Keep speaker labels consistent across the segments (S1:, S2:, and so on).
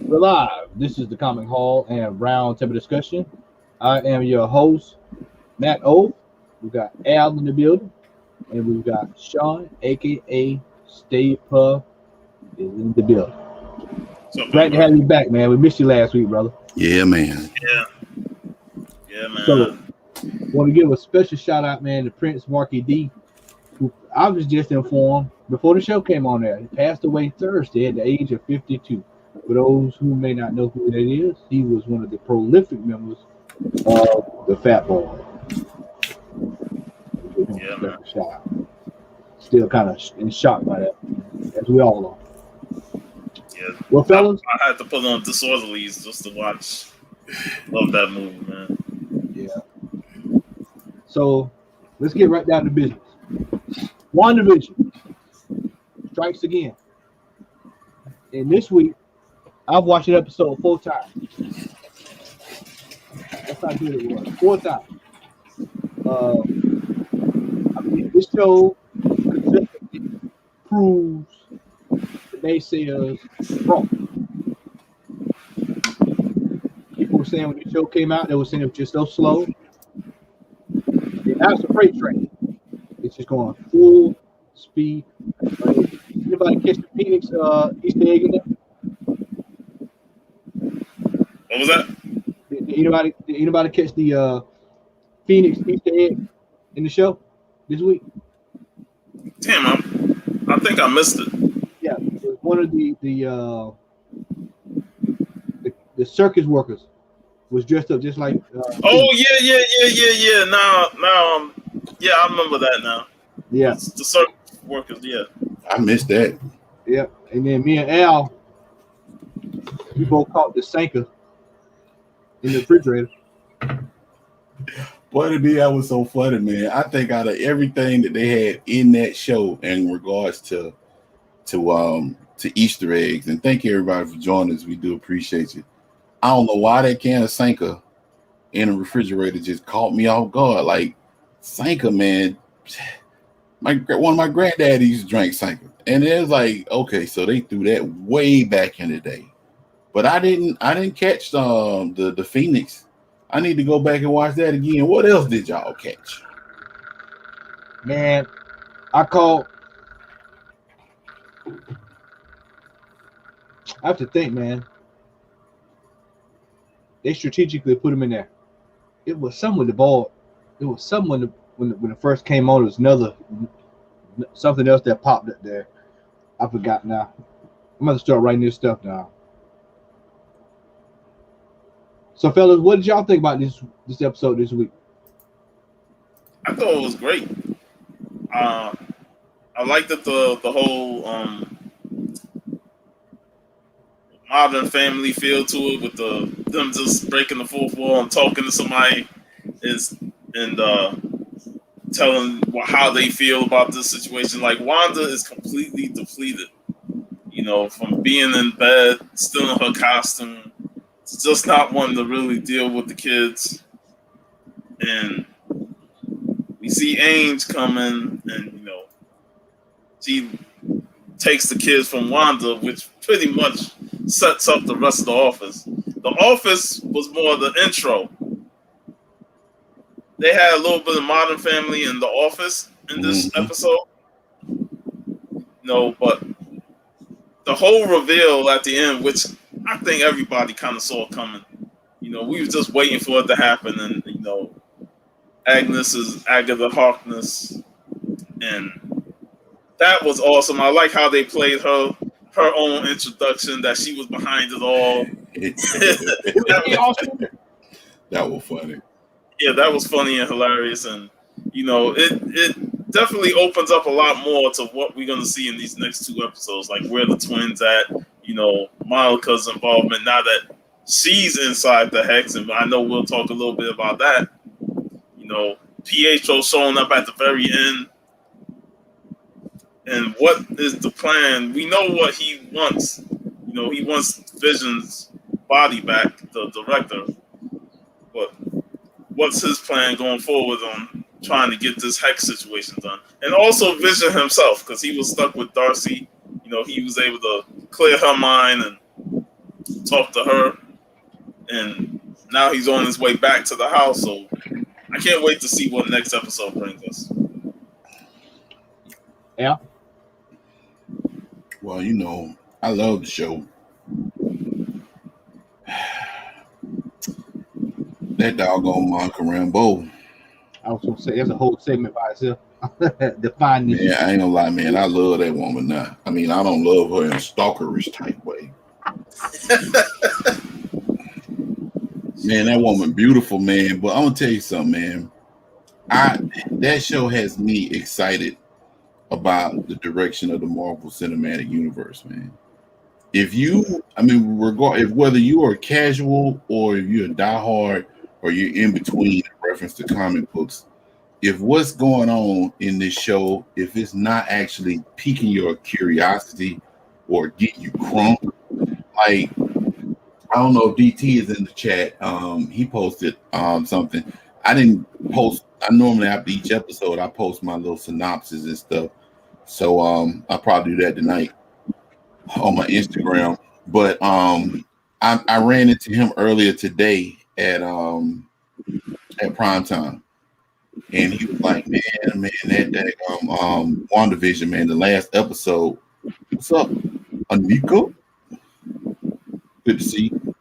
S1: We're live. This is the Comic Hall and Round Table Discussion. I am your host, Matt O. We've got Al in the building, and we've got Sean, aka Stay Puff, is in the building. Glad to have you back, man. We missed you last week, brother.
S2: Yeah, man.
S3: Yeah, man.
S1: So, want to give a special shout out, man, to Prince Marky D, who I was just informed before the show came on there. He passed away Thursday at the age of 52. For those who may not know who that is, he was one of the prolific members of the Fat Boy.
S3: Yeah, man.
S1: Shout out. Still kind of in shock by that, as we all are.
S3: Yeah.
S1: Well, fellas,
S3: I had to put on Disorderlies just to watch. Love that movie, man.
S1: Yeah. So let's get right down to business. Wandavision strikes again, and this week I've watched an episode 4 times. That's how good it was. 4 times. I mean, this show consistently proves the naysayers wrong. People were saying when the show came out, they were saying it was just so slow. Now it's a freight train. It's just going full speed. Anybody catch the Phoenix Easter egg in there?
S3: What was that?
S1: Did anybody catch the Phoenix Easter egg in the show this week?
S3: Damn, I think I missed it.
S1: Yeah, it was one of the circus workers was dressed up just like.
S3: Oh yeah. Now, yeah, I remember that now.
S1: Yeah,
S3: it's the circus workers. Yeah,
S2: I missed that.
S1: Yeah, and then me and Al, we both caught the Sanka in the refrigerator.
S2: Boy, that was so funny, man. I think out of everything that they had in that show in regards to Easter eggs, and thank you everybody for joining us. We do appreciate you. I don't know why that can of Sanka in a refrigerator just caught me off guard. Like Sanka, man, one of my granddaddies used to drink Sanka, and it was like, okay, so they threw that way back in the day. But I didn't catch the Phoenix. I need to go back and watch that again. What else did y'all catch?
S1: Man, I have to think, man. They strategically put him in there. It was someone the ball. It was someone when it first came on. It was something else that popped up there. I forgot now. I'm gonna start writing this stuff down. So, fellas, what did y'all think about this episode this week?
S3: I thought it was great. I liked that the whole modern family feel to it, with them just breaking the fourth wall and talking to somebody and telling how they feel about this situation. Like Wanda is completely depleted, from being in bed, still in her costume. It's just not one to really deal with the kids. And we see Ainge coming, and she takes the kids from Wanda, which pretty much sets up the rest of the Office. The Office was more the intro. They had a little bit of Modern Family in the Office in this episode. But the whole reveal at the end, which I think everybody kind of saw coming. We were just waiting for it to happen, and Agnes is Agatha Harkness, and that was awesome. I like how they played her own introduction, that she was behind it all.
S2: That was funny.
S3: Yeah, that was funny and hilarious, and it definitely opens up a lot more to what we're gonna see in these next 2 episodes, like where the twins at. Monica's involvement now that she's inside the Hex, and I know we'll talk a little bit about that. Pietro showing up at the very end. And what is the plan? We know what he wants. He wants Vision's body back, the director. But what's his plan going forward on trying to get this Hex situation done? And also Vision himself, because he was stuck with Darcy. He was able to clear her mind and talked to her, and now he's on his way back to the house. So I can't wait to see what next episode brings us.
S1: Yeah.
S2: Well, you know, I love the show. That doggone Monica Rambeau.
S1: I was gonna say there's a whole segment by itself. Define this.
S2: Man, I ain't gonna lie, man. I love that woman now. I mean, I don't love her in a stalkerish type way. Man, that woman beautiful, man. But I'm gonna tell you something, man. That show has me excited about the direction of the Marvel Cinematic Universe, man. If you, I mean, if whether you are casual or if you're a diehard or you're in between in reference to comic books, if what's going on in this show, if it's not actually piquing your curiosity or getting you crunk, like, I don't know if DT is in the chat. He posted something. I didn't post. I normally after each episode I post my little synopsis and stuff. So I'll probably do that tonight on my Instagram. But I ran into him earlier today at prime time, and he was like, man, that Wandavision, man, the last episode. What's up, Anika? Good to see you.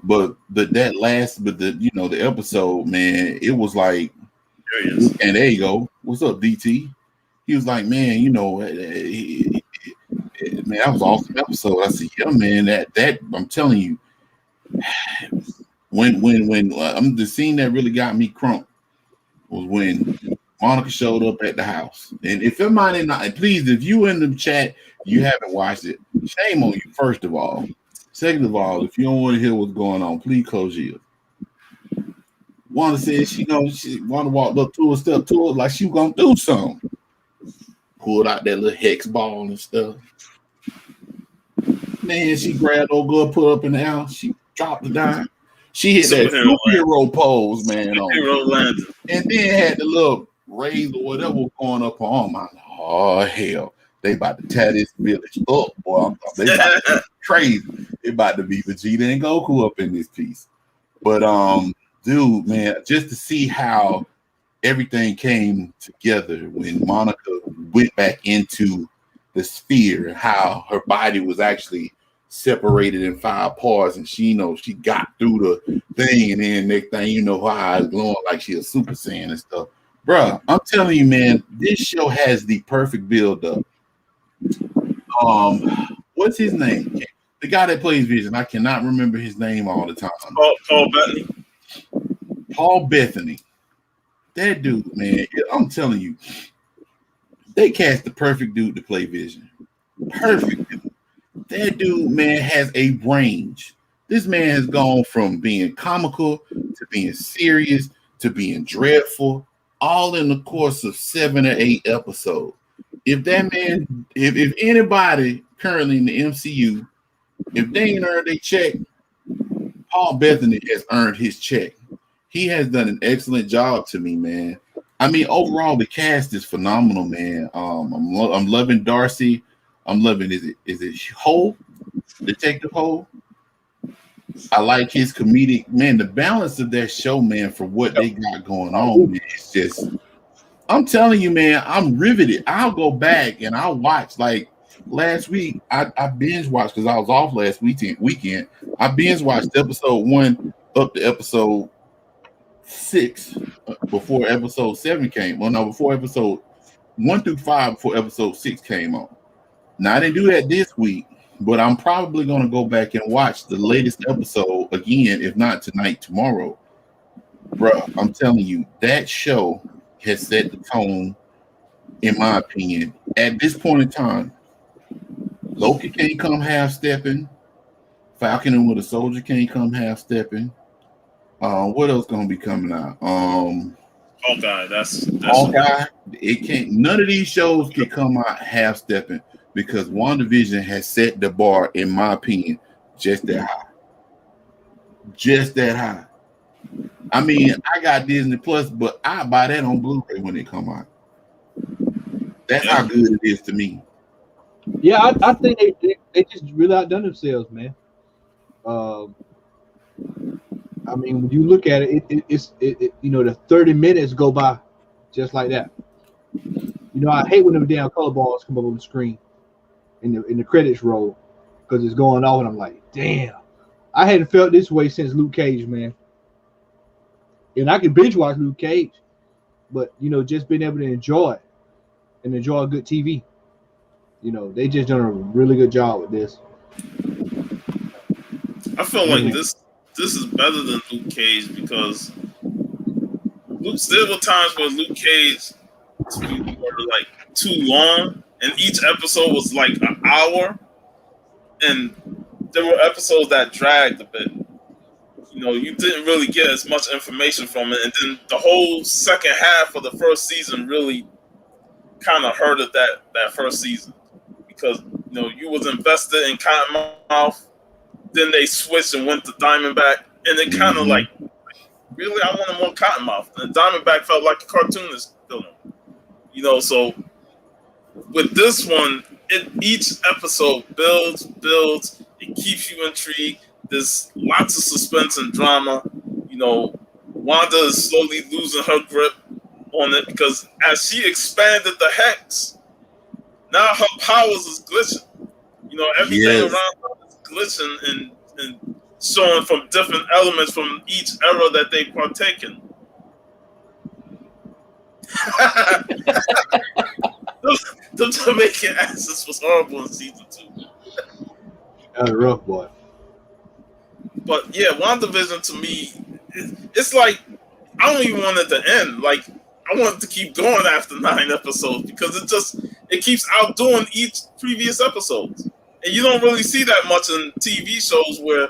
S2: But the episode, man, it was like,
S3: There he is.
S2: and there you go. What's up, DT? He was like, man, you know, man, that was an awesome episode. I said, yeah, man, that I'm telling you, when the scene that really got me crunk was when Monica showed up at the house. And if somebody not, please, if you in the chat, you haven't watched it, shame on you, first of all. Second of all, if you don't want to hear what's going on, please close your ears. Wanda said she Wanda walked up to her, step to her like she was gonna do something. Pulled out that little hex ball and stuff. Man, she grabbed old girl, put her up in the air. She dropped it down. She hit that superhero pose, man. And then had the little raise or whatever was going up her arm. I'm like, oh hell, they about to tear this village up, boy. They about to be crazy. They about to be Vegeta and Goku up in this piece. But dude, man, just to see how everything came together when Monica went back into the sphere and how her body was actually separated in 5 parts, and she got through the thing, and then next thing you know, her eyes glowing like she a Super Saiyan and stuff. Bruh, I'm telling you, man, this show has the perfect build up. What's his name? The guy that plays Vision, I cannot remember his name all the time.
S3: Paul Bettany.
S2: Paul Bettany. That dude, man, I'm telling you, they cast the perfect dude to play Vision. Perfect dude. That dude, man, has a range. This man has gone from being comical to being serious to being dreadful, all in the course of 7 or 8 episodes. If that man, if anybody currently in the MCU, if they ain't earned their check, Paul Bettany has earned his check. He has done an excellent job to me, man. I mean, overall, the cast is phenomenal, man. I'm loving Darcy. I'm loving, is it Hole? Detective Hole? I like his comedic, man, the balance of that show, man, for what they got going on, man, it's just, I'm telling you, man, I'm riveted. I'll go back and I'll watch, like, last week, I binge watched, because I was off last weekend. I binge watched episode 1 up to episode 6 before episode 7 came. Well, no, before episode 1 through 5 before episode 6 came on. Now, I didn't do that this week, but I'm probably going to go back and watch the latest episode again, if not tonight, tomorrow. Bruh, I'm telling you, that show has set the tone, in my opinion. At this point in time, Loki can't come half-stepping. Falcon and Winter Soldier can't come half-stepping. What else gonna be coming out?
S3: Hawkeye. That's
S2: Hawkeye. It can't. None of these shows can come out half-stepping because WandaVision has set the bar, in my opinion, just that high. Just that high. I mean, I got Disney Plus, but I buy that on Blu-ray when it come out. That's how good it is to me.
S1: Yeah, I think they just really outdone themselves, man. Um, I mean, when you look at it, the 30 minutes go by just like that. I hate when them damn color balls come up on the screen in the credits roll because it's going off, and I'm like, damn, I hadn't felt this way since Luke Cage, man. And I can binge watch Luke Cage, but just being able to enjoy it and enjoy good TV. They just done a really good job with this.
S3: I feel like this is better than Luke Cage because there were times where Luke Cage were like too long, and each episode was like an hour, and there were episodes that dragged a bit. You didn't really get as much information from it, and then the whole second half of the first season really kind of hurted that first season because you was invested in Cottonmouth, then they switched and went to Diamondback, and it kind of like really I wanted more Cottonmouth, and Diamondback felt like a cartoonist film, So with this one, each episode builds, it keeps you intrigued. There's lots of suspense and drama. Wanda is slowly losing her grip on it because as she expanded the hex, now her powers is glitching. Everything around her is glitching and showing from different elements from each era that they partake in. The Jamaican accents was horrible in season 2.
S1: That's a rough boy.
S3: But yeah, WandaVision to me, it's like I don't even want it to end. Like I want it to keep going after 9 episodes because it keeps outdoing each previous episode, and you don't really see that much in TV shows where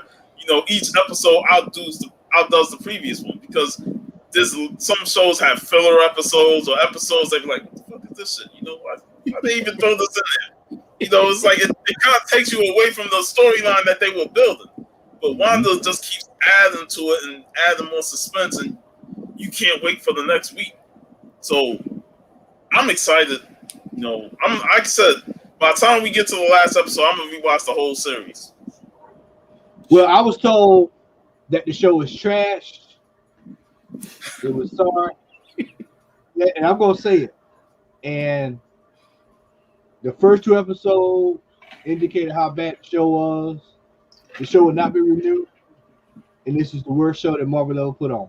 S3: each episode outdoes the previous one because there's some shows have filler episodes or episodes that be like, what the fuck is this shit? Why they even throw this in there? It's like it kind of takes you away from the storyline that they were building. But Wanda just keeps adding to it and adding more suspense, and you can't wait for the next week. So I'm excited. Like I said, by the time we get to the last episode, I'm gonna rewatch the whole series.
S1: Well, I was told that the show was trash. It was sorry. Yeah, and I'm gonna say it. And the first 2 episodes indicated how bad the show was. The show would not be renewed, and this is the worst show that Marvel ever put on.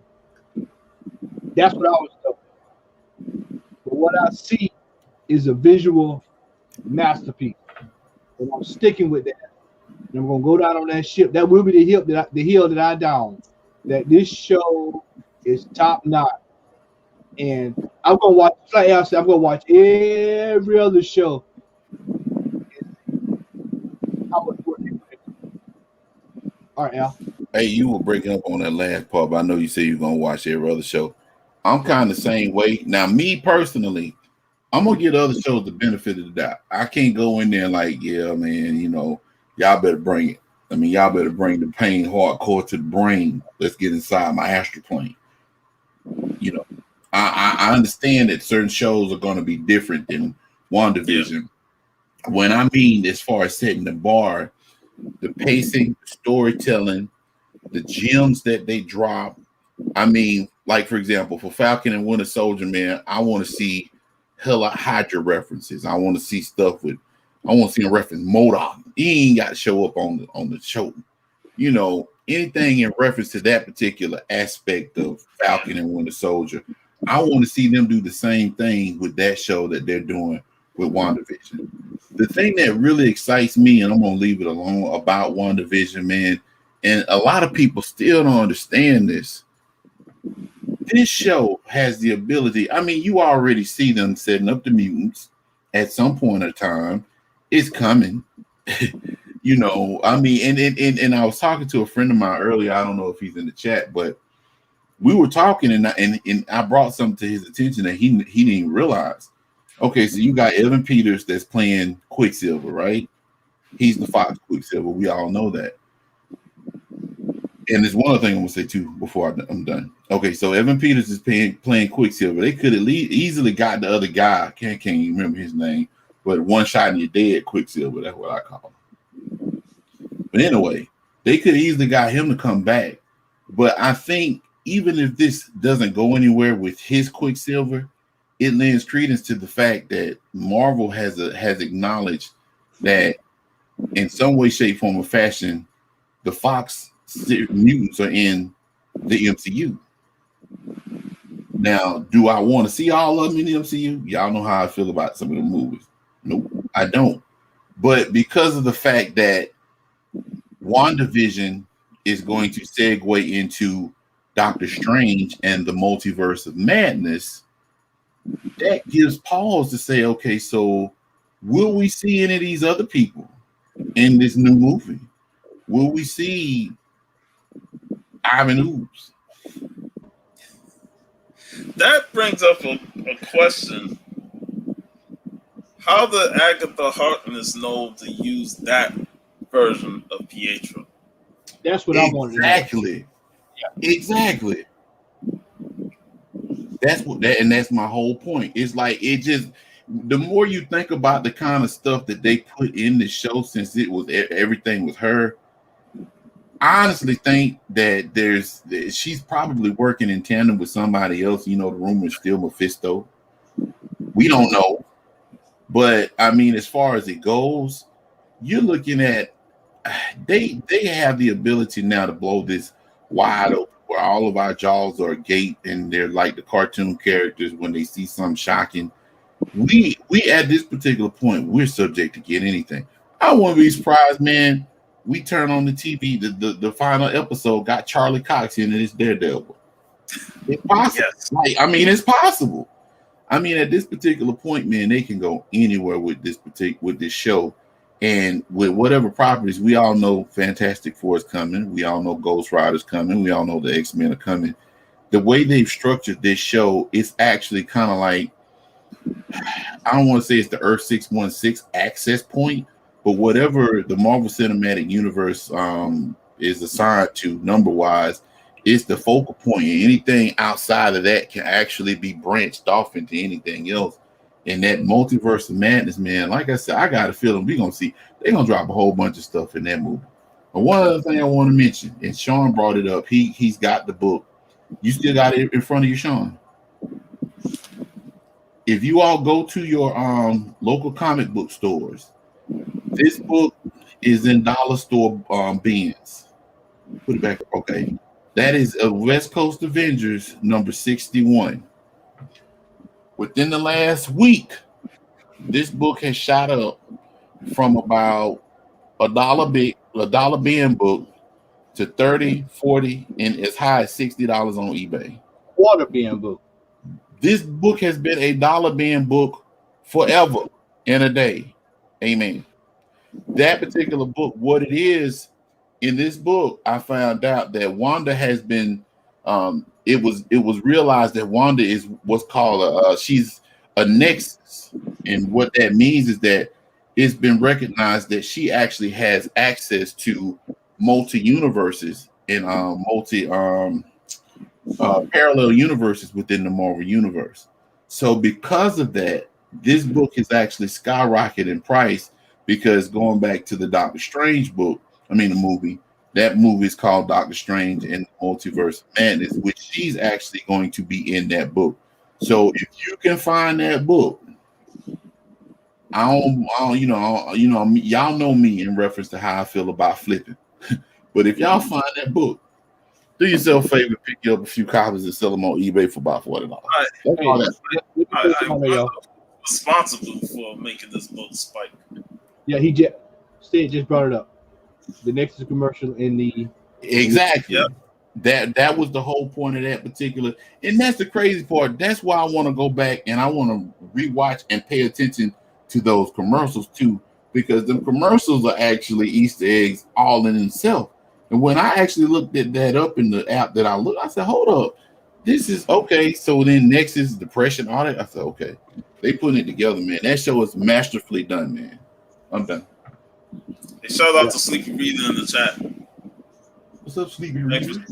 S1: That's what I was told. But what I see is a visual masterpiece, and I'm sticking with that. And I'm gonna go down on that ship. That will be the hill that I down. That this show is top notch, and I'm gonna watch. Like I said, I'm gonna watch every other show. All right, Al.
S2: Hey, you were breaking up on that last part, but I know you said you're gonna watch every other show. I'm kind of the same way. Now, me personally, I'm gonna give other shows the benefit of the doubt. I can't go in there like, yeah, man, y'all better bring it. I mean, y'all better bring the pain hardcore to the brain. Let's get inside my astral plane. I understand that certain shows are gonna be different than WandaVision. Yeah. When I mean as far as setting the bar, the pacing, the storytelling, the gems that they drop. I mean, like for example, for Falcon and Winter Soldier, man, I want to see hella Hydra references. I want to see stuff I want to see a reference MODOK. He ain't got to show up on the show. Anything in reference to that particular aspect of Falcon and Winter Soldier. I want to see them do the same thing with that show that they're doing with WandaVision. The thing that really excites me, and I'm going to leave it alone, about WandaVision, man, and a lot of people still don't understand this. This show has the ability, I mean, you already see them setting up the mutants at some point in time. It's coming. I mean, and I was talking to a friend of mine earlier. I don't know if he's in the chat, but we were talking, and I brought something to his attention that he didn't even realize. Okay, so you got Evan Peters that's playing Quicksilver, right? He's the Fox Quicksilver. We all know that. And there's one other thing I'm gonna say too before I'm done. Okay, so Evan Peters is playing Quicksilver. They could have easily got the other guy. Can't even remember his name, but one shot and you're dead. Quicksilver. That's what I call him. But anyway, They could easily got him to come back. But I think even if this doesn't go anywhere with his Quicksilver, it lends credence to the fact that Marvel has acknowledged that in some way, shape, form, or fashion, the Fox mutants are in the MCU. Now, do I want to see all of them in the MCU? Y'all know how I feel about some of the movies. Nope, I don't. But because of the fact that WandaVision is going to segue into Doctor Strange and the Multiverse of Madness, that gives pause to say, okay, so will we see any of these other people in this new movie? Will we see Ivan Ooze?
S3: That brings up a question. How did Agatha Harkness know to use that version of Pietro?
S1: That's what I wanted to know.
S2: Exactly. Exactly. That's my whole point. It's like it just the more you think about the kind of stuff that they put in the show, since it was everything was her, I honestly think that she's probably working in tandem with somebody else. You know, the rumor is still Mephisto. We don't know. But I mean, as far as it goes, you're looking at they have the ability now to blow this wide open where all of our jaws are agape and they're like the cartoon characters when they see something shocking. We at this particular point, we're subject to get anything. I wouldn't be surprised, man. We turn on the TV, the final episode got Charlie Cox in it. It's Daredevil. It's possible.
S3: Yes.
S2: Like, I mean, it's possible. I mean, at this particular point, man, they can go anywhere with this show. And with whatever properties, we all know Fantastic Four is coming. We all know Ghost Rider's coming. We all know the X-Men are coming. The way they've structured this show, it's actually kind of like, I don't want to say it's the Earth 616 access point, but whatever the Marvel Cinematic Universe is assigned to number-wise, it's the focal point. And anything outside of that can actually be branched off into anything else. And that Multiverse of Madness, man, like I said, I got a feeling they're going to drop a whole bunch of stuff in that movie. But one other thing I want to mention, and Sean brought it up, he's got the book. You still got it in front of you, Sean. If you all go to your local comic book stores, this book is in dollar store bins. Put it back. Okay. That is a West Coast Avengers number 61. Within the last week, this book has shot up from about a dollar bin book to 30, 40, and as high as $60 on eBay.
S1: Water bin book.
S2: This book has been a dollar bin book forever and a day. Amen. That particular book, what it is in this book, I found out that Wanda has been it was realized that Wanda is what's called she's a nexus, and what that means is that it's been recognized that she actually has access to multi-universes and parallel universes within the Marvel universe. So because of that, this book is actually skyrocketed in price, because going back to the Doctor Strange book, the movie, that movie is called Doctor Strange and the Multiverse of Madness, which she's actually going to be in that book. So if you can find that book, y'all know me in reference to how I feel about flipping. But if y'all find that book, do yourself a favor, pick you up a few copies and sell them on eBay for about $40.
S3: I'm responsible for making this book spike.
S1: Yeah, just brought it up. The Nexus commercial in the
S2: exactly. Yep. That was the whole point of that particular, and that's the crazy part. That's why I want to go back and I want to rewatch and pay attention to those commercials too, because the commercials are actually Easter eggs all in themselves. And when I actually looked at that up in the app that I said, hold up, this is okay. So then Nexus, Depression, all that. I said, okay, they putting it together, man. That show is masterfully done, man. I'm done.
S3: Hey, shout out to Sleepy Reader in the chat.
S2: What's up, Sleepy Reader?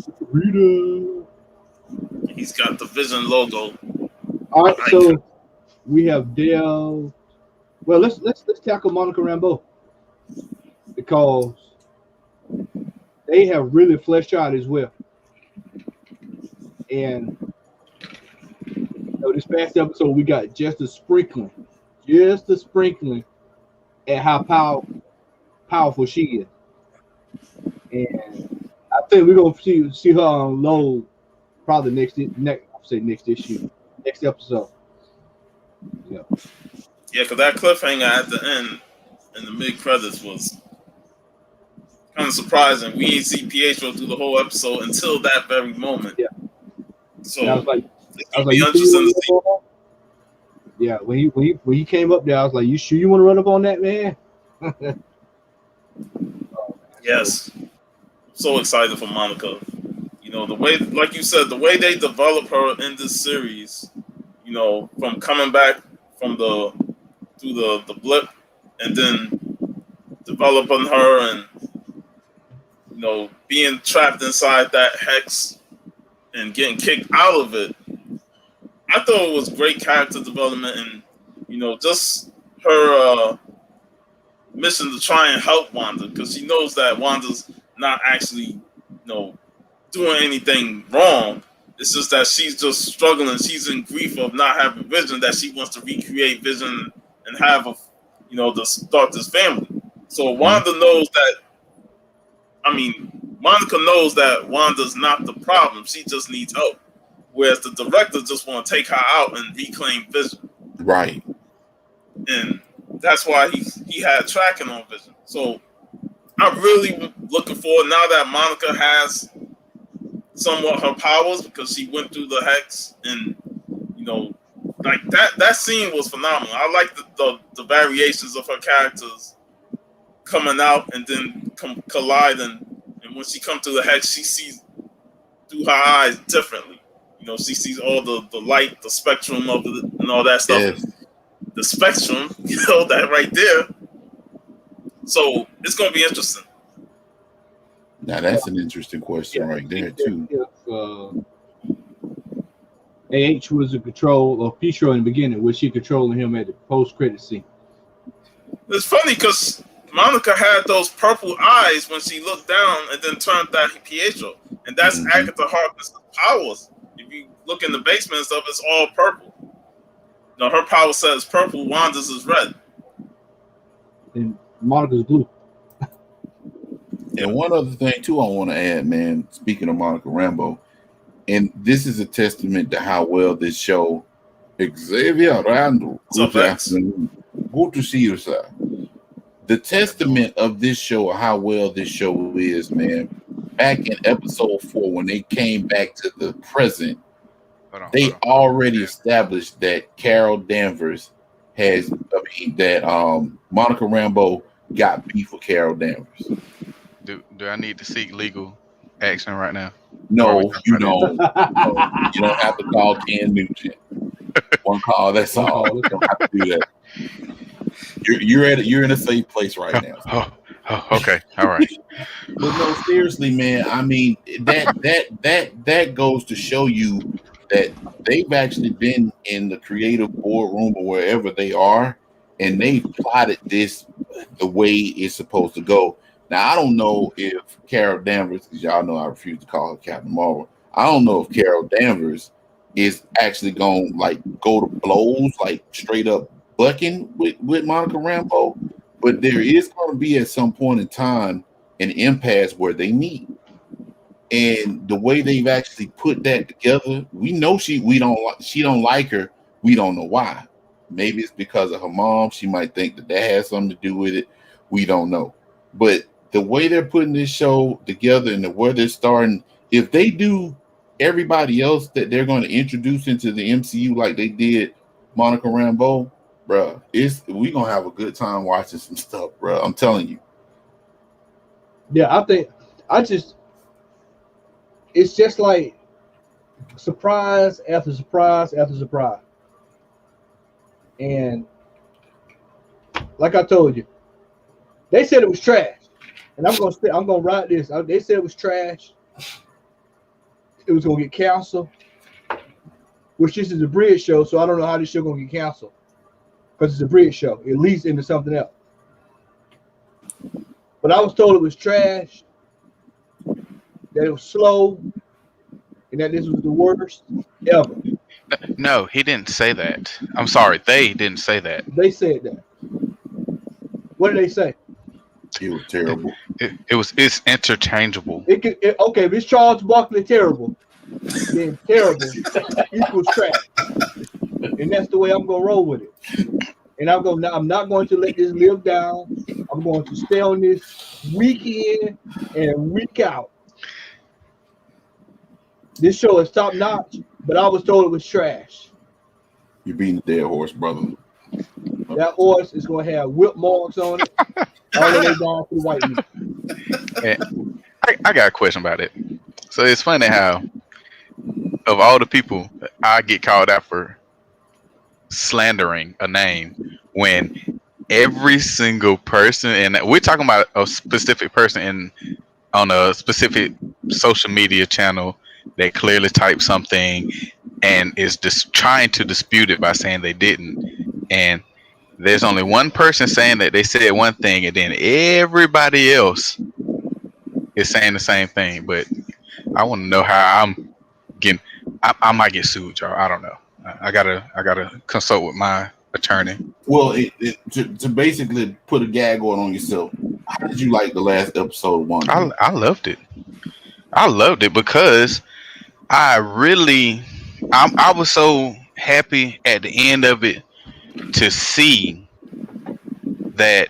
S3: He's got the Vision logo.
S1: All right, so we have Dale. Well, let's tackle Monica Rambeau, because they have really fleshed out as well. And this past episode, we got just a sprinkling at how powerful she is. And I think we're gonna see her unload probably next issue, next episode.
S3: Yeah, because that cliffhanger at the end in the mid credits was kind of surprising. We didn't see Pietro through the whole episode until that very moment.
S1: Yeah.
S3: So
S1: and I was like,
S3: interesting to see.
S1: Yeah, when he came up there, I was like, "You sure you want to run up on that man?"
S3: Yes. So excited for Monica. The way, like you said, the way they develop her in this series, from coming back from through the blip and then developing her and, being trapped inside that hex and getting kicked out of it. I thought it was great character development and, just her mission to try and help Wanda because she knows that Wanda's not actually, doing anything wrong. It's just that she's just struggling. She's in grief of not having Vision, that she wants to recreate Vision and have to start this family. So Wanda knows that. Monica knows that Wanda's not the problem. She just needs help. Whereas the director just want to take her out and reclaim Vision.
S2: Right.
S3: And that's why he had tracking on Vision. So I'm really looking forward now that Monica has somewhat her powers because she went through the hex and like that scene was phenomenal. I like the variations of her characters coming out and then colliding, and when she comes through the hex, she sees through her eyes differently. She sees all the light, the spectrum of it, and all that stuff.
S2: Yes.
S3: The spectrum, that right there. So it's going to be interesting.
S2: Now that's an interesting question right there too.
S1: If AH was in control of Pietro in the beginning, was she controlling him at the post-credit scene?
S3: It's funny because Monica had those purple eyes when she looked down and then turned that Pietro, and that's Agatha Harkness' powers. If you look in the basement and stuff, it's all purple. Her power set is purple. Wanda's is red,
S1: and Monica's blue.
S2: And one other thing too, I want to add, man. Speaking of Monica Rambeau, and this is a testament to how well this show. Xavier Randall, good afternoon. Good to see you, sir. The testament of this show, or how well this show is, man. Back in episode 4, when they came back to the present, they already established that Carol Danvers Monica Rambeau got beef with Carol Danvers.
S4: Do I need to seek legal action right now?
S2: No, you don't. You don't have to call Ken Nugent. One call, that's all. You don't have to do that. You're in a safe place right now.
S4: Oh, okay, all right.
S2: But no, seriously, man. That goes to show you that they've actually been in the creative boardroom or wherever they are, and they plotted this the way it's supposed to go. Now, I don't know if Carol Danvers, because y'all know I refuse to call her Captain Marvel. I don't know if Carol Danvers is actually going to go to blows, straight up bucking with Monica Rambeau, but there is going to be at some point in time an impasse where they meet. And the way they've actually put that together, we know she don't like her. We don't know why. Maybe it's because of her mom. She might think that has something to do with it. We don't know. But the way they're putting this show together and where they're starting, if they do everybody else that they're going to introduce into the MCU like they did Monica Rambeau, bro, we gonna have a good time watching some stuff, bro. I'm telling you.
S1: Yeah, it's just like surprise after surprise after surprise. And like I told you, they said it was trash. And I'm gonna write this. They said it was trash. It was gonna get canceled. Which this is a bridge show, so I don't know how this show gonna get canceled. Because it's a bridge show. It leads into something else. But I was told it was trash. that it was slow, and that this was the worst ever.
S4: No, he didn't say that. I'm sorry, they didn't say that.
S1: They said that. What did they say?
S2: It was terrible.
S4: It's interchangeable.
S1: Okay, if it's Charles Barkley terrible, then terrible equals trash, and that's the way I'm gonna roll with it. And I'm not going to let this live down. I'm going to stay on this week in and week out. This show is top notch, but I was told it was trash.
S2: You're beating the dead horse, brother.
S1: That horse is going to have whip marks on it all the way down to the white meat.
S4: I got a question about it. So it's funny how, of all the people, I get called out for slandering a name when every single person, and we're talking about a specific person on a specific social media channel that clearly typed something and is just trying to dispute it by saying they didn't. And there's only one person saying that they said one thing, and then everybody else is saying the same thing. But I want to know how I'm getting. I might get sued, y'all. I don't know. I gotta consult with my attorney.
S2: Well, to basically put a gag on yourself, how did you like the last episode of Wandavision?
S4: I loved it. I loved it because I was so happy at the end of it to see that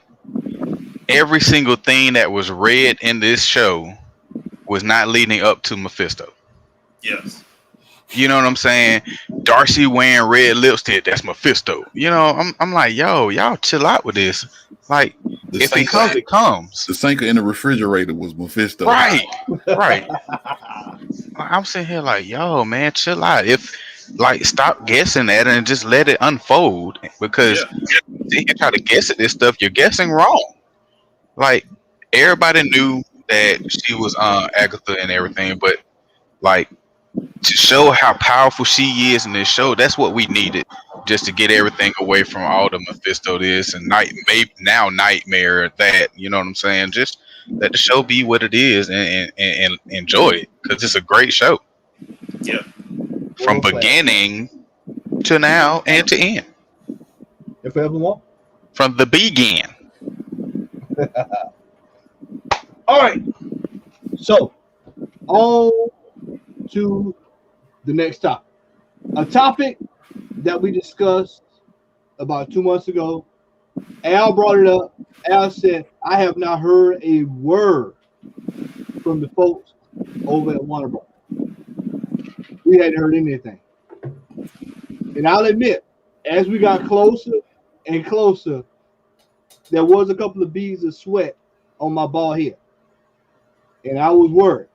S4: every single thing that was read in this show was not leading up to Mephisto.
S3: Yes.
S4: You know what I'm saying? Darcy wearing red lipstick, that's Mephisto. You know, I'm like, yo, y'all chill out with this. Like, if it comes, it comes.
S2: The sinker in the refrigerator was Mephisto.
S4: Right. I'm sitting here like, yo, man, chill out. Stop guessing at it and just let it unfold. Because if you try to guess at this stuff, you're guessing wrong. Like, everybody knew that she was Agatha and everything, but like, to show how powerful she is in this show, that's what we needed, just to get everything away from all the Mephisto this and Nightmare that. You know what I'm saying? Just let the show be what it is and enjoy it, because it's a great show.
S3: Yeah.
S4: From beginning to now and to end.
S1: If everyone.
S4: From the begin.
S1: All right. So, on to the next topic. A topic that we discussed about 2 months ago. Al brought it up. Al said, I have not heard a word from the folks over at Warner Bros. We hadn't heard anything. And I'll admit, as we got closer and closer, there was a couple of beads of sweat on my bald head. And I was worried.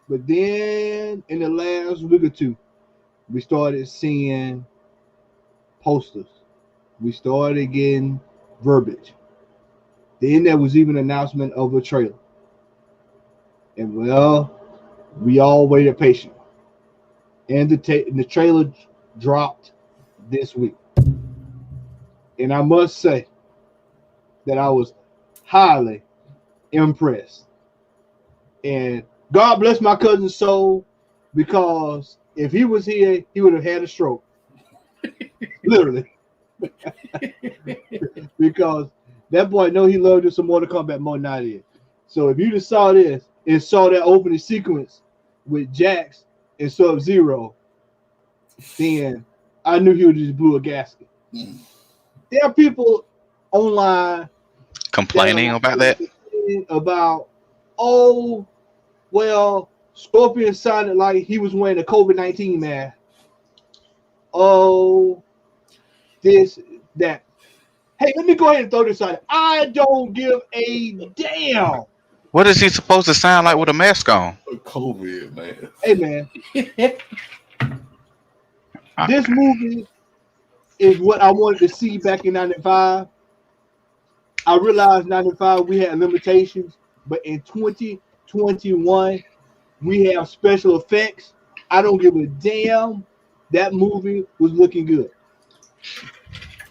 S1: But then in the last week or two, we started seeing posters. We started getting verbiage. Then there was even an announcement of a trailer. And well, we all waited patiently. And the trailer dropped this week. And I must say that I was highly impressed. And God bless my cousin's soul, because if he was here, he would have had a stroke. Literally. Because that boy know he loved some Mortal Kombat more than I did. So if you just saw this and saw that opening sequence with Jax and Sub-Zero, then I knew he would just blew a gasket. There are people online
S4: complaining about that.
S1: About, oh, well, Scorpion sounded like he was wearing a COVID-19 mask. Oh, this, that. Hey, let me go ahead and throw this out. I don't give a damn.
S4: What is he supposed to sound like with a mask on?
S2: COVID, man.
S1: Hey, man. This movie is what I wanted to see back in 95. I realized 95 we had limitations, but in 2021 we have special effects. I don't give a damn. That movie was looking good.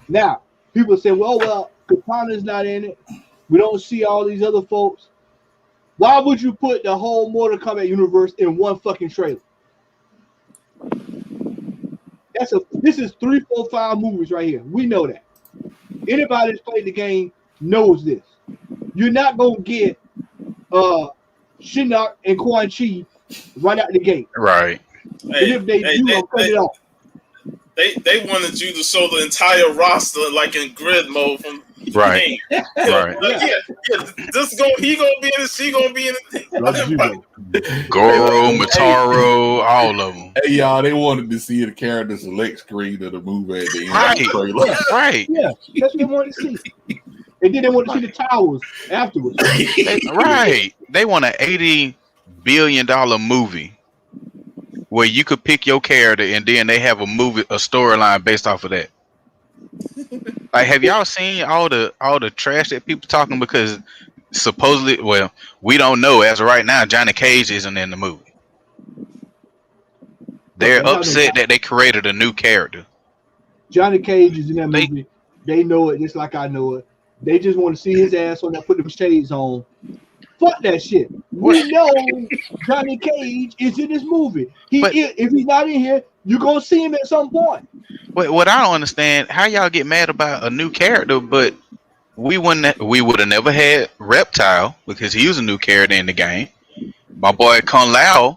S1: Now, people say, well, Katana's not in it. We don't see all these other folks. Why would you put the whole Mortal Kombat universe in one fucking trailer? This is 3, 4, 5 movies right here. We know that. Anybody that's played the game knows this. You're not gonna get Shinnok and Quan Chi right out the gate.
S4: Right.
S1: And if they do, they'll cut it off.
S3: They wanted you to show the entire roster like in grid mode from
S4: right. Right.
S3: He gonna be in it, she gonna be in it.
S4: Goro, Motaro, all of them.
S2: Hey y'all, they wanted to see the character select screen of the movie at the end of the trailer.
S4: Right.
S1: Yeah, that's what they wanted to see. And then they want to see the towers afterwards.
S4: Right. They want an $80 billion movie where you could pick your character and then they have a storyline based off of that. Like, have y'all seen all the trash that people talking because supposedly, well, we don't know as of right now, Johnny Cage isn't in the movie. They're upset that they created a new character.
S1: Johnny Cage is in that movie. They know it just like I know it. They just want to see his ass on that, put them shades on. Fuck that shit. We know Johnny Cage is in this movie. If he's not in here, you're gonna see him at some point.
S4: What I don't understand, how y'all get mad about a new character, but we would have never had Reptile because he was a new character in the game. My boy Kung Lao,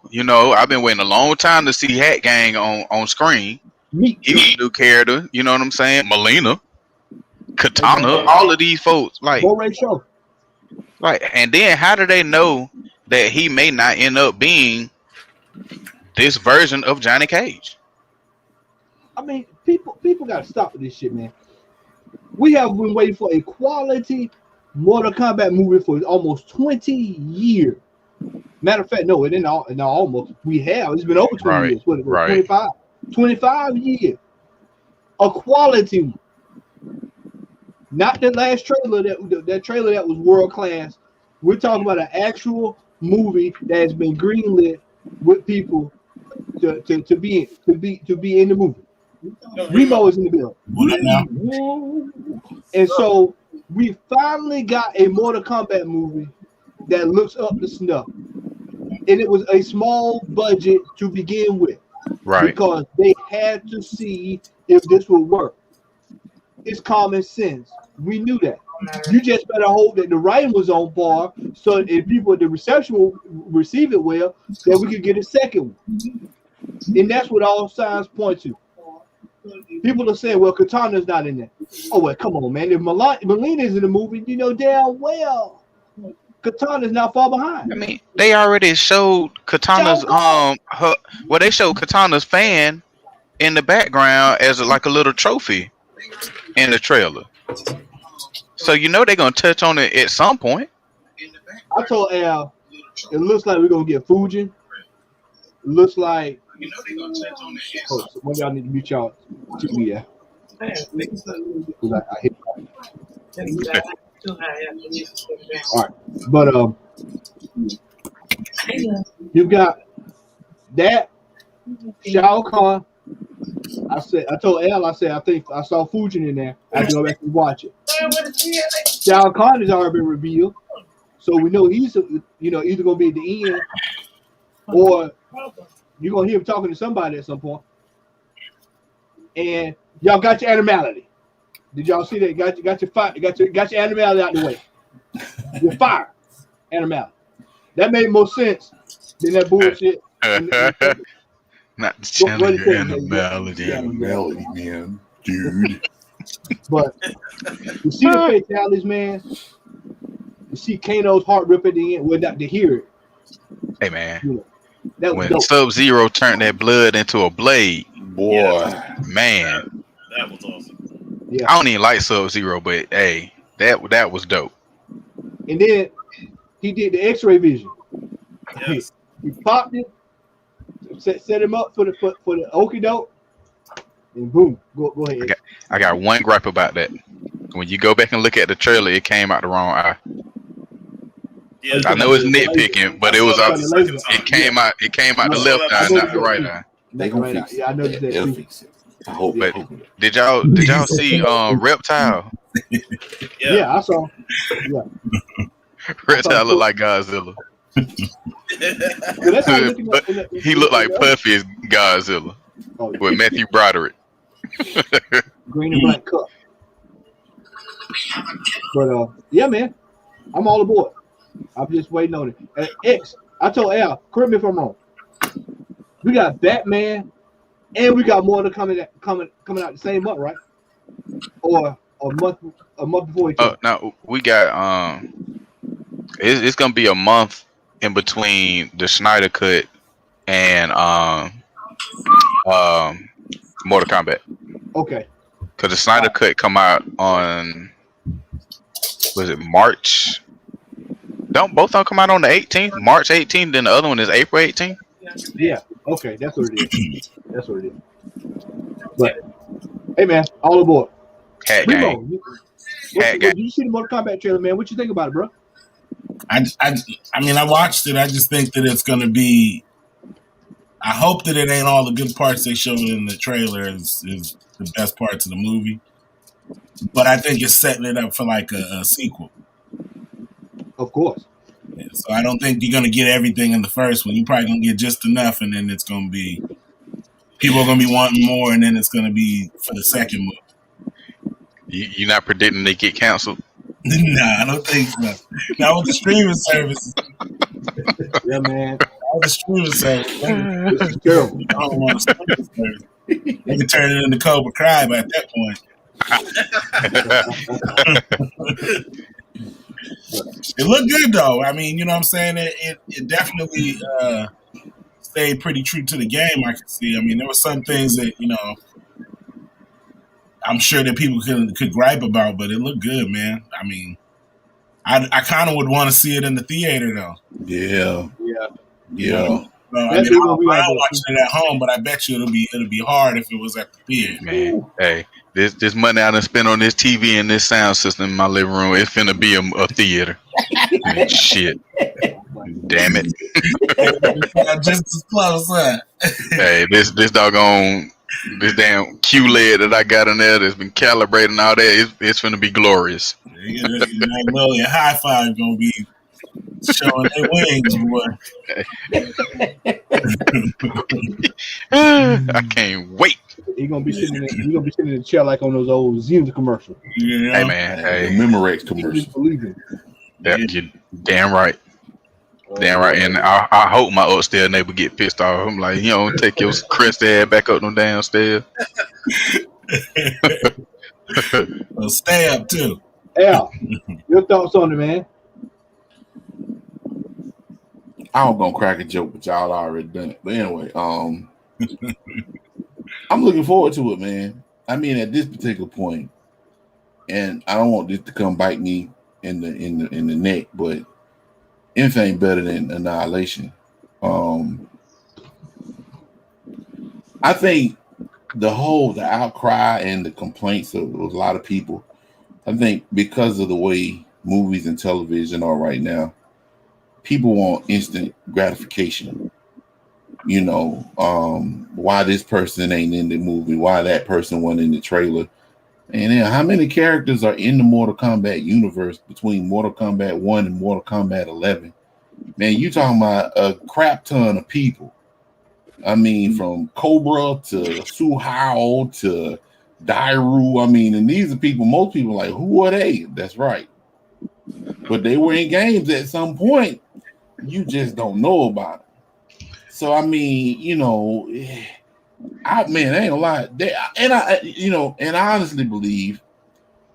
S4: I've been waiting a long time to see Hat Gang on screen. He was a new character, you know what I'm saying? Melina, Katana, all of these folks, like, and then how do they know that he may not end up being this version of Johnny Cage?
S1: I mean, people gotta stop with this shit, man. We have been waiting for a quality Mortal Kombat movie for almost 20 years. Matter of fact, no, it didn't almost. We have. It's been over 20 years. What, 25 years. A quality one. Not the last trailer that trailer that was world class. We're talking about an actual movie that has been greenlit with people to be in the movie. Remo is in the building. And so we finally got a Mortal Kombat movie that looks up to snuff. And it was a small budget to begin with.
S4: Right.
S1: Because they had to see if this would work. It's common sense. We knew that. You just better hope that the writing was on par, so if the reception will receive it well, that we could get a second one. And that's what all signs point to. People are saying, well, Katana's not in there. Oh, well, come on, man. If Melina's in the movie, you know damn well Katana's not far behind.
S4: I mean, they already showed Katana's they showed Katana's fan in the background as like a little trophy in the trailer. So they're gonna touch on it at some point.
S1: I told Al, it looks like we're gonna get Fujin. It looks like they're gonna touch on it. So one y'all need to mute y'all TV, yeah. All right, but you got that Shao Kahn. I told Al, I think I saw Fujin in there. I have to go back and watch it. Shao Kahn has already been revealed, so we know he's either gonna be at the end or you're gonna hear him talking to somebody at some point. And y'all got your animality. Did y'all see that? Got your fire, got your animality out the way. Your fire animality. That made more sense than that bullshit.
S4: Not the channel your animality.
S2: Animality, man, dude.
S1: But you see the fatalities, man. You see Kano's heart rip at the end. Well, not to hear it.
S4: Hey, man.
S1: That was
S4: when Sub-Zero turned that blood into a blade,
S2: boy,
S4: man,
S3: that was awesome.
S1: Yeah.
S4: I don't even like Sub-Zero, but hey, that was dope.
S1: And then he did the X-ray vision.
S3: Yes.
S1: He popped it, set him up for the okie doke, and boom, go ahead.
S4: I got one gripe about that. When you go back and look at the trailer, it came out the wrong eye.
S3: Yeah,
S4: I know it's nitpicking, but it was it came out the left eye, not the right eye.
S2: They gonna fix it.
S1: Yeah, I noticed that too.
S2: Fix it. I hope.
S4: But did y'all see Reptile?
S1: Yeah, I saw. Yeah.
S4: Reptile look like Godzilla.
S1: Well, that's how I'm looking
S4: But
S1: at
S4: he looked like Puffy as Godzilla with Matthew Broderick.
S1: green and black cup. But yeah, man, I'm all aboard. I'm just waiting on it. X, I told Al, correct me if I'm wrong. We got Batman, and we got more to coming out the same month, right? Or a month before each other.
S4: No, we got it's gonna be a month in between the Snyder Cut and Mortal Kombat.
S1: Okay.
S4: Because the Snyder Cut come out on, was it March? Don't both of them come out on the 18th? March 18th, then the other one is April 18th?
S1: Yeah. Okay, that's what it is. That's what it is. But hey, man, all aboard.
S4: Cat
S1: Remo,
S4: Gang.
S1: did you see the Mortal Kombat trailer, man? What you think about it, bro?
S5: I mean, I watched it. I just think that it's going to be. I hope that it ain't all the good parts they showed in the trailer is the best parts of the movie. But I think it's setting it up for like a sequel.
S1: Of course.
S5: Yeah, so I don't think you're going to get everything in the first one. You're probably going to get just enough, and then it's going to be people are going to be wanting more, and then it's going to be for the second movie.
S4: You're not predicting they get canceled?
S5: Nah, I don't think so. Not with the streaming services.
S1: Yeah, man.
S5: All the streaming services.
S1: This is terrible.
S5: I don't want to streaming service. They can turn it into Cobra Cry by that point. It looked good though. I mean, you know what I'm saying? It definitely stayed pretty true to the game, I can see. I mean, there were some things that, you know, I'm sure that people could gripe about, but it looked good, man. I mean, I kind of would want to see it in the theater though.
S2: Yeah.
S5: I mean, I'm watching it at home, but I bet you it'll be hard if it was at the theater.
S4: Man, hey, this money I done spent on this TV and this sound system in my living room, it's finna be a theater. Man, shit. Damn it.
S5: Just as close, huh?
S4: Hey, this doggone, this damn QLED that I got in there that's been calibrated and all that, it's finna be glorious.
S5: Magnolia High Five gonna be showing their wings, boy.
S4: I can't wait.
S1: He gonna be sitting in the chair like on those old Zenith commercials.
S5: You know?
S4: Hey man, hey,
S2: Memorex commercial.
S1: Just believing.
S4: you're damn right. Damn right, and I hope my upstairs neighbor get pissed off. I'm like, you know, take your Chrtd ass back up them downstairs.
S5: Well, stay up too.
S1: Al, your thoughts on it, man?
S2: I was gonna crack a joke, but y'all already done it. But anyway, I'm looking forward to it, man. I mean, at this particular point, and I don't want this to come bite me in the neck, but anything better than Annihilation. I think the outcry and the complaints of a lot of people, I think because of the way movies and television are right now, people want instant gratification. You know, why this person ain't in the movie, why that person wasn't in the trailer. And then how many characters are in the Mortal Kombat universe between Mortal Kombat 1 and Mortal Kombat 11? Man, you talking about a crap ton of people. I mean, from Cobra to Suhao to Dairu. I mean, and these are people, most people are like, who are they? That's right. But they were in games at some point. You just don't know about it. So, I mean, you know, I ain't gonna lie. I honestly believe,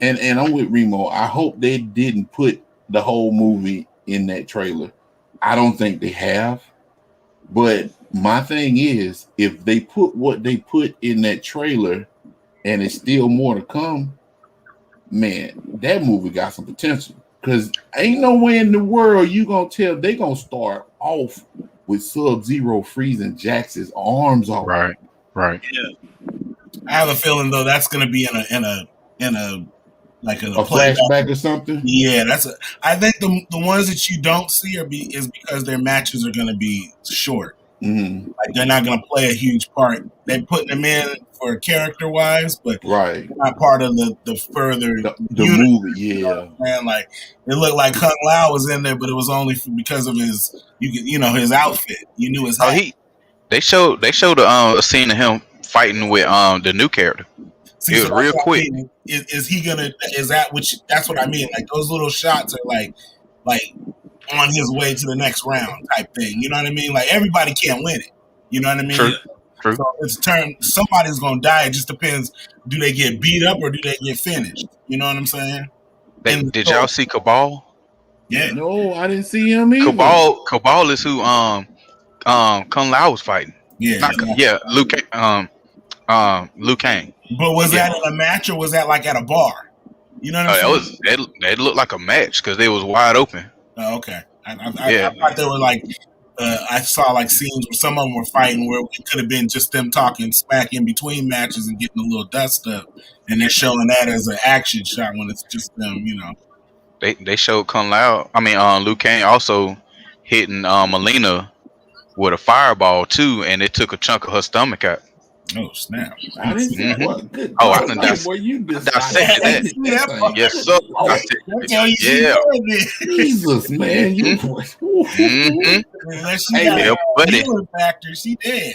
S2: and I'm with Remo, I hope they didn't put the whole movie in that trailer. I don't think they have. But my thing is, if they put what they put in that trailer and it's still more to come, man, that movie got some potential. Because ain't no way in the world you gonna tell they gonna start off with Sub-Zero freezing Jax's arms off.
S4: Right.
S3: Yeah.
S5: I have a feeling though that's going to be in a
S2: flashback or something.
S5: Yeah, I think the ones that you don't see is because their matches are going to be short. Like they're not gonna play a huge part. They're putting them in for character wise, but
S2: Right.
S5: they're not part of the further
S2: The
S5: unit.
S2: movie, yeah.
S5: Man, like it looked like Kung Lao was in there, but it was only because of his his outfit. You knew his hat.
S4: They showed a scene of him fighting with the new character.
S5: See,
S4: It was real quick.
S5: I mean. Is he gonna? Is that which? That's what I mean. Like those little shots are like on his way to the next round type thing. You know what I mean? Like everybody can't win it. You know what I mean?
S4: True.
S5: So it's somebody's gonna die. It just depends. Do they get beat up or do they get finished? You know what I'm saying?
S4: Did y'all see Cabal?
S5: Yeah.
S2: No, I didn't see him either.
S4: Cabal is who Kung Lao was fighting.
S5: Yeah.
S4: Liu Kang.
S5: But was that in a match or was that like at a bar? You know what I'm saying?
S4: That looked like a match because they was wide open.
S5: Oh, okay. I thought they were like I saw like scenes where some of them were fighting where it could have been just them talking smack in between matches and getting a little dust up, and they're showing that as an action shot when it's just them,
S4: They showed Kung Lao. I mean, Liu Kang also hitting Melina with a fireball too, and it took a chunk of her stomach out.
S5: Oh snap!
S2: I didn't see what good.
S4: Oh, I didn't
S2: where you
S4: dissected that. Yes, sir.
S2: Jesus, man, you.
S5: Unless she got a healing factor, she dead.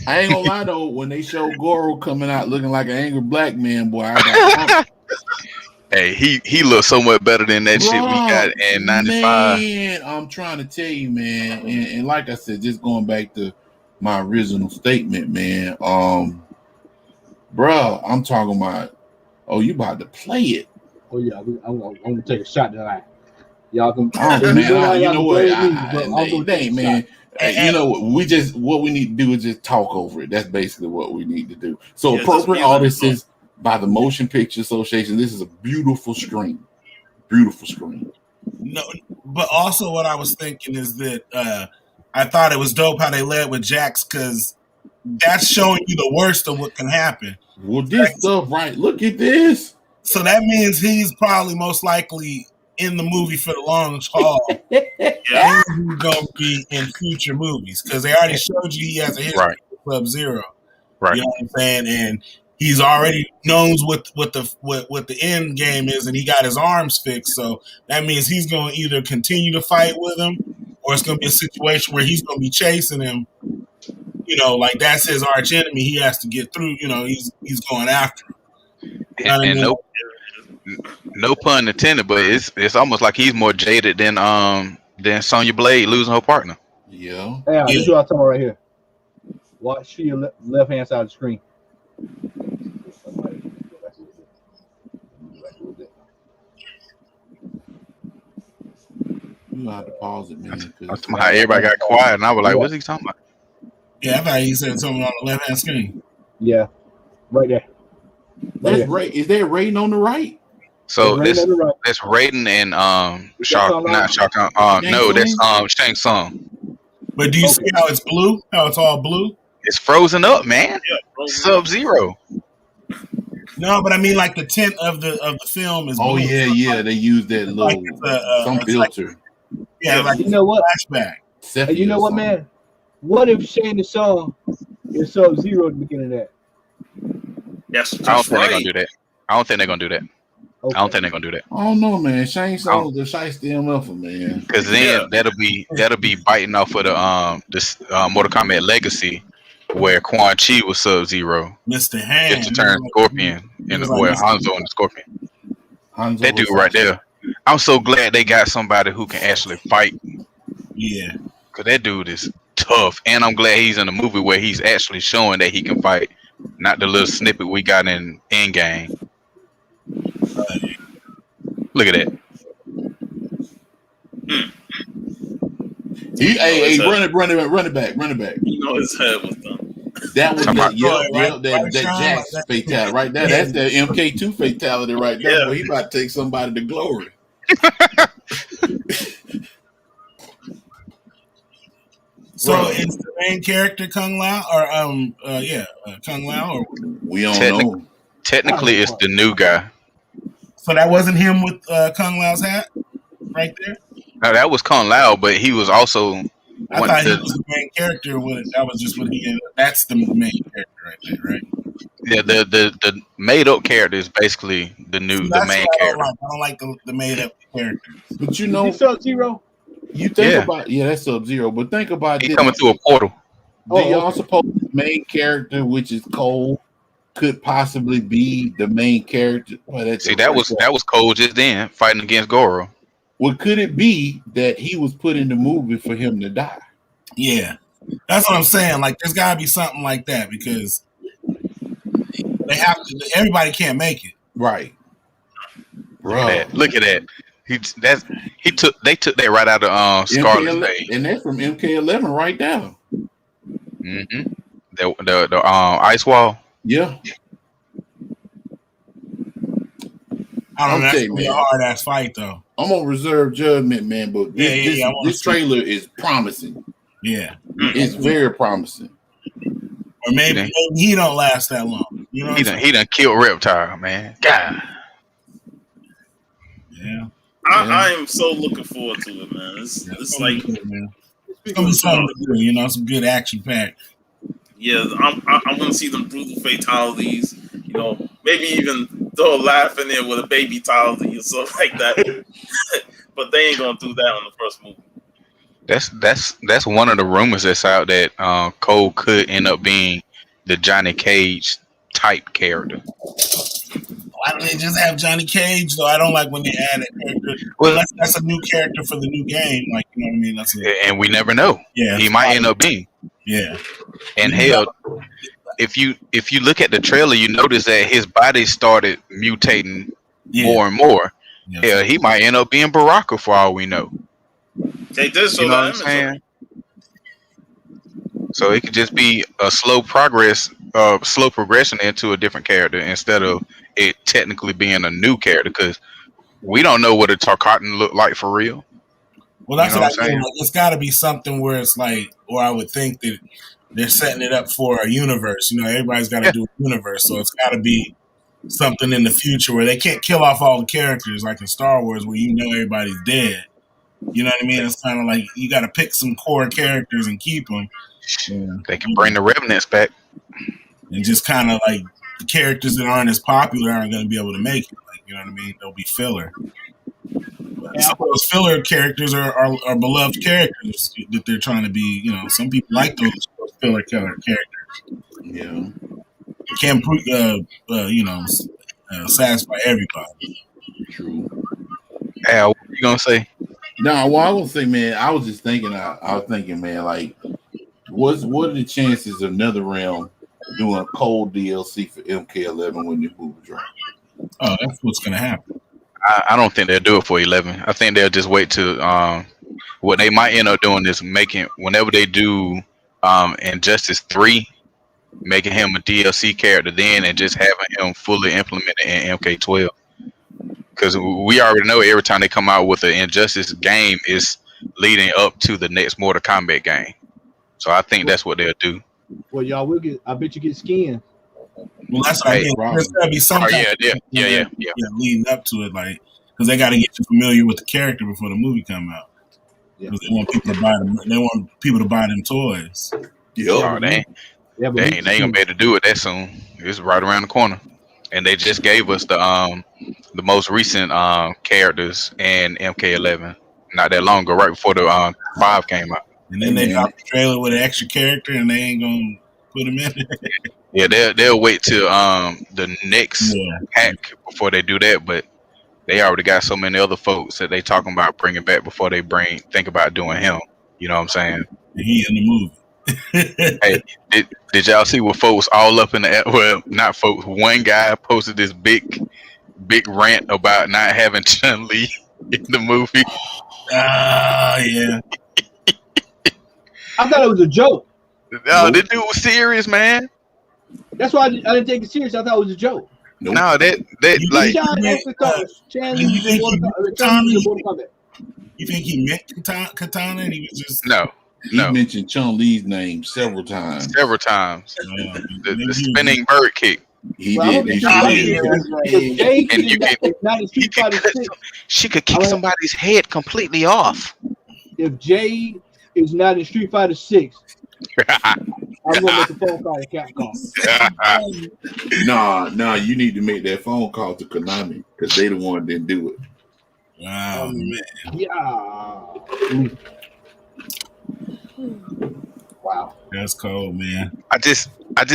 S2: I ain't gonna lie though, when they show Goro coming out looking like an angry black man, boy, I got.
S4: Hey, he looks so much better than that shit we got in '95.
S2: Man, I'm trying to tell you, man, and like I said, just going back to my original statement, man. Bruh, I'm talking about. Oh, you about to play it?
S1: Oh yeah, I'm gonna take a shot tonight. Y'all can.
S2: You know what? Man. You know what we need to do is just talk over it. That's basically what we need to do. So appropriate artists by the Motion Picture Association. This is a beautiful screen. Beautiful screen.
S5: No, but also what I was thinking is that I thought it was dope how they led with Jax because that's showing you the worst of what can happen.
S2: Well, this stuff, right? Look at this.
S5: So that means he's probably most likely in the movie for the long haul. Yeah, he's gonna be in future movies because they already showed you he has a history with Sub-Zero.
S4: Right.
S5: You know what I'm saying? And he's already knows what the end game is, and he got his arms fixed. So that means he's going to either continue to fight with him, or it's going to be a situation where he's going to be chasing him. Like that's his arch enemy. He has to get through. He's going after him.
S4: And no pun intended, but it's almost like he's more jaded than Sonya Blade losing her partner.
S2: Yeah.
S1: Yeah, this is what I'm talking about right here. Watch your left hand side of the screen.
S2: You have to pause it, man.
S4: Everybody got quiet, and I was like, "What's he talking about?"
S5: Yeah, I thought he said something on the left hand screen.
S1: Yeah, right there.
S2: Is there rating on the right?
S4: So that's Raiden and Shao Kahn. No, that's Shang Tsung.
S5: But do you see how it's blue? How it's all blue?
S4: It's frozen up, man. Sub-Zero.
S5: No, but I mean, like the tint of the film is.
S2: Oh
S5: blue.
S2: Yeah. They use that little some filter.
S5: Like
S1: you know what?
S5: Flashback.
S1: And you know what, man? What if Shane Tsung is Sub-Zero at the beginning of that?
S3: Yes,
S4: I don't think they're gonna do that. I don't think they're gonna do that.
S1: Okay.
S4: I don't think they're gonna do that.
S2: I don't know, man. Shane Tsung is the shiesty MF, man.
S4: Because then that'll be biting off of the Mortal Kombat Legacy, where Quan Chi was Sub-Zero.
S5: Mr. Hand.
S4: Just to turn Scorpion into Hanzo and the Scorpion. That dude right there. I'm so glad they got somebody who can actually fight.
S5: Yeah.
S4: Because that dude is tough. And I'm glad he's in a movie where he's actually showing that he can fight. Not the little snippet we got in Endgame. Look at that.
S2: Hey, run it back.
S3: You know his head was done.
S2: That was that Jax fatality right there. That's the MK2 fatality right there. Where he about to take somebody to glory.
S5: So is the main character Kung Lao or Kung Lao or
S2: we don't know.
S4: Technically, it's the new guy.
S5: So that wasn't him with Kung Lao's hat right there?
S4: No, that was Kung Lao, but he was also
S5: I thought he was the main character. That was just what he ended up. That's the main character right there, right?
S4: Yeah, the made up character is basically the main character.
S5: I don't like the made up characters.
S2: But you know,
S1: Sub-Zero.
S2: You think about that's Sub-Zero, but think about
S4: he's coming through a portal.
S2: Do y'all suppose the main character, which is Cole, could possibly be the main character? Well, that was Cole just then fighting against Goro. Well, could it be that he was put in the movie for him to die?
S5: Yeah, that's what I'm saying. Like, there's got to be something like that because they have to. Everybody can't make it,
S2: right?
S4: Look at that. They took that right out of Scarlet's name,
S2: and that's from MK11 right down.
S4: Mm-hmm. The ice wall.
S2: Yeah.
S5: I don't know. That's gonna be a hard ass fight though.
S2: I'm gonna reserve judgment, man. But this trailer is promising.
S5: Yeah,
S2: it's very promising.
S5: Or maybe he don't last that long. You know,
S4: he done killed Reptile, man. God.
S5: Yeah.
S3: I am so looking forward to it, man. It's like
S5: good, man. It's gonna be something to do, you know, some good action pack.
S3: Yeah, I want to see them brutal fatalities. You know, maybe even throw a laugh in there with a baby fatality or something like that. But they ain't gonna do that on the first movie.
S4: That's one of the rumors that's out that Cole could end up being the Johnny Cage type character.
S5: Why don't they just have Johnny Cage though? I don't like when they add a character. Well, that's a new character for the new game. Like, you know what I mean?
S4: And we never know. Yeah, he might end up being.
S5: Yeah.
S4: And hell, if you look at the trailer, you notice that his body started mutating more and more. Yeah, hell, he might end up being Baraka for all we know.
S3: They did show that image. Saying?
S4: So it could just be a slow progression into a different character instead of it technically being a new character, because we don't know what a Chrtd look like for real.
S5: Well, that's what I'm saying. Like, it's got to be something where it's like, or I would think that they're setting it up for a universe. You know, everybody's got to do a universe, so it's got to be something in the future where they can't kill off all the characters like in Star Wars, where you know everybody's dead. You know what I mean? It's kind of like you got to pick some core characters and keep them.
S4: Yeah. They can bring the Revenants back,
S5: and just kind of like the characters that aren't as popular aren't going to be able to make it. Like, you know what I mean? They'll be filler. Some of those filler characters are beloved characters that they're trying to be. You know, some people like those filler characters.
S2: Yeah,
S5: can't satisfy everybody.
S2: True.
S4: Al, what you gonna say?
S2: No, well, I was gonna say, man. I was just thinking. I was thinking, man. Like, what are the chances of NetherRealm doing a cold DLC for MK11 when the movie drops?
S5: Oh, that's what's gonna happen.
S4: I don't think they'll do it for 11. I think they'll just wait to what they might end up doing is making, whenever they do Injustice 3, making him a DLC character then, and just having him fully implemented in MK12. Because we already know every time they come out with an Injustice game, is leading up to the next Mortal Kombat game. So I think that's what they'll do.
S1: Well, y'all will get. I bet you get skin.
S5: Well, that's what I mean. There's gotta be something.
S4: Yeah.
S5: Leading up to it, like, because they got to get you familiar with the character before the movie come out. Because they want people to buy them. They want people to buy them toys.
S4: Yeah, they ain't gonna be able to do it that soon. It's right around the corner, and they just gave us the most recent characters in MK11 not that long ago, right before the 5 came out.
S5: And then they dropped the trailer with an extra character, and they ain't gonna put him in.
S4: Yeah, they'll wait till the next pack before they do that, but they already got so many other folks that they talking about bringing back before they think about doing him. You know what I'm saying?
S5: He in the movie.
S4: Hey, did y'all see what folks all up in the, well, not folks, one guy posted this big rant about not having Chun-Li in the movie?
S5: Yeah.
S1: I thought it was a joke.
S4: No, this dude was serious, man.
S1: That's why I didn't take it serious. I thought it was a joke.
S2: Nope.
S4: No, that like.
S5: You think he meant Katana and he was just
S4: no.
S2: He mentioned Chun-Li's name several times. The spinning bird kick.
S4: He did. And she could kick somebody's head completely off.
S1: If Jade is not in Street Fighter 6, I'm gonna make a phone call to Capcom.
S2: Nah, you need to make that phone call to Konami because they the one didn't do it.
S5: Wow, man.
S1: Yeah. Wow.
S5: That's cold, man.
S4: I just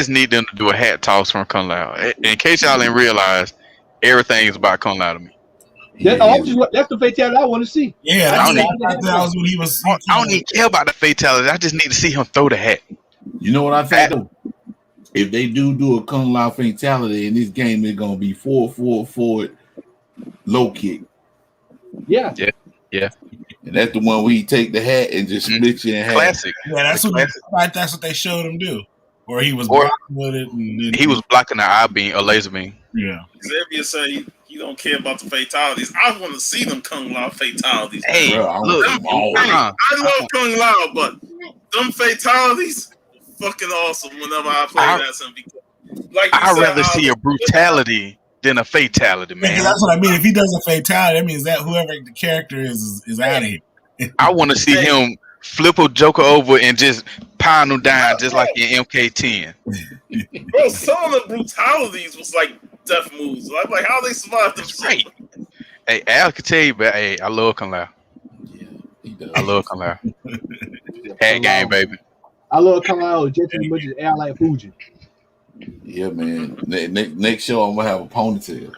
S4: need them to do a hat toss from Kung Lao. In case y'all didn't realize, everything is about Kung Lao to me.
S1: That's the fatality I want to see.
S5: Yeah,
S4: I don't
S5: that was what he was.
S4: I don't even care about the fatality. I just need to see him throw the hat.
S2: You know what I think though? If they do a Kung Lao fatality in this game, it's gonna be 4-4-4 low kick.
S1: Yeah.
S2: And that's the one where you take the hat and just split you in half.
S4: Classic.
S5: Yeah, that's what they showed him do. Or he was blocking with it. And then
S4: He was blocking the eye beam, a laser beam.
S5: Yeah.
S3: Xavier say he don't care about the fatalities. I want to see them Kung Lao fatalities.
S4: Hey,
S2: Bro,
S4: look.
S3: I love Kung Lao, but them fatalities fucking awesome whenever I play that. Like
S4: I'd rather see a brutality than a fatality, man.
S5: Yeah, that's what I mean. If he does a fatality, that means that whoever the character is out of here.
S4: I want to see him flip a Joker over and just pound him down just like in MK10.
S3: Bro, some of the brutalities was like death moves. I'm like, how they survived them?
S4: Right. Hey, Al can tell you, but hey, I love Kung Lao.
S2: Yeah, he does.
S4: I love Kung Lao. Hat game, baby.
S1: I love Kung Lao just as much as Al like Fuji.
S2: Yeah, man. Next show, I'm gonna have a ponytail.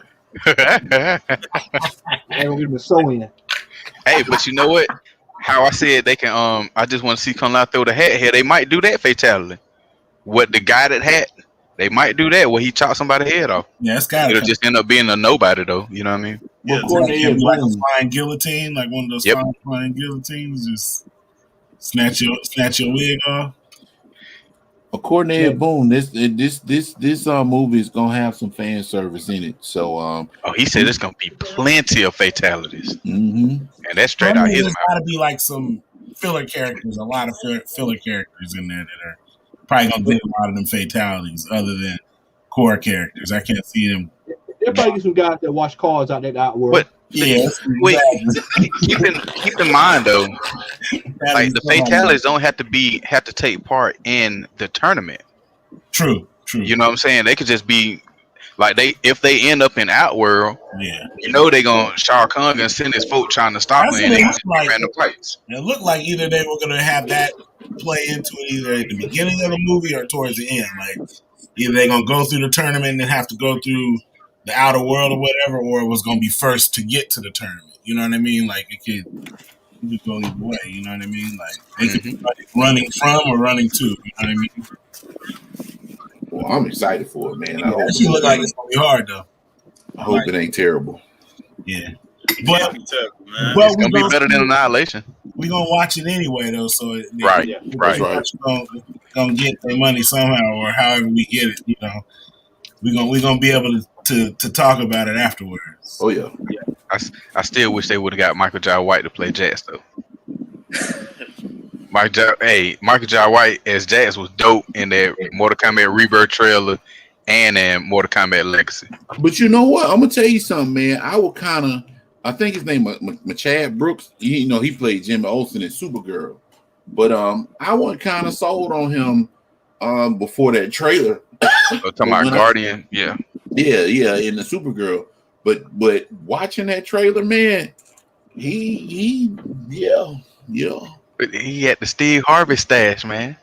S1: And we're gonna sew in.
S4: Hey, but you know what? How I said they can. I just want to see Kung Lao throw the hat here. They might do that fatality. What the guy that hat? They might do that where he chopped somebody's head off.
S5: Yeah, it's got
S4: It'll just end up being a nobody though. You know what I mean?
S3: Yeah,
S5: like a flying guillotine, like one of those flying guillotines, just snatch your wig off.
S2: According to Ed Boon, this movie is gonna have some fan service in it. So
S4: he said there's gonna be plenty of fatalities, and that's straight out his mouth.
S5: There's got to be like some filler characters, a lot of filler characters in there that are probably gonna get a lot of them fatalities, other than core characters. I can't see them.
S1: There probably get some guys that watch cars out there that world.
S4: But
S5: Yeah,
S4: wait, keep in mind though, like the fatalities don't have to take part in the tournament.
S5: True.
S4: You know what I'm saying? They could just be like if they end up in Outworld, you know they gonna Shah Khan gonna send his folk trying to stop them in random fights.
S5: It looked like either they were gonna have that play into it either at the beginning of the movie or towards the end. Like either they're gonna go through the tournament and have to go through the outer world or whatever, or it was going to be first to get to the tournament. You know what I mean? Like it could go either way. You know what I mean? Like they could be running from or running to. You know what I mean?
S2: Well, I'm excited for it, man.
S5: It actually look like it's going to be hard though.
S2: I hope it ain't terrible.
S5: Yeah,
S3: but
S4: it's going to be better than Annihilation.
S5: We're going to watch it anyway though. So
S4: right.
S5: Going to get their money somehow or however we get it. You know, we're gonna be able to talk about it afterwards.
S2: Oh yeah.
S4: I still wish they would have got Michael Jai White to play Jax though. Michael Jai White as Jax was dope in that Mortal Kombat Rebirth trailer and in Mortal Kombat Legacy.
S2: But you know what? I'm gonna tell you something, man. I think his name Machad Brooks. You know, he played Jimmy Olsen in Supergirl. But I was kind of sold on him before that trailer.
S4: Talking about Guardian, yeah,
S2: in the Supergirl. But watching that trailer, man, he.
S4: But he had the Steve Harvey stash, man.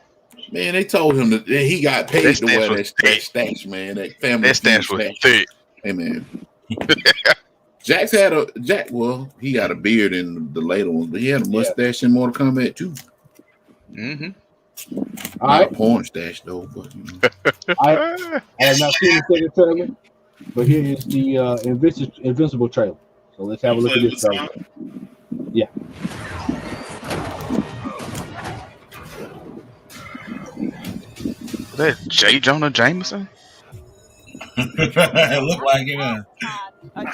S2: Man, they told him that he got paid to wear that stash, man. That family
S4: stash was thick.
S2: Hey, man. Jax well, he got a beard in the later one, but he had a mustache in Mortal Kombat too.
S4: Mm-hmm.
S1: All right.
S2: Porn stash though, but
S1: I have not seen the second trailer, but here is the Invincible trailer. So let's have a look at this trailer. Yeah.
S4: Is that J. Jonah Jameson?
S5: It looked like it.
S3: I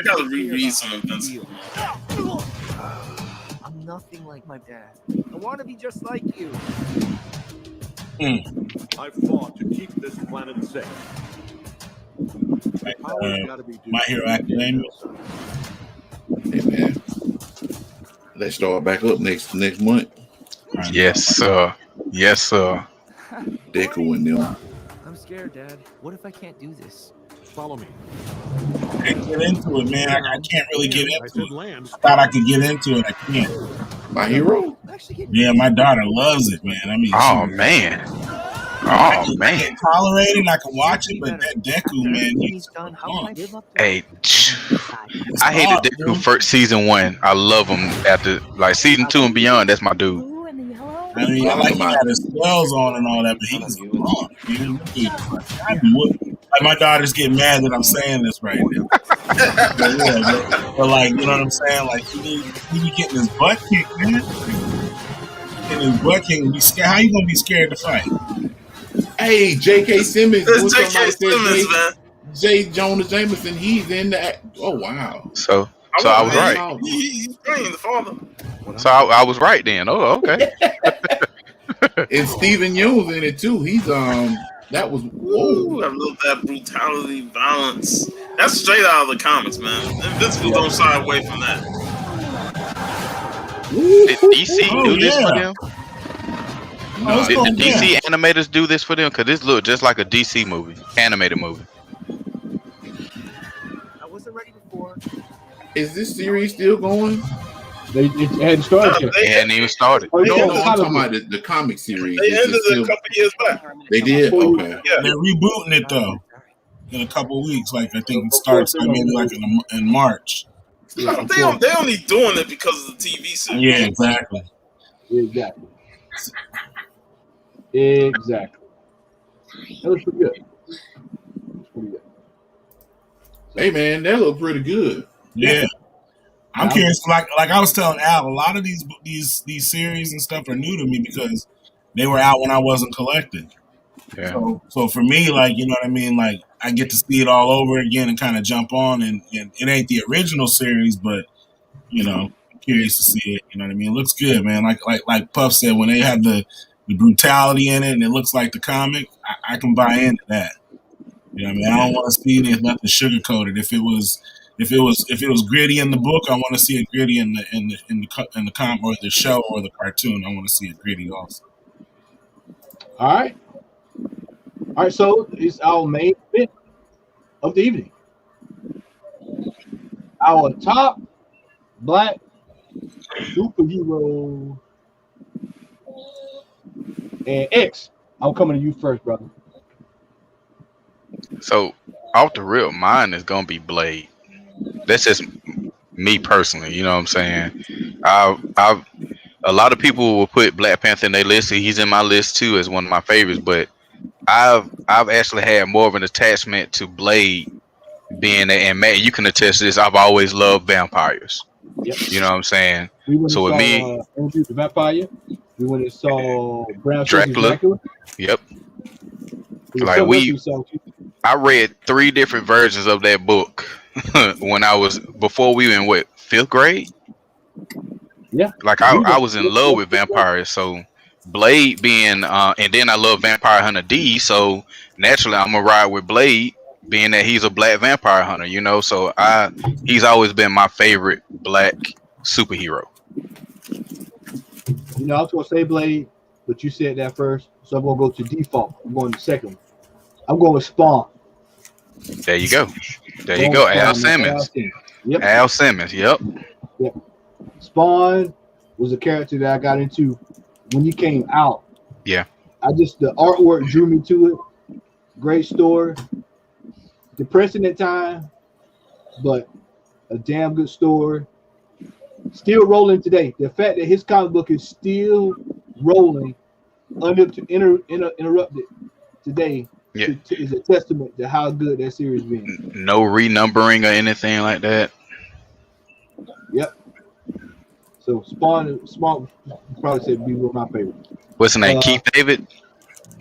S3: gotta reread some Invincible.
S6: I'm nothing like my dad. I want to be just like you.
S7: I've fought to keep this planet safe.
S5: My Hero Academia.
S2: Hey man, let's start back up next month.
S4: Yes, sir. Yes, sir.
S2: Deku and them.
S6: I'm scared, Dad. What if I can't do this?
S7: Follow me.
S5: I can't get into it, man. I can't really get
S7: I
S5: into
S7: said
S5: it.
S7: land.
S5: I thought I could get into it. I can't.
S2: My hero.
S6: I'm actually getting
S5: Yeah, my daughter loves it, man. I mean,
S4: Oh man.
S5: I
S4: Oh
S5: can
S4: man.
S5: tolerate it and I can watch it,
S6: Be
S5: but
S6: better.
S5: that Deku, man,
S6: When
S5: you
S6: he's done, how
S5: come
S6: can
S5: on.
S6: I live up to
S4: Hey,
S5: It's
S4: I hated
S5: hard,
S4: Deku
S5: bro.
S4: first season 1. I love him after like season 2 and beyond. That's my dude.
S5: I mean, I
S2: I'm
S5: like
S2: talking
S5: he
S2: about
S5: got his spells on and all that, but he's wrong, man. What the- I be like my daughters get mad that I'm saying this right now. But yeah, but like, you know what I'm saying? Like he be getting his butt kicked, man. Getting his butt kicked and be scared. How you gonna be scared to fight?
S2: Hey, J.K. Simmons. When
S3: It's J.K.
S2: somebody said
S3: Simmons, man.
S2: J. Jonah Jameson, he's in that. Oh wow.
S4: So
S3: I
S4: I
S3: was
S4: was right.
S3: He's playing the father.
S4: So I was right then. Oh, okay.
S2: And Steven Yeun's in it too. He's that was
S3: Ooh,
S2: whoa.
S3: I love that brutality, violence. That's straight out of the comics, man. Invincible don't shy away from that.
S4: Did DC
S5: Oh,
S4: do this for
S5: yeah.
S4: them?
S5: No, it's
S4: Did the
S5: going down.
S4: DC animators do this for them? Because this looked just like a DC movie, animated movie.
S6: I wasn't ready before.
S2: Is this series still going?
S1: It hadn't started yet.
S4: It hadn't even started.
S1: Oh, you
S2: No,
S1: said
S2: no,
S1: the
S2: I'm
S1: comic
S2: talking
S1: book.
S2: about the comic series.
S3: They
S2: Is it
S3: ended it
S2: still-
S3: a couple years back.
S2: They did? Okay.
S3: Yeah.
S5: They're rebooting it though in a couple weeks. Like I think it
S1: Of
S5: starts
S1: course,
S5: maybe like in March.
S1: Yeah,
S3: They only doing it because of the TV series.
S5: Yeah, exactly.
S1: exactly. Exactly. That was pretty good. Pretty good.
S2: Hey man, that looked pretty good.
S5: Yeah. I'm
S1: Yeah.
S5: curious. Like I was telling Al, a lot of these series and stuff are new to me because they were out when I wasn't collecting.
S4: Yeah.
S5: So for me, like, you know what I mean, like I get to see it all over again and kind of jump on, and it ain't the original series, but you know, I'm curious to see it. You know what I mean? It looks good, man. Like Puff said, when they have the brutality in it and it looks like the comic, I can buy into that. You know what I mean? I don't want to see it as nothing sugar coated. If it was gritty in the book, I want to see it gritty in the comic or the show or the cartoon. I want to see it gritty also.
S1: All right. All right, so it's our main event of the evening. Our top black superhero. And X, I'm coming to you first, brother.
S4: So off the real, mine is gonna be Blade. That's just me personally. You know what I'm saying? I've a lot of people will put Black Panther in their list. He's in my list too as one of my favorites. But I've actually had more of an attachment to Blade, being that, and Matt, you can attest to this. I've always loved vampires.
S1: Yep.
S4: You know what I'm saying?
S1: We went
S4: So with
S1: and
S4: me,
S1: saw Interview with the Vampire. We went and saw Brown
S4: Dracula.
S1: Dracula.
S4: Yep.
S1: There was
S4: Like
S1: something else
S4: we-
S1: saw too.
S4: I read 3 different versions of that book when I was before we were in what 5th grade.
S1: Yeah.
S4: Like I was in love with vampires. So Blade being and then I love Vampire Hunter D. So naturally I'm gonna ride with Blade, being that he's a black vampire hunter. You know, so he's always been my favorite black superhero.
S1: You know, I was going to say Blade, but you said that first. So I'm going to go to default. I'm going to second one. I'm going with Spawn.
S4: There you go. There you
S1: Going
S4: go.
S1: with
S4: Al
S1: Spawn, man.
S4: Simmons.
S1: Yep.
S4: Al Simmons. Yep.
S1: Spawn was a character that I got into when he came out.
S4: Yeah.
S1: The artwork drew me to it. Great story. Depressing at times, but a damn good story. Still rolling today. The fact that his comic book is still rolling uninterrupted today
S4: Yeah.
S1: is a testament to how good that series been.
S4: No renumbering or anything like that.
S1: Yep. So Spawn probably said be one of my favorites.
S4: What's his name? Keith David,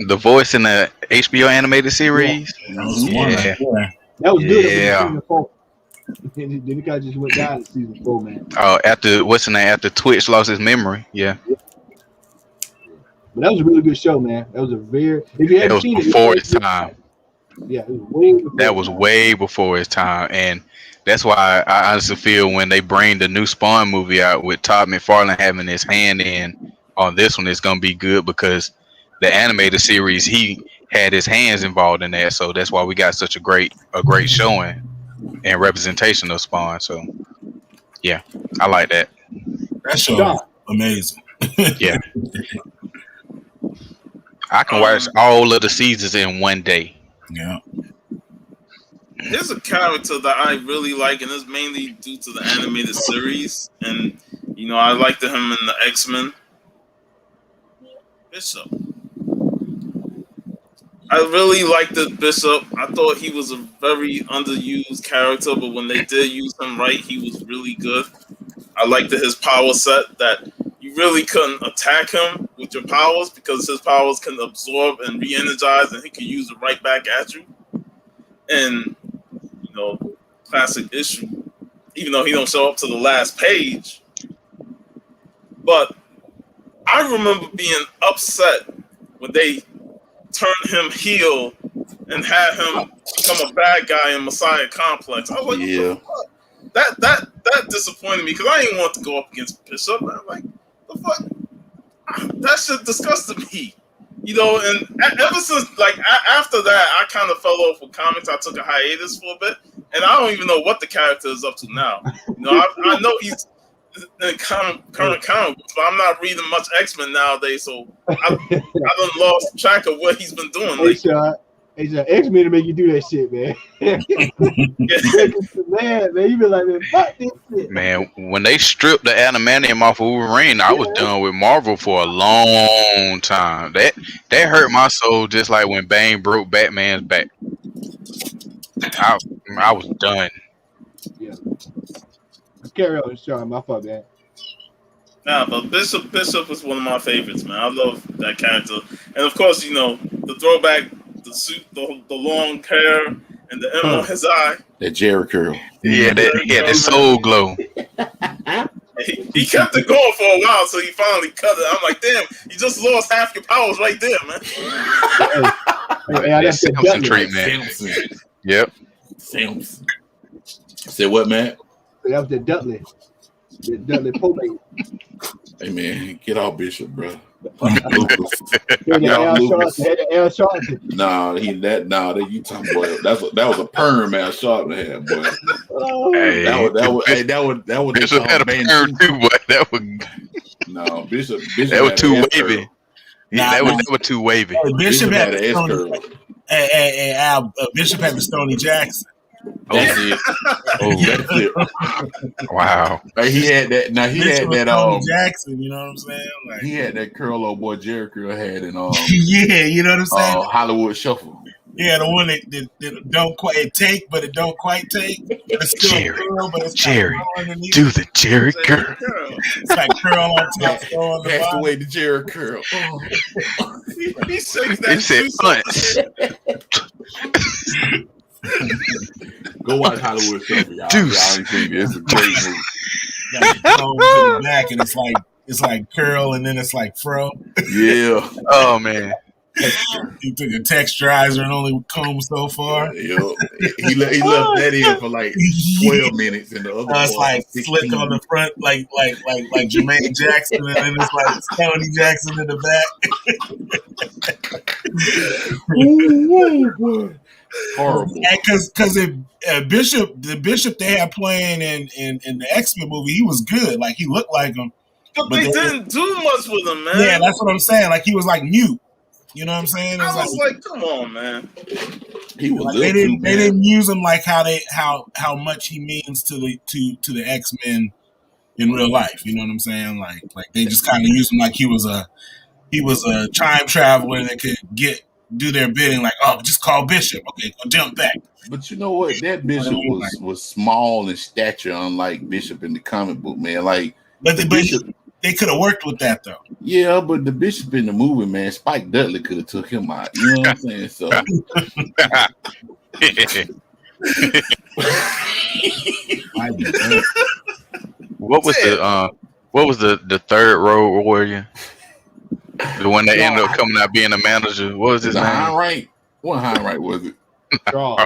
S4: the voice in the HBO animated series.
S5: That was one
S4: Yeah.
S5: right there.
S1: That was good.
S4: Yeah.
S1: Season 4. Then the guy just went down in season 4, man.
S4: Oh, after what's his name? After Twitch lost his memory. Yeah.
S1: But that was a really good show, man. That was a very. If you
S4: It
S1: haven't
S4: was
S1: seen
S4: before
S1: it,
S4: its time.
S1: Yeah, it was way before.
S4: That was way before its time, and that's why I honestly feel when they bring the new Spawn movie out with Todd McFarlane having his hand in on this one, it's gonna be good because the animated series, he had his hands involved in that, so that's why we got such a great showing and representation of Spawn. So yeah, I like that.
S5: That show
S1: Sean.
S5: is amazing.
S4: Yeah, I can watch all of the seasons in one day.
S5: Yeah.
S3: There's a character that I really like, and it's mainly due to the animated series. And I liked him in the X-Men. Bishop. I really liked the Bishop. I thought he was a very underused character, but when they did use him right, he was really good. I liked his power set that you really couldn't attack him with your powers because his powers can absorb and re-energize, and he can use it right back at you. And classic issue, even though he don't show up to the last page. But I remember being upset when they turned him heel and had him become a bad guy in Messiah Complex. I was like,
S2: Yeah.
S3: what the fuck? That disappointed me because I didn't want to go up against Bishop. I'm like, the fuck? That shit disgusted me. And ever since, after that, I kind of fell off with comics. I took a hiatus for a bit, and I don't even know what the character is up to now. I know he's in current comic books, but I'm not reading much X-Men nowadays, so I done lost track of what he's been doing.
S1: Hey, Sean, X-Men to make you do that shit, man. man, you be like, man, fuck this shit.
S4: Man, when they stripped the adamantium off of Wolverine, I was done with Marvel for a long time. That hurt my soul just like when Bane broke Batman's back. I was done.
S1: Yeah. Carry on, Sean. My fault, man.
S3: Nah, but Bishop is one of my favorites, man. I love that character, and of course, the throwback, the suit, the long hair, and the M on his eye.
S2: That Jerry curl.
S4: Yeah, the soul glow.
S3: He kept it going for a while, so he finally cut it. I'm like, damn, you just lost half your powers right there, man.
S1: Hey, that's the
S4: Simpson
S1: Dudley.
S4: treatment.
S2: Samson.
S4: Yep.
S2: Samson. Say what, man?
S1: That was the Dudley. The Dudley Pope.
S2: Hey, man, get off Bishop, bro.
S1: Al Sharpton.
S2: Nah, that you talking about. That was a perm Al Sharpton had, boy.
S4: Hey,
S2: that was
S4: Bishop had a perm too, but that was
S2: no Bishop.
S4: That was too wavy.
S5: Nah,
S4: that was too wavy.
S5: Bishop had
S2: an
S5: the
S2: S
S5: Stony.
S2: curl.
S5: Hey, Al, Bishop had the Stony Jackson.
S2: That's it.
S4: Oh,
S2: That's it.
S4: wow.
S2: Like he had that. Now he
S5: Bishop
S2: had
S5: was
S2: that.
S5: Tony Jackson. You know what I'm saying? Like,
S2: He had that curl old boy Jerry curl had in
S5: yeah, you know what I'm saying?
S2: Hollywood Shuffle.
S5: Yeah, the one that don't quite take, but it don't quite take. It's still
S4: Jerry,
S5: curl, but it's
S4: Jerry,
S5: underneath.
S4: do the Jerry curl.
S5: It's like curl on top, curl on the
S2: Passed
S5: bottom.
S2: away the Jerry curl.
S3: He shakes
S4: They
S3: that
S4: said
S3: juice.
S4: punch.
S2: Go watch Hollywood Shuffle, y'all.
S4: Deuce.
S2: Y'all ain't seen it. It's a great movie.
S5: Got the comb to the back, and it's like curl, and then it's like fro.
S2: Yeah.
S4: Oh man.
S5: He took a texturizer and only combed so far.
S2: Yo, he left that in for like 12 minutes, and the other
S5: It's
S2: one
S5: like
S2: 16.
S5: slick on the front, like Jermaine Jackson, and then it's like Tony Jackson in the back.
S2: Horrible.
S5: Because the Bishop they had playing in the X-Men movie, he was good. Like he looked like him,
S3: But they didn't do much with him, man.
S5: Yeah, that's what I'm saying. Like he was like mute. You know what I'm saying?
S3: I was like, come on, man.
S2: He was
S5: Like, they didn't use him like how much he means to the X-Men in real life. You know what I'm saying? Like they just kind of used him like he was a time traveler that could do their bidding. Like, oh, just call Bishop. Okay, go jump back.
S2: But you know what? That Bishop was small in stature, unlike Bishop in the comic book, man. Like,
S5: But they could have worked with that though.
S2: yeah, but the Bishop in the movie, man, Spike Dudley could have took him out. You know what I'm saying? So
S4: What was the third Road Warrior? The one that ended up coming out being a manager. What was his name?
S2: Hindsight. What Hindsight was it?
S1: Draw.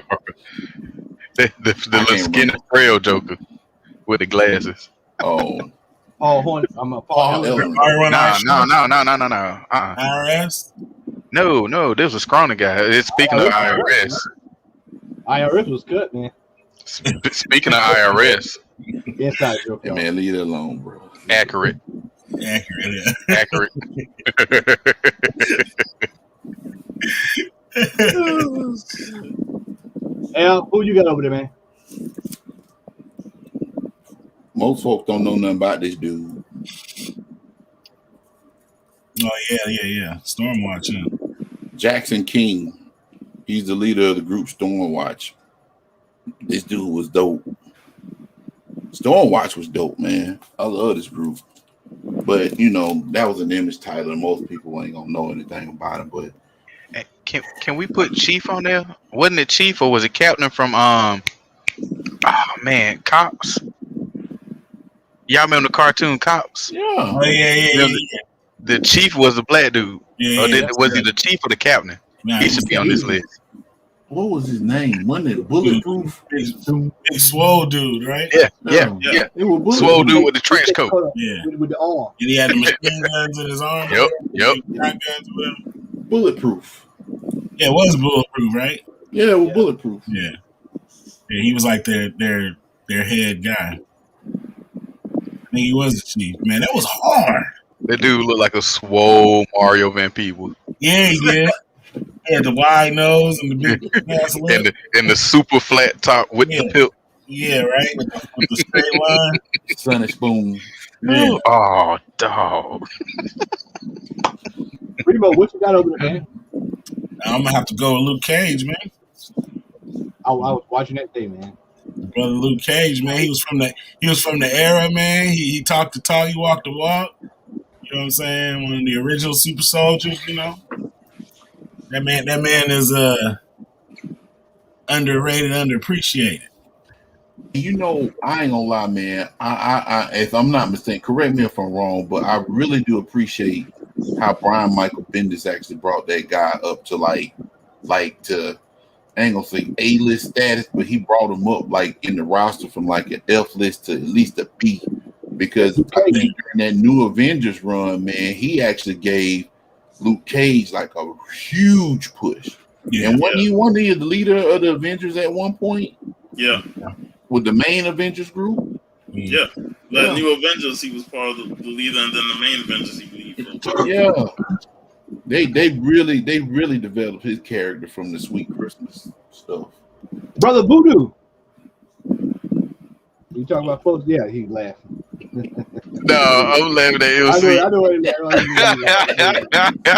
S4: the little skinny frail Joker with the glasses.
S2: Oh,
S1: Paul Horn. I'm a
S2: Paul
S1: Paul.
S2: Ellen.
S4: No.
S5: IRS.
S4: No. This was a Scrawny guy. It's speaking of IRS.
S1: IRS was cut, man.
S4: Speaking of IRS,
S1: Inside joke.
S2: Hey man, leave it alone, bro.
S4: accurate.
S1: Al, who you got over there, man?
S2: Most folks don't know nothing about this dude.
S5: Oh yeah. Stormwatch. Yeah.
S2: Jackson King. He's the leader of the group Stormwatch. This dude was dope. Stormwatch was dope, man. I love this group. But you know, that was an image title, and most people ain't gonna know anything about it. But
S4: Can we put Chief on there? Wasn't it Chief or was it Captain from Cops? Y'all remember the cartoon Cops?
S2: yeah,
S5: Oh yeah.
S4: The Chief was the black dude.
S5: Yeah,
S4: Or
S5: that's
S4: was he
S5: right.
S4: the Chief or the Captain?
S5: Nah,
S4: He should be on this list.
S2: what was his name? Wasn't it Bulletproof?
S5: Big swole dude, right?
S4: Yeah.
S2: It was Bulletproof.
S4: Swole dude with the trench coat.
S5: Yeah.
S1: With the arm.
S5: And he had the machine guns in his arm.
S4: Yep.
S5: Shotguns or whatever.
S2: Bulletproof.
S5: Yeah, it was bulletproof, right?
S2: Yeah, it was Bulletproof.
S5: Yeah. Yeah, he was like their head guy. I think he was the chief. Man, that was hard.
S4: That dude looked like a swole Mario Van Peebles.
S5: Yeah. He had the wide nose and the big ass lip.
S4: And the super flat top with the pip.
S5: Yeah, right? With the straight line.
S2: Sonny Spoon.
S5: Yeah.
S4: Oh, dog.
S1: Primo, what you got over there, man?
S5: I'm gonna have to go with Luke Cage, man.
S1: I was watching that day, man.
S5: Brother Luke Cage, man. He was from the era, man. He talked the talk, he walked the walk. You know what I'm saying? One of the original super soldiers, you know. That man is underrated, underappreciated.
S2: You know, I ain't gonna lie, man. I if I'm not mistaken, correct me if I'm wrong, but I really do appreciate how Brian Michael Bendis actually brought that guy up to like to, I ain't gonna say A-list status, but he brought him up like in the roster from like an F list to at least a B, because I think during that new Avengers run, man, he actually gave Luke Cage like a huge push.
S5: Yeah,
S2: and wasn't he one of the leader of the Avengers at one point?
S3: Yeah.
S2: With the main Avengers group?
S3: Yeah. The new Avengers, he was part of the leader, and then the main Avengers, he believed.
S2: Yeah. They really developed his character from the Sweet Christmas stuff.
S1: Brother Voodoo. You talking about folks? Yeah, he laughing.
S4: No, I'm laughing at
S1: I know
S4: LC.
S1: what he's laughing.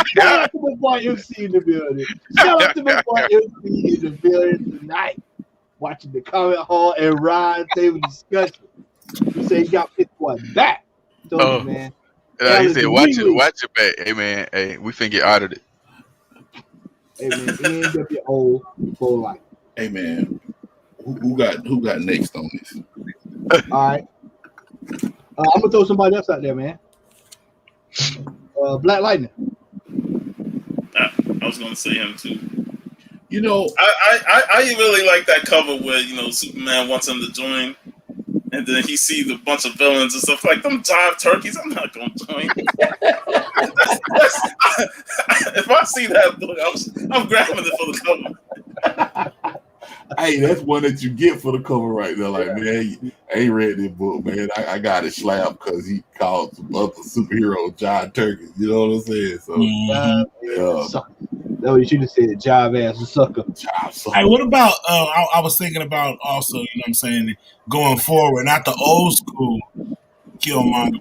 S1: Shout out to my boy MC in the building. Shout out to my boy MC in the building tonight. Watching the comment hall and Ryan table discussion. You say you got picked one back. Told you, man.
S4: He said, watch it back. Hey, man. Hey, we finna get audited.
S1: Hey, man, NWO for life.
S2: Hey man, who got next on this?
S1: All right. I'm gonna throw somebody else out there, man. Black Lightning.
S3: I was gonna say him too.
S2: You know,
S3: I really like that cover where, you know, Superman wants him to join, and then he sees a bunch of villains and stuff like them jive turkeys. I'm not gonna join. If I see that book, I'm grabbing it for the cover.
S2: hey, that's one that you get for the cover right there. Like, man, I ain't read this book, man. I got it slapped because he called some other superhero giant turkeys. You know what I'm saying? So,
S1: No, you should have said jive ass sucker.
S5: Hey, what about I was thinking about also, you know what I'm saying, going forward, not the old school Killmonger,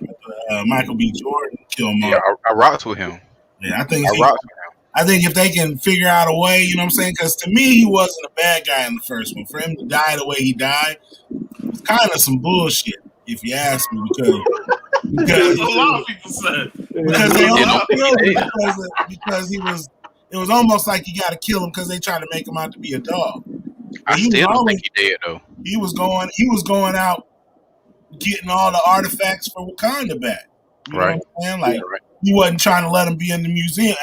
S5: but Michael B. Jordan Killmonger.
S4: Yeah, I rocked with him.
S5: Yeah, I think if they can figure out a way, you know what I'm saying, because to me he wasn't a bad guy in the first one. For him to die the way he died, it's kind of some bullshit, if you ask me, because
S3: a lot of people said
S5: because they all killed him because he was. It was almost like you got to kill him because they tried to make him out to be a dog.
S4: I still don't think he did though.
S5: He was going out getting all the artifacts for Wakanda back. You know what I'm saying? Like he wasn't trying to let him be in the museum.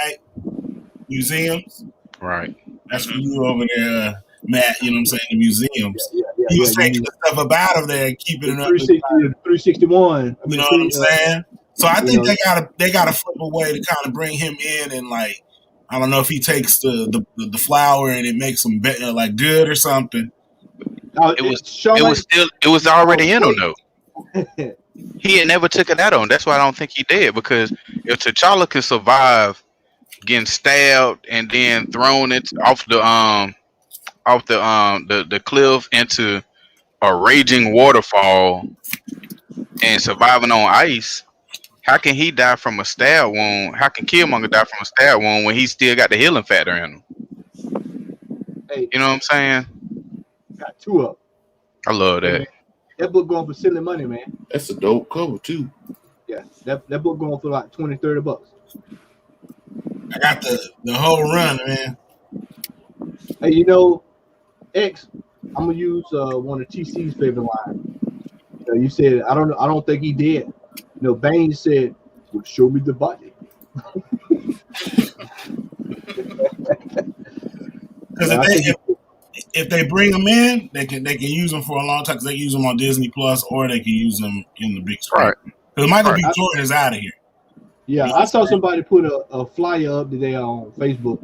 S5: Museums.
S4: Right.
S5: That's for you over there, Matt. You know what I'm saying? The museums.
S1: Yeah.
S5: he was taking the stuff up out of there and keeping it up.
S1: 361.
S5: You know what I'm saying? So I think they gotta flip a way to kind of bring him in and like I don't know if he takes the flour and it makes him like good or something.
S4: It was already in him though. He had never took it out on. That's why I don't think he did, because if T'Challa could survive getting stabbed and then thrown it off the cliff into a raging waterfall and surviving on ice, how can he die from a stab wound? How can Killmonger die from a stab wound when he still got the healing factor in him?
S1: Hey,
S4: you know what I'm saying?
S1: Got two up.
S4: I love that.
S1: Man, that book going for silly money, man.
S2: That's a dope cover too.
S1: Yeah, that book going for like $20-$30.
S5: I got the whole run, man.
S1: Hey, you know, X, I'm gonna use one of TC's favorite lines. You said I don't think he did. You know, Bane said, "Well, show me the body."
S5: Because if they bring him in, they can use him for a long time. Because they use him on Disney Plus, or they can use him in the big screen. Because Michael B. Jordan is out of here.
S1: Yeah, I saw somebody put a flyer up today on Facebook.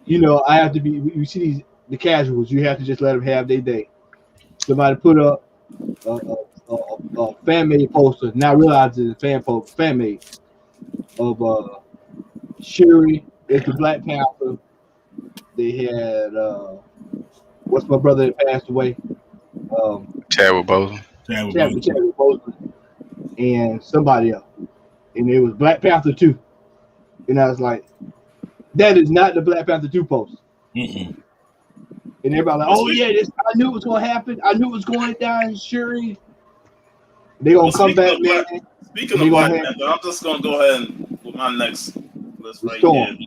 S1: You know, I have to be. You see the casuals. You have to just let them have their day. Somebody put up a fan made poster. Now realizing it's a fan made of Shuri. It's the Black Panther. They had what's my brother that passed away?
S4: Chadwick Boseman.
S1: Chadwick Boseman, and somebody else. And it was Black Panther 2. And I was like, that is not the Black Panther 2 post.
S5: Mm-mm.
S1: And everybody like, oh yeah, I knew it was going to happen. I knew it was going down, Shuri. They're going to come back, man.
S3: Speaking of Black Panther, I'm just going to go ahead and with my next list right here.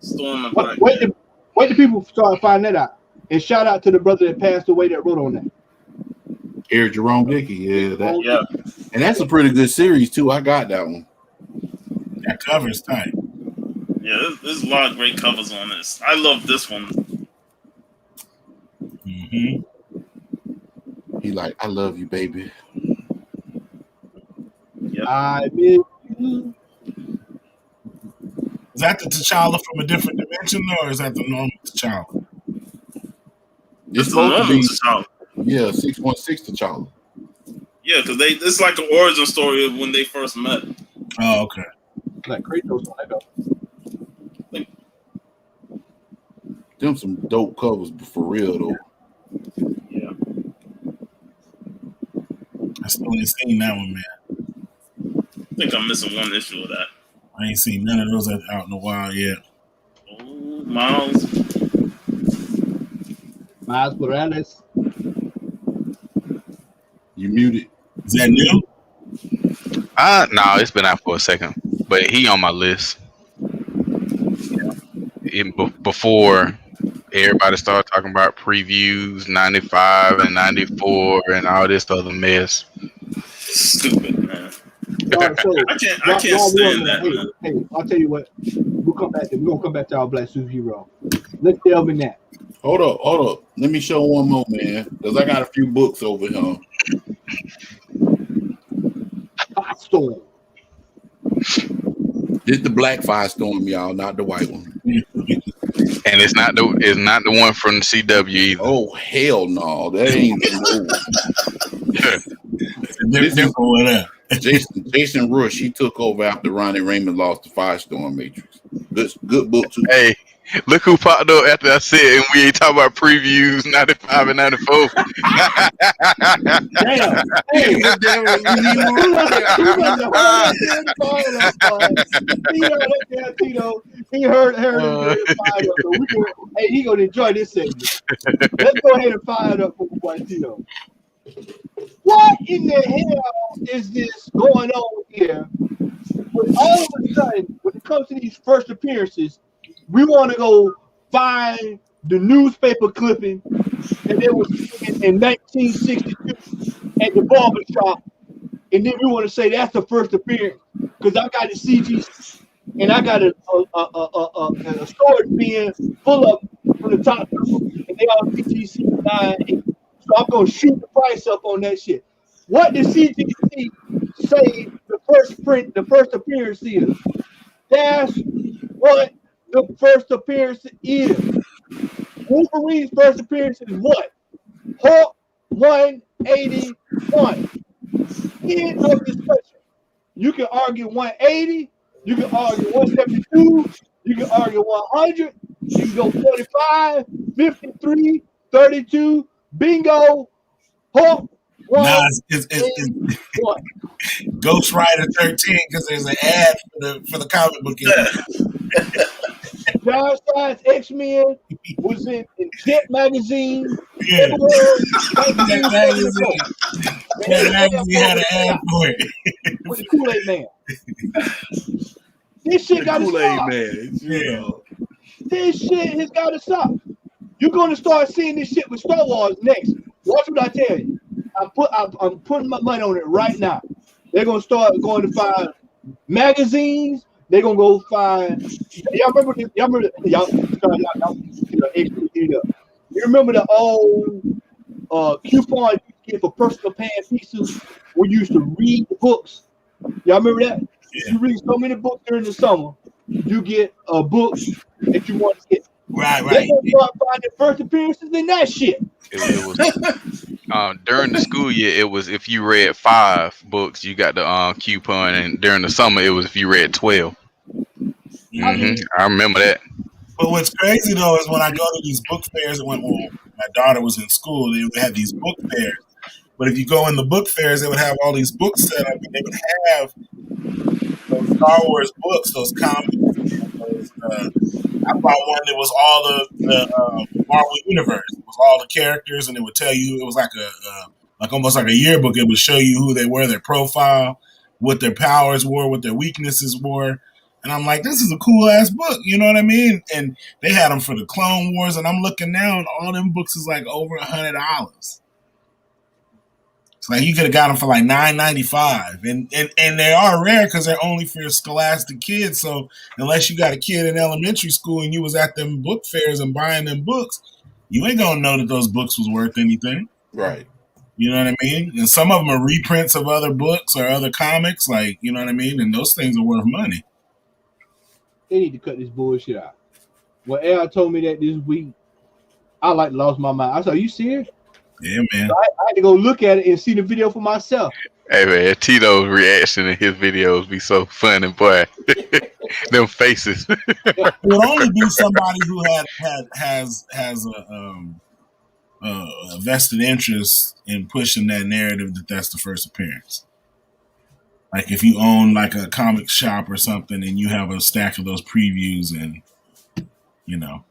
S3: Storm and Black Panther.
S1: Wait till people start finding that out. And shout out to the brother that passed away that wrote on that.
S2: Eric Jerome Dickey, yeah. And that's a pretty good series too. I got that one.
S5: That cover is tight.
S3: Yeah, there's a lot of great covers on this. I love this one.
S5: Mm-hmm.
S2: He like, I love you, baby.
S3: Yep.
S1: I miss you.
S5: Is that the T'Challa from a different dimension, or is that the normal T'Challa?
S2: It's supposed to be T'Challa. Yeah, 616 T'Challa.
S3: Yeah, because it's like an origin story of when they first met.
S5: Oh, okay.
S1: Like Kratos on that though.
S2: Them some dope covers for real though.
S3: Yeah.
S5: I still ain't seen that one, man.
S3: I think I'm missing one issue of that.
S5: I ain't seen none of those out in a while yet.
S3: Oh, Miles
S1: Morales.
S2: You muted.
S5: Is that new?
S4: No, it's been out for a second, but he on my list. Before everybody started talking about previews, 95 and 94 and all this other mess.
S3: Stupid, man.
S1: So,
S3: I can't stand that, man.
S1: Hey, I'll tell you what. We're gonna come back to our Black Superhero. Let's delve in that.
S2: Hold up. Let me show one more, man, because I got a few books over here.
S1: Firestorm.
S2: This the black Firestorm, y'all, not the white one.
S4: And it's not the one from the CW either.
S2: Oh hell no, that ain't Jason Rush. He took over after Ronnie Raymond lost the Firestorm Matrix. Good book too.
S4: Hey, look who popped up after I said, and we ain't talking about previews 95 and 94.
S1: Damn. Hey, Tito. He heard hey, he gonna enjoy this segment. Let's go ahead and fire it up for boy Tito. What in the hell is this going on here? When all of a sudden, when it comes to these first appearances, we want to go find the newspaper clipping that it was in 1962 at the barber shop, and then we want to say that's the first appearance because I got a CG and I got a storage bin full of from the top, and they all CGC 9. So I'm gonna shoot the price up on that shit. What did CGC say the first appearance is? That's what the first appearance is. Wolverine's first appearance is what? Hulk 181. End of discussion. You can argue 180, you can argue 172, you can argue 100, you can go 45, 53, 32, bingo, Hulk 181.
S5: Ghost Rider 13 because there's an ad for the comic book.
S1: John Steins X-Men was in Jet Magazine.
S5: Yeah.
S1: Jet
S5: Magazine had an ad for it.
S1: With the Kool-Aid Man. This shit got to stop.
S2: Yeah.
S1: This shit has got to stop. You're going to start seeing this shit with Star Wars next. Watch what I tell you. I'm putting my money on it right now. They're going to start going to find magazines. They're going to go find. Y'all remember this? Y'all remember the old coupon you get for personal pan pieces when you used to read the books? Y'all remember that?
S5: Yeah.
S1: You read so many books during the summer, you get a book that you want to get.
S5: Right.
S1: They're going to start finding first appearances in that shit.
S4: It was during the school year. It was if you read 5 books, you got the coupon, and during the summer, it was if you read 12. I remember that.
S5: But what's crazy though is when I go to these book fairs, when my daughter was in school, they would have these book fairs. But if you go in the book fairs, they would have all these books set up, and they would have those Star Wars books, those comics. I bought one that was all the Marvel Universe. It was all the characters, and it would tell you. It was like almost like a yearbook. It would show you who they were, their profile, what their powers were, what their weaknesses were. And I'm like, this is a cool ass book, you know what I mean? And they had them for the Clone Wars, and I'm looking now, and all them books is like over $100. It's like you could have got them for like $9.95, and they are rare because they're only for scholastic kids. So unless you got a kid in elementary school and you was at them book fairs and buying them books, you ain't gonna know that those books was worth anything,
S2: Right?
S5: You know what I mean? And some of them are reprints of other books or other comics, like you know what I mean. And those things are worth money.
S1: They need to cut this bullshit out. When Al told me that this week, I like lost my mind. I said, "Are you serious?"
S5: Yeah, man.
S1: So I had to go look at it and see the video for myself.
S4: Hey man, Tito's reaction in his videos be so funny, boy. Them faces.
S5: It would only be somebody who has a vested interest in pushing that narrative that's the first appearance. Like if you own like a comic shop or something and you have a stack of those previews and you know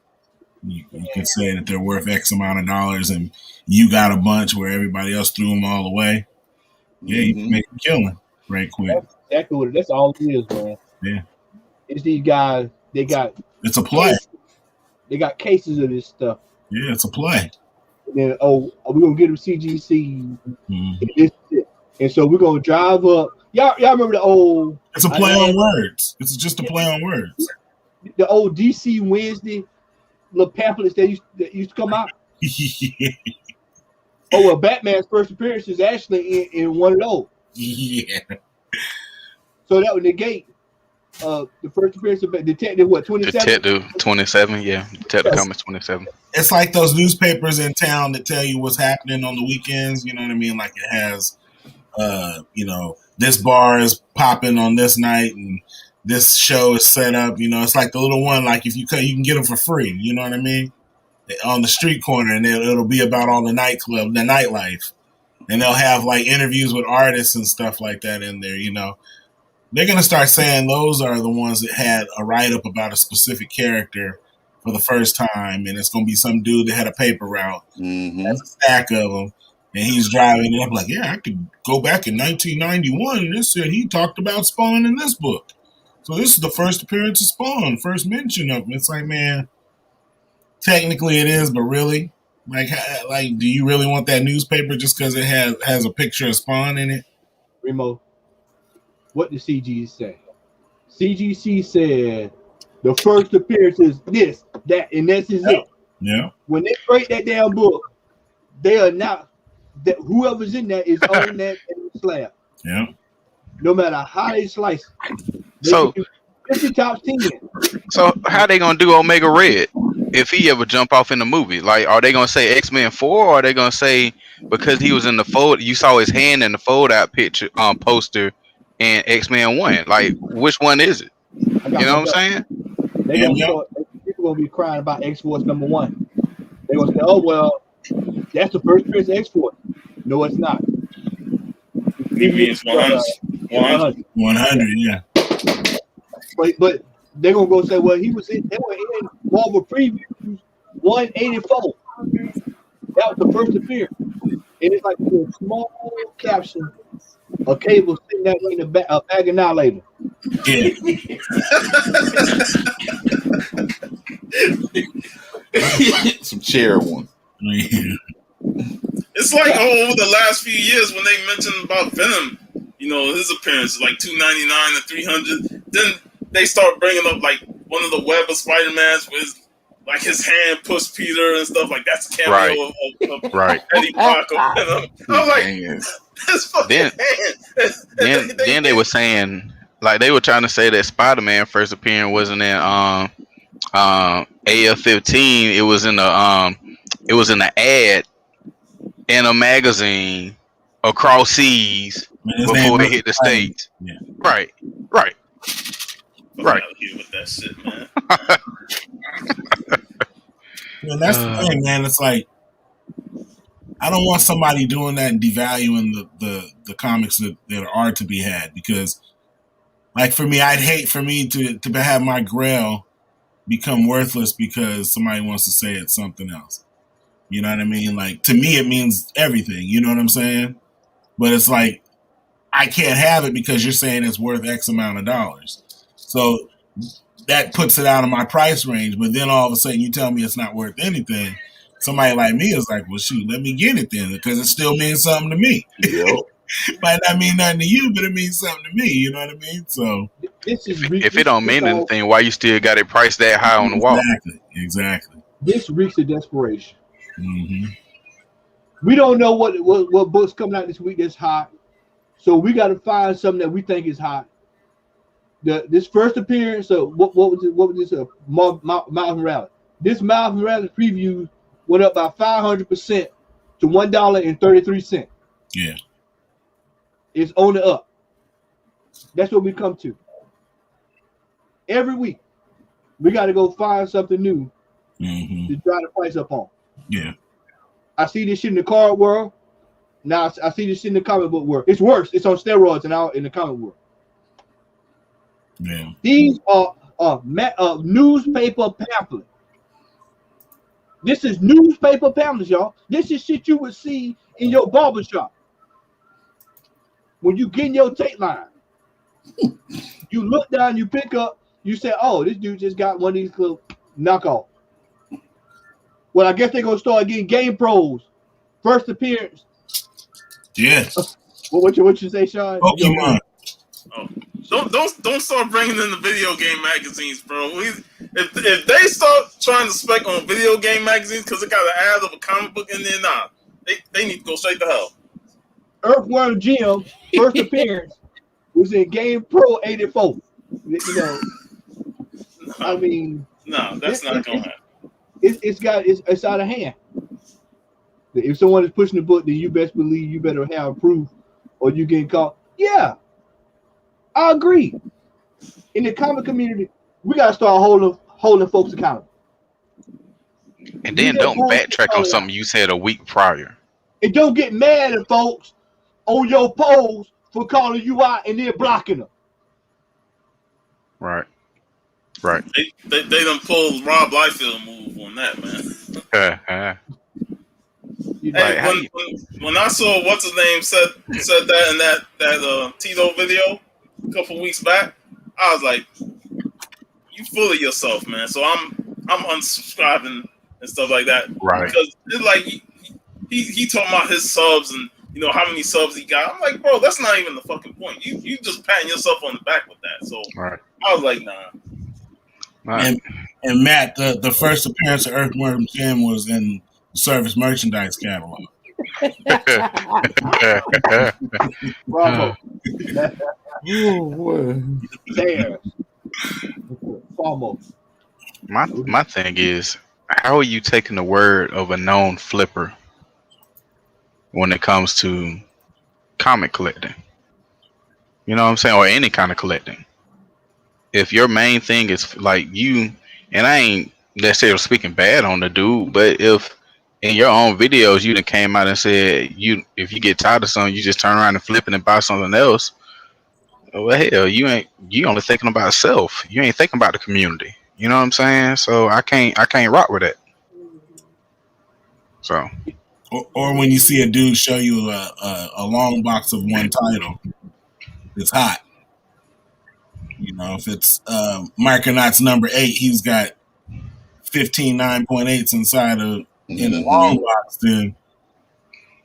S5: you can say that they're worth X amount of dollars and you got a bunch where everybody else threw them all away. Yeah, you can make a killing right quick.
S1: That's exactly what that's all it is, man.
S5: Yeah.
S1: It's these guys,
S5: it's a play.
S1: They got cases of this stuff.
S5: Yeah, it's a play.
S1: And then we're gonna get them CGC and this shit. And so we're gonna drive up. Y'all remember the old?
S5: It's a play on words. It's just a play on words.
S1: The old DC Wednesday little pamphlets that used to come out.
S5: Yeah.
S1: Oh well, Batman's first appearance is actually in one of those.
S5: Yeah.
S1: So that would negate the first appearance of Detective 27?
S4: Detective 27, yeah. Detective Comics 27.
S5: It's like those newspapers in town that tell you what's happening on the weekends. You know what I mean? Like it has, this bar is popping on this night and this show is set up. You know, it's like the little one. Like if you can get them for free. You know what I mean? On the street corner, and it'll be about all the nightclub, the nightlife, and they'll have like interviews with artists and stuff like that in there. You know, they're gonna start saying those are the ones that had a write up about a specific character for the first time, and it's gonna be some dude that had a paper route, has a stack of them, and he's driving it up like, yeah, I could go back in 1991, and this said he talked about Spawn in this book, so this is the first appearance of Spawn, first mention of him. It's like, man. Technically, it is, but really, like, do you really want that newspaper just because it has a picture of Spawn in it?
S1: Remo, what did CG say? CGC said the first appearance is this, that, and this is it.
S5: Yeah.
S1: When they break that damn book, they are not that whoever's in that is on that slab.
S5: Yeah.
S1: No matter how they slice it. They
S4: So
S1: can do 50 top 10.
S4: So how they gonna do Omega Red if he ever jump off in the movie? Like, are they gonna say X-Men 4, or are they gonna say because he was in the fold, you saw his hand in the fold out picture poster in X-Men 1? Like, which one is it?
S1: I got
S4: You know
S1: one
S4: what I'm saying?
S1: They gonna start. People gonna be crying about X-Force #1. They gonna say, "Oh well, that's the first appearance of X-Force." No, it's not.
S3: He means 100.
S5: 100, yeah.
S1: But they're gonna go say, "Well, he was in." They were in Marvel previews 184. That was the first appearance, and it's like a small caption. A cable sitting there in the bag of annihilator.
S5: Yeah.
S2: Some chair one.
S3: It's like over the last few years when they mentioned about Venom, you know, his appearance like $299 and $300. Then they start bringing up like one of the Web of Spider-Mans with like his hand pushed Peter and stuff like that's a cameo of
S4: Right.
S3: Eddie Brock of Venom. I was like, that's fucking hand.
S4: Then they were saying, like, they were trying to say that Spider-Man first appearance wasn't in AF-15. It was in the ad in a magazine across seas before it hit the States.
S5: Yeah.
S4: Right.
S3: Right. Out here with that shit, man.
S5: And that's the thing, man. It's like I don't want somebody doing that and devaluing the comics that are to be had, because, like, for me, I'd hate for me to have my Grail become worthless because somebody wants to say it's something else. You know what I mean? Like, to me, it means everything. You know what I'm saying? But it's like I can't have it because you're saying it's worth X amount of dollars. So that puts it out of my price range. But then all of a sudden you tell me it's not worth anything. Somebody like me is like, well, shoot, let me get it then, because it still means something to me.
S2: Yep.
S5: Might not mean nothing to you, but it means something to me. You know what I mean? So
S4: if it don't mean anything, why you still got it priced that high on the wall?
S5: Exactly.
S1: This reeks of desperation.
S5: Mm-hmm.
S1: We don't know what books coming out this week that's hot, so we got to find something that we think is hot. This first appearance of what was it? What was this? Miles Morales. This Miles Morales preview went up by 500% to $1.33.
S5: Yeah,
S1: it's on the up. That's what we come to. Every week, we got to go find something new to drive the price up on.
S5: Yeah,
S1: I see this shit in the card world. Now I see this shit in the comic book world. It's worse. It's on steroids and out in the comic world.
S5: Yeah.
S1: These are newspaper pamphlet. This is newspaper pamphlets, y'all. This is shit you would see in your barbershop. When you get in your tape line, you look down, you pick up, you say, oh, this dude just got one of these little knockoff. Well, I guess they're going to start getting Game Pros. First appearance.
S5: Yeah.
S1: What you say, Sean?
S5: Pokemon.
S3: Don't start bringing in the video game magazines, bro. If they start trying to spec on video game magazines because it got an ad of a comic book in there, nah, they need to go straight to hell.
S1: Earthworm Jim first appearance was in Game Pro 84. You know, I mean,
S3: no, that's not gonna happen.
S1: It's out of hand. If someone is pushing the book, then you best believe you better have proof, or you getting caught. Yeah, I agree. In the comic community, we gotta start holding folks accountable.
S4: And then don't backtrack on something you said a week prior.
S1: And don't get mad at folks on your post for calling you out and then blocking them.
S4: Right.
S3: They done pulled Rob Liefeld move on that, man. Hey, when I saw what's his name said that in that Tito video a couple weeks back, I was like, you full of yourself, man. So I'm unsubscribing and stuff like that.
S4: Right.
S3: Because it's like he talking about his subs and you know how many subs he got. I'm like, bro, that's not even the fucking point. You just patting yourself on the back with that. So
S4: right.
S3: I was like, nah.
S5: Right. And Matt, the first appearance of Earthworm Jim was in Service merchandise catalog.
S1: Bravo.
S2: Oh,
S1: There. Foremost.
S4: My thing is, how are you taking the word of a known flipper when it comes to comic collecting? You know what I'm saying, or any kind of collecting. If your main thing is like you, and I ain't necessarily speaking bad on the dude, but if in your own videos you done came out and said if you get tired of something, you just turn around and flip it and buy something else. Well, hell, you only thinking about self. You ain't thinking about the community. You know what I'm saying? So I can't rock with it. So
S5: Or when you see a dude show you a long box of one title, it's hot. You know, if it's Micronauts number 8, he's got 15 9.8s inside of in the long box, then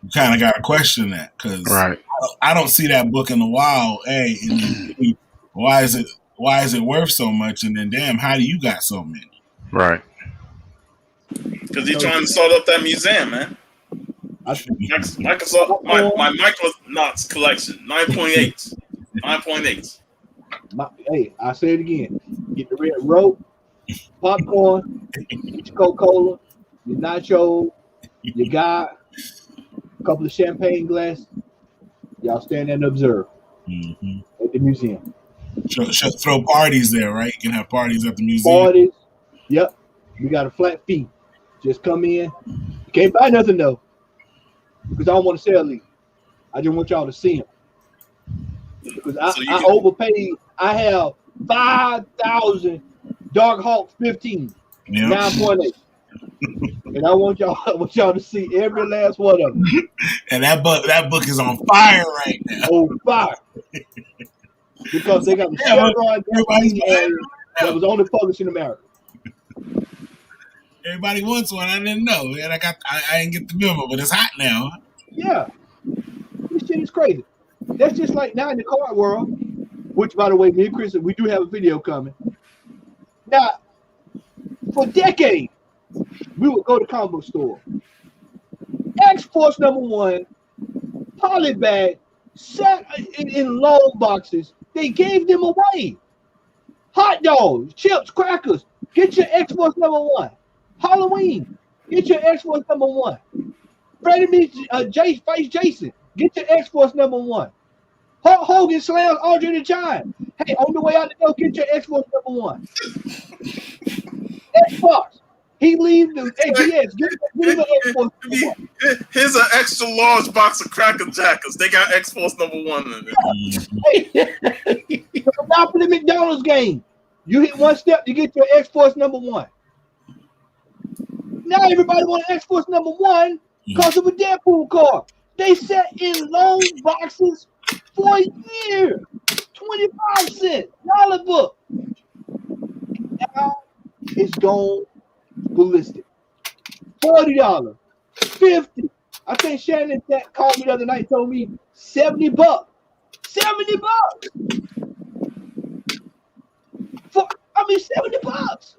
S5: you kind of got to question that because
S4: right.
S5: I don't see that book in the wild. Hey, and then, why is it worth so much? And then, damn, how do you got so many?
S4: Right.
S3: Because he's trying to start up that museum, man. Microsoft, my Micronauts collection, 9.8. 9.8.
S1: Hey, I say it again. Get the red rope, popcorn, get your Coca-Cola, your nacho, your guy, a couple of champagne glasses. Y'all stand there and observe at the museum.
S5: Throw parties there, right? You can have parties at the museum.
S1: Parties. Yep. We got a flat fee. Just come in. You can't buy nothing though, because I don't want to sell these. I just want y'all to see them. Because I overpaid. I have 5,000 Dark Hawk 15, 9.8. And I want y'all to see every last one of them.
S5: And that book is on fire right now.
S1: On fire. Because they got the steroid that was only published in America.
S5: Everybody wants one. I didn't know. And I didn't get the memo, but it's hot now.
S1: Yeah. This shit is crazy. That's just like now in the card world, which, by the way, me and Chris, we do have a video coming. Now, for decades, we would go to comic book store. X-Force #1, polybag, sat in long boxes. They gave them away. Hot dogs, chips, crackers. Get your X-Force #1. Halloween, get your X-Force #1. Freddie meets face Jason. Get your X-Force #1. Hulk Hogan slams Andre the Giant. Hey, on the way out the door, get your X-Force #1. Xbox. He leaves the AGS. Get the X-Force #1.
S3: Here's an extra large box of Cracker Jackers. They got X-Force #1 in it.
S1: Hey, the Monopoly McDonald's game. You hit one step, you get your X-Force #1. Now everybody want an X-Force #1 because of a Deadpool card. They sat in long boxes for a year. 25 cents, $1 book. Now it's gone ballistic. $40, $50. I think Shannon that called me the other night, told me $70. $70. $70.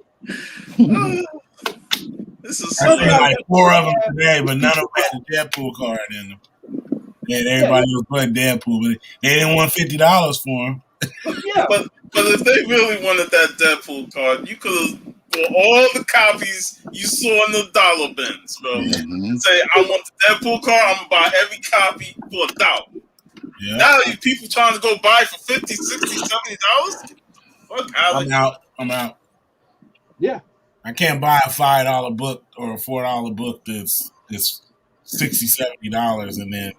S3: This is
S5: so like 4 of them today, but none of them had a Deadpool card in them. And everybody was putting Deadpool, but they didn't want $50 for him.
S1: Yeah,
S3: but if they really wanted that Deadpool card, you could have bought all the copies you saw in the dollar bins, bro. Say, I want the Deadpool card. I'm gonna buy every copy for $1. Yeah. Now people trying to go buy for $50, $60, $70. Fuck Alex.
S5: I'm out.
S1: Yeah.
S5: I can't buy a $5 book or a $4 book that's $60, $70 and then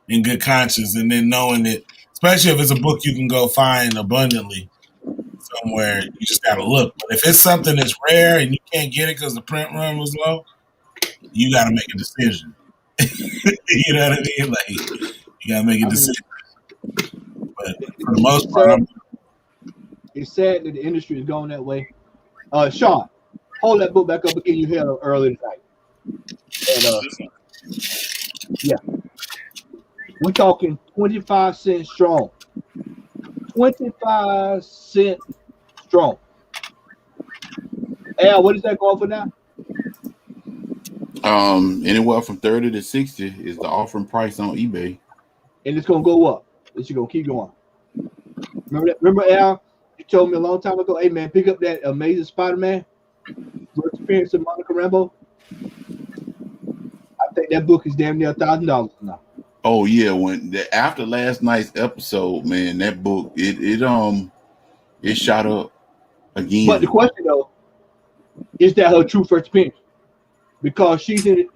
S5: in good conscience, and then knowing that, especially if it's a book you can go find abundantly somewhere, you just gotta look. But if it's something that's rare and you can't get it because the print run was low, you gotta make a decision. You know what I mean? Like, you gotta make a decision. But for the most part,
S1: it's sad that the industry is going that way. Sean, hold that book back up again. You had earlier tonight. And, yeah. We're talking 25 cents strong. 25 cents strong. Al, what is that going for now?
S2: Anywhere from 30 to 60 is the offering price on eBay.
S1: And it's gonna go up. It's gonna keep going. Remember, Al? You told me a long time ago, hey man, pick up that Amazing Spider-Man first appearance of Monica Rambeau. I think that book is damn near $1,000 now.
S2: Oh yeah, after last night's episode, man, that book it shot up again.
S1: But the question though, is that her true first appearance? Because she's in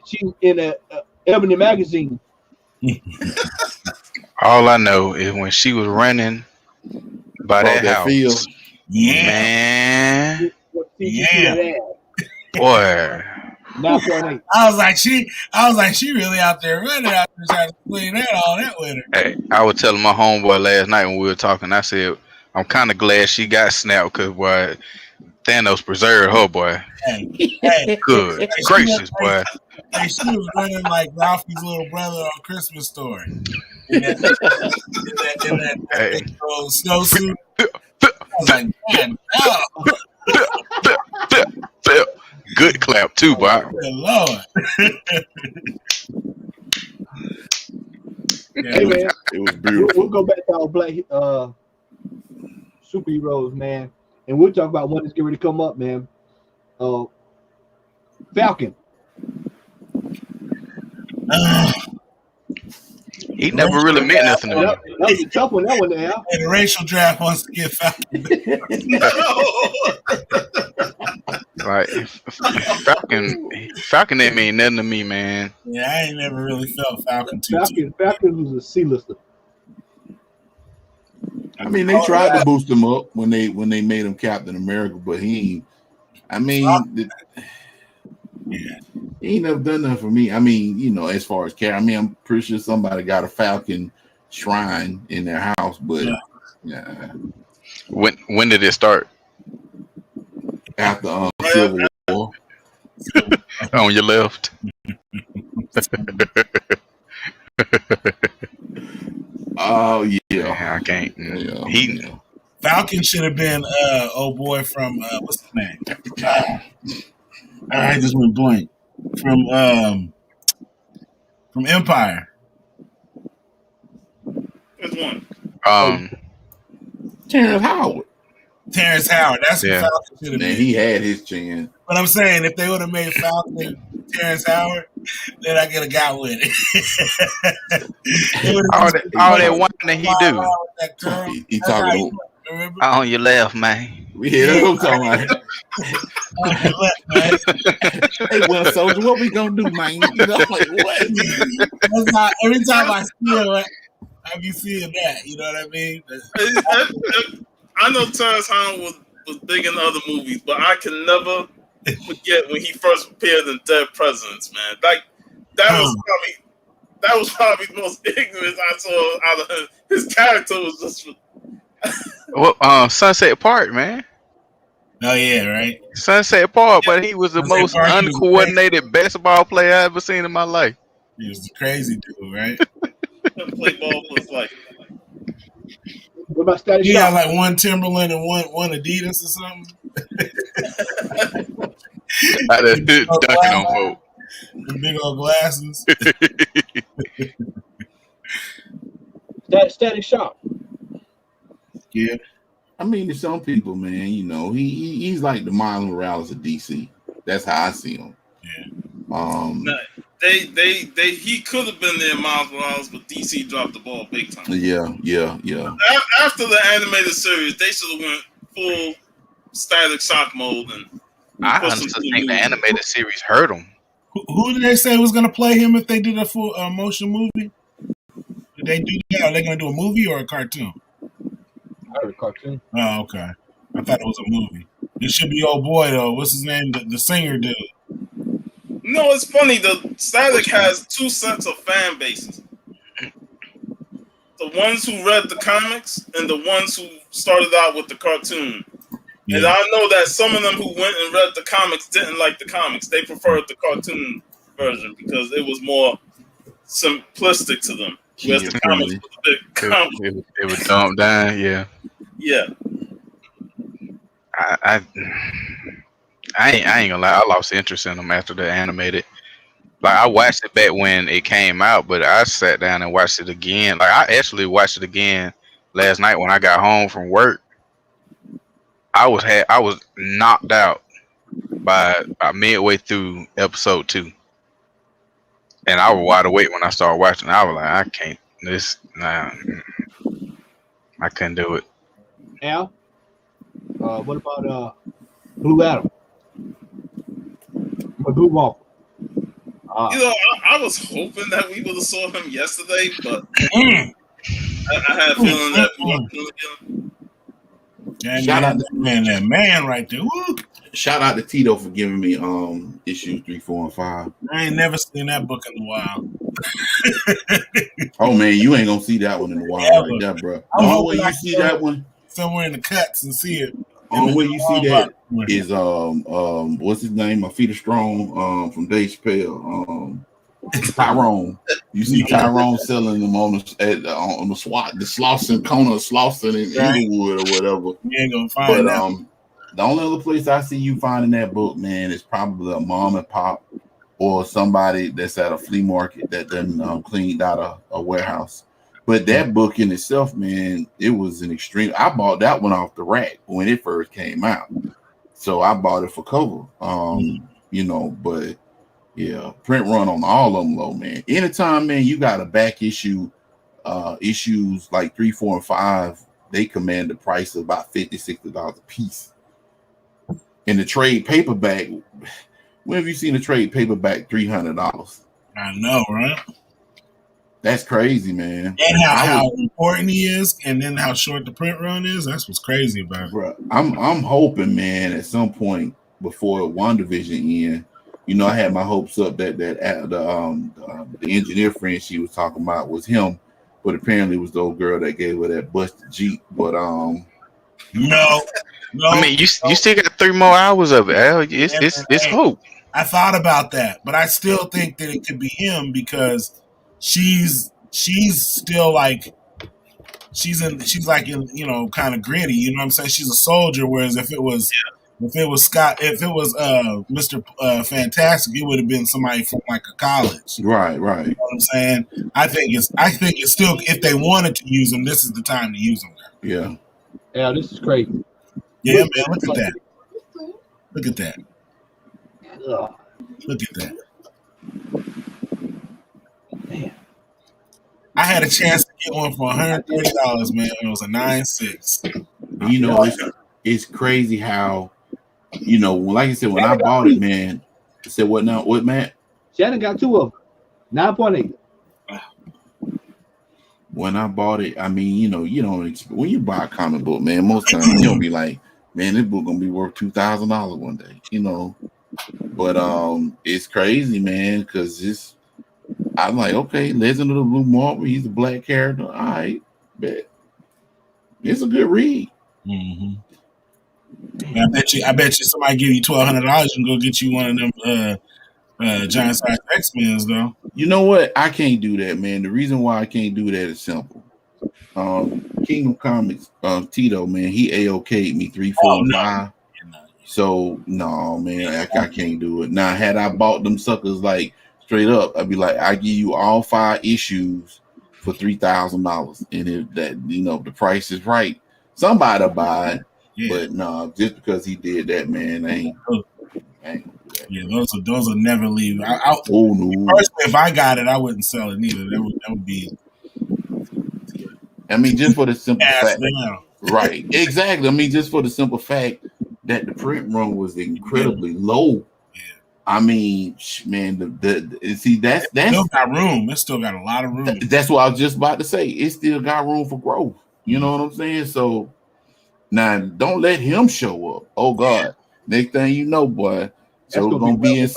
S1: a Ebony magazine.
S4: All I know is when she was running by that house,
S2: field.
S4: man,
S5: Yeah.
S4: boy.
S1: 9.8.
S5: I was like, she really out there running out there trying to clean that all that with her.
S4: Hey, I was telling my homeboy last night when we were talking. I said, I'm kind of glad she got snapped because boy, Thanos preserved her, boy.
S5: Hey,
S4: Good gracious, boy.
S5: Hey, she was running like Ralphie's little brother on Christmas Story. In that
S4: Hey.
S5: snowsuit. I was like, man, no.
S4: Good clap too, boy.
S5: Good Lord.
S1: Hey man,
S2: It was beautiful.
S1: we'll go back to our black superheroes, man, and we'll talk about one that's getting ready to come up, man. Falcon.
S4: He never really meant nothing to me.
S1: That was a tough one. That one there.
S5: And the racial draft wants to get Falcon.
S4: Like Falcon didn't mean nothing to me, man.
S5: Yeah, I ain't never really felt Falcon too.
S1: Falcon was a C-lister.
S2: I mean, they tried to boost him up when they made him Captain America, but he ain't. I mean, he ain't never done nothing for me. I mean, you know, as far as care, I mean, I'm pretty sure somebody got a Falcon shrine in their house, but yeah.
S4: When did it start?
S2: After Civil War.
S4: On your left.
S2: Oh yeah,
S4: I can't.
S2: Yeah.
S5: Falcon should have been old boy from what's his name? I just went blank. From Empire.
S3: Which one?
S2: Terrence Howard.
S5: Terrence Howard. That's what Falcon should have
S2: Man,
S5: been.
S2: he had his chance.
S5: But I'm saying if they would have made Falcon Terrence Howard, then I could have got with it.
S4: all that one that he do.
S2: He talking
S4: On your left, man.
S2: We hear him talking about. Hey, well, soldier, what we gonna do, man? You know, I'm like, what?
S5: Every time I see him, I be seeing that. You know what I mean?
S3: I know Terrence Howard was big in other movies, but I can never forget when he first appeared in Dead Presidents, man. Like that was probably the most ignorant I saw out of him. His character was just
S4: Well, Sunset Park, man.
S5: Oh yeah, right.
S4: Sunset Park, but he was the most uncoordinated basketball player I ever seen in my life.
S5: He was a crazy dude, right?
S3: play ball for his life.
S1: What about Static
S5: He
S1: Shock?
S5: had like one Timberland and one Adidas or something.
S4: Dunking on folk.
S5: The big old glasses.
S1: Static Shock.
S5: Yeah.
S2: I mean, to some people, man, you know, he's like the Miles Morales of DC. That's how I see him.
S5: Yeah.
S3: He could have been there, Miles Morales, but DC dropped the ball big time.
S2: Yeah.
S3: After the animated series, they should have went full Static Shock mode. And
S4: I honestly think the animated series hurt him.
S5: Who did they say was going to play him if they did a full motion movie? Did they do that? Are they going to do a movie or a cartoon?
S1: I heard a cartoon.
S5: Oh, okay. I thought it was a movie. It should be old boy though. What's his name? The singer dude.
S3: No, it's funny. The Static has two sets of fan bases. The ones who read the comics and the ones who started out with the cartoon. Yeah. And I know that some of them who went and read the comics didn't like the comics. They preferred the cartoon version because it was more simplistic to them. Whereas the comics was a bit complicated.
S4: It was dumbed down, yeah.
S3: Yeah.
S4: I ain't gonna lie. I lost interest in them after the animated. Like I watched it back when it came out, but I sat down and watched it again. Like I actually watched it again last night when I got home from work. I was knocked out by midway through episode 2, and I was wide awake when I started watching. I was like, I can't. I couldn't do it.
S1: Al, what about Blue Adam? Blue Waffle.
S3: I was hoping that we would have saw him yesterday, but I had a feeling that we weren't going to
S2: Shout out
S5: that man right there. Woo.
S2: Shout out to Tito for giving me issues 3, 4, and 5.
S5: I ain't never seen that book in a while.
S2: Oh man, you ain't gonna see that one in a while like that, bro. The only way you see that one
S5: somewhere in the cuts and see it.
S2: The only way you see that is what's his name? Afita Strong from Dave Chappelle. Tyrone. You see Tyrone selling them on the SWAT, the Slauson, Kona Slauson in Inglewood or whatever.
S5: You ain't gonna find that.
S2: The only other place I see you finding that book, man, is probably a mom and pop or somebody that's at a flea market that done cleaned out a warehouse. But that book in itself, man, it was an extreme. I bought that one off the rack when it first came out, so I bought it for cover. You know, but yeah, print run on all of them low, man. Anytime, man, you got a back issue, issues like 3, 4, and 5, they command the price of about $50, $60 a piece. In the trade paperback, when have you seen a trade paperback $300?
S5: I know, right?
S2: That's crazy, man.
S5: And how important he is, and then how short the print run is. That's what's crazy about it.
S2: Bro, I'm hoping, man, at some point before Wandavision end, you know, I had my hopes up that the engineer friend she was talking about was him, but apparently it was the old girl that gave her that busted Jeep. But
S5: no.
S4: I mean, you still got 3 more hours of it, Al. It's hope.
S5: I thought about that, but I still think that it could be him because she's still like she's like in, you know, kind of gritty. You know what I'm saying? She's a soldier, whereas if it was Mr. Fantastic, it would have been somebody from like a college.
S2: Right.
S5: You know what I'm saying? I think it's still, if they wanted to use them, this is the time to use them.
S2: Yeah.
S1: Yeah, this is crazy.
S5: Yeah, man, look at that. Look at that. Look at that.
S1: Man.
S5: I had a chance to get one for $130, man. It was a 9.6.
S2: You know, it's crazy how, you know, like I said, when I bought it, man, I said, what now? What, man?
S1: Shannon got 2 of them. 9.8.
S2: When I bought it, I mean, you know, you don't expect, when you buy a comic book, man, most times you don't be like, man, this book gonna be worth $2,000 one day, you know. But it's crazy, man, because I'm like, okay, Legend of the Blue Marble, he's a black character. All right, bet. It's a good read.
S5: Mm-hmm. I bet you somebody give you $1,200, you can go get you one of them giant size X-Men's though.
S2: You know what? I can't do that, man. The reason why I can't do that is simple. Kingdom Comics, Tito, man, he AOK'd me 3, 4, and 5. So no, man, I can't do it. Now, had I bought them suckers like straight up, I'd be like, I give you all 5 issues for $3,000, and if that, you know, the price is right, somebody buy it. Yeah. But no, just because he did that, man, I ain't
S5: yeah, those will never leave.
S2: No.
S5: Personally, if I got it, I wouldn't sell it neither. That would be.
S2: I mean, just for the simple fact, right? Exactly. I mean, just for the simple fact that the print run was incredibly low.
S5: Yeah.
S2: I mean, man, see that's
S5: still got room. It still got a lot of room.
S2: That's what I was just about to say. It still got room for growth. You know what I'm saying? So now, don't let him show up. Oh God! Next thing you know, boy. Joe gonna be in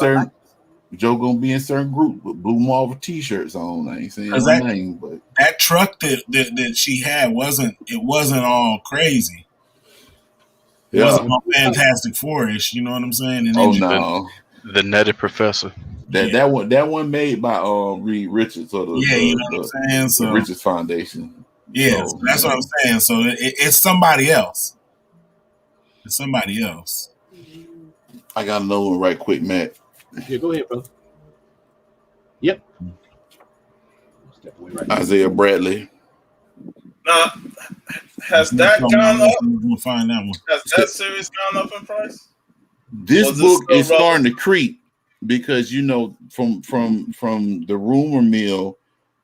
S2: certain group with Blue Marvel t-shirts on. I ain't saying his name, but
S5: that truck that she had wasn't all crazy. It wasn't all Fantastic Four-ish, you know what I'm saying? And
S2: no,
S4: the Nutty Professor.
S2: That one made by Reed Richards or
S5: you know what I'm saying? So
S2: the Richards Foundation.
S5: Yeah, so that's what I'm saying. So it's somebody else. It's somebody else.
S2: I got another one right quick, Matt.
S1: Yeah, go ahead, bro. Yep. Step away right there.
S2: Isaiah Bradley.
S3: Now, has that gone up?
S5: We'll find that one.
S3: Has that series gone up in price?
S2: This
S3: Was it
S2: book
S3: still
S2: is starting to creep because from the rumor mill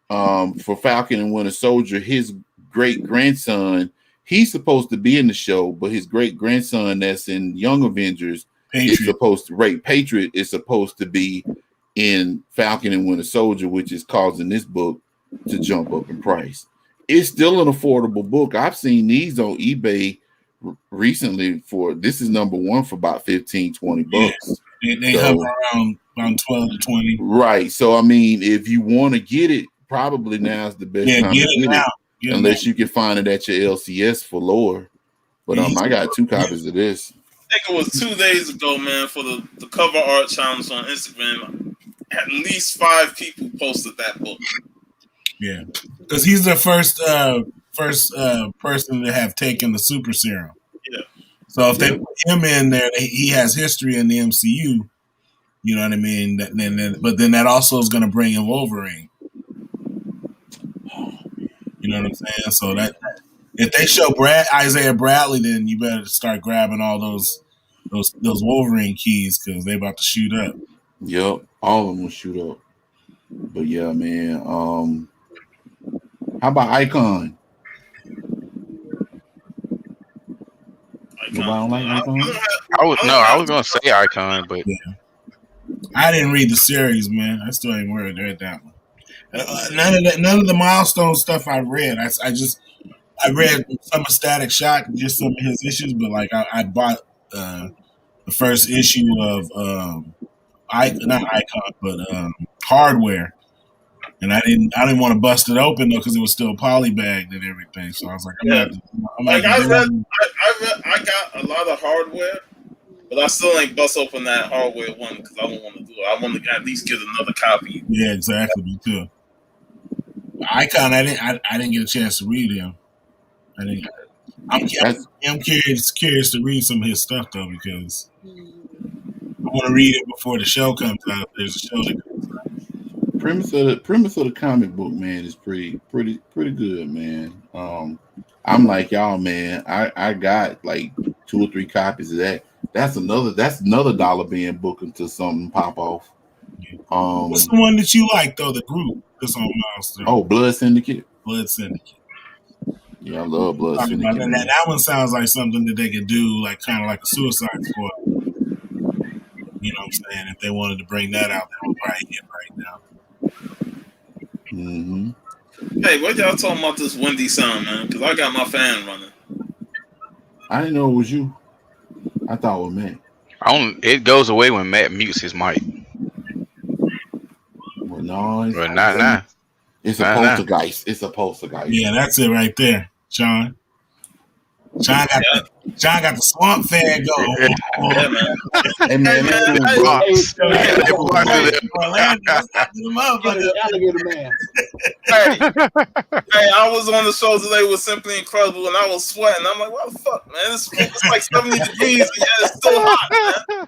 S2: for Falcon and Winter Soldier, his great grandson, he's supposed to be in the show, but his great grandson that's in Young Avengers is supposed to Patriot is supposed to be in Falcon and Winter Soldier, which is causing this book to jump up in price. It's still an affordable book. I've seen these on eBay recently this is number one for about 15, 20 bucks.
S5: Yeah, they hover around 12 to 20. Right.
S2: So I mean, if you want to get it, probably now's the best time to get it. Unless you can find it at your LCS for lower. But I got 2 copies of this.
S3: I think it was 2 days ago, man, for the cover art challenge on Instagram. At least 5 people posted that book.
S5: Yeah, because he's the first person to have taken the super serum.
S3: Yeah.
S5: So if they put him in there, he has history in the MCU. You know what I mean? But then that also is going to bring in Wolverine. You know what I'm saying? So that if they show Isaiah Bradley, then you better start grabbing all those Wolverine keys because they about to shoot up.
S2: Yep, all of them will shoot up. But yeah, man. How about Icon? Nobody don't like Icon?
S4: I was gonna say Icon, but
S5: I didn't read the series, man. I still ain't read that one. None of the milestone stuff I read. I read some of Static Shock, just some of his issues, but like I bought the first issue of not Icon, but Hardware. And I didn't want to bust it open though because it was still polybagged and everything. So I was like, I got a lot of Hardware, but I still ain't bust open that Hardware one because I don't want to do it. I want to at least get another copy. Yeah, exactly. Me too. Icon, I didn't get a chance to read him. I'm curious to read some of his stuff though because I want to read it before the show comes out. There's a show that comes out.
S2: Premise of the comic book, man, is pretty good, man. I'm like y'all, man. I got like 2 or 3 copies of that. That's another $1 being booked until something pop off.
S5: What's the one that you like though? The group that's on Milestone.
S2: Oh, Blood Syndicate.
S5: Blood Syndicate.
S2: Yeah, I love Blood Syndicate.
S5: That one sounds like something that they could do, like kind of like a Suicide Squad. You know what I'm saying? If they wanted to bring that out, they would probably get right now.
S2: Mm-hmm.
S3: Hey, what y'all talking about this windy sound, man? Because I got my fan running.
S2: I didn't know it was you. I thought it was Matt.
S4: It goes away when Matt mutes his mic.
S2: Well, no,
S4: it's
S2: a poltergeist. It's a poltergeist.
S5: Yeah, that's it right there, Sean. John got the swamp fan going.
S3: Yeah, man.
S2: Hey, man,
S1: alligator man.
S3: Hey, I was on the show today with Simply Incredible, and I was sweating. I'm like, what the fuck, man? It's like 70 degrees, and yeah, it's still hot, man.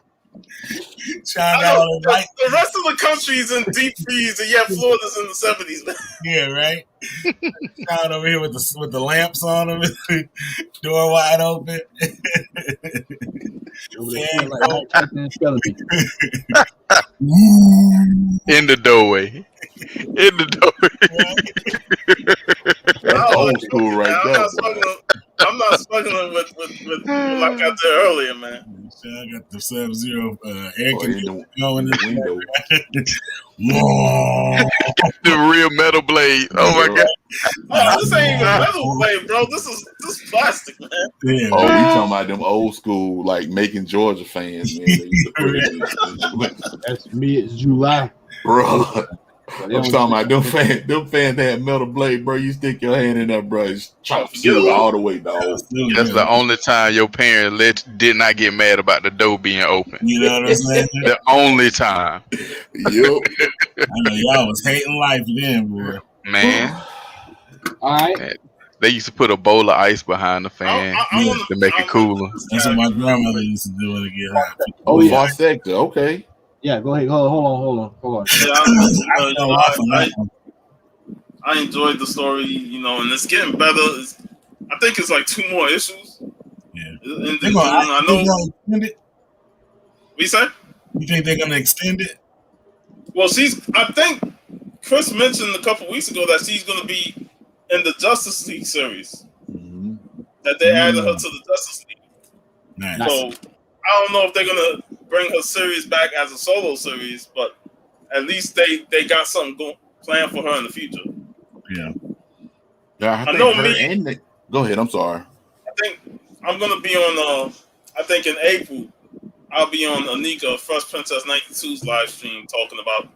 S3: The rest of the country is in deep freeze, and yeah, Florida's in the 70s, man.
S5: Yeah, right. Sean over here with the lamps on him, door wide open.
S4: In the doorway.
S2: That's old school right there.
S3: I'm not struggling with like I did earlier, man.
S5: I got the Sub-Zero air conditioner going in
S2: the window.
S4: The real metal blade. Oh my god!
S3: This ain't even metal blade, bro. This is plastic, man.
S5: Yeah,
S2: you talking about them old school like Macon Georgia fans, man?
S1: That's mid-July,
S2: bro. I'm talking about them fans that had metal blade, bro. You stick your hand in there, bro. It's chop all the way, dog.
S4: That's the only time your parents did not get mad about the door being open.
S5: You know what I'm saying?
S4: The only time.
S2: Yep.
S5: I know y'all was hating life then, boy.
S4: Man.
S1: All right.
S4: Man. They used to put a bowl of ice behind the fan to make it cooler.
S5: That's what my grandmother used to do when it get hot.
S2: Oh, yeah. Sector. Okay.
S1: Yeah, go ahead. Hold on.
S3: Yeah,
S5: I fell off on that one.
S3: I enjoyed the story, and it's getting better. I think it's like 2 more issues.
S5: Yeah.
S3: I know.
S5: Extend it?
S3: We say?
S5: You think they're gonna extend it?
S3: Well, I think Chris mentioned a couple weeks ago that she's going to be in the Justice League series.
S2: Mhm.
S3: That they added her to the Justice League.
S5: Nice.
S3: So I don't know if they're going to bring her series back as a solo series, but at least they got something planned for her in the future.
S5: Yeah.
S2: Yeah,
S3: I know
S2: her
S3: me.
S2: and Nick. Go ahead. I'm sorry.
S3: I think I'm going to be on, I think in April, I'll be on Anika, Fresh Princess 92's live stream talking about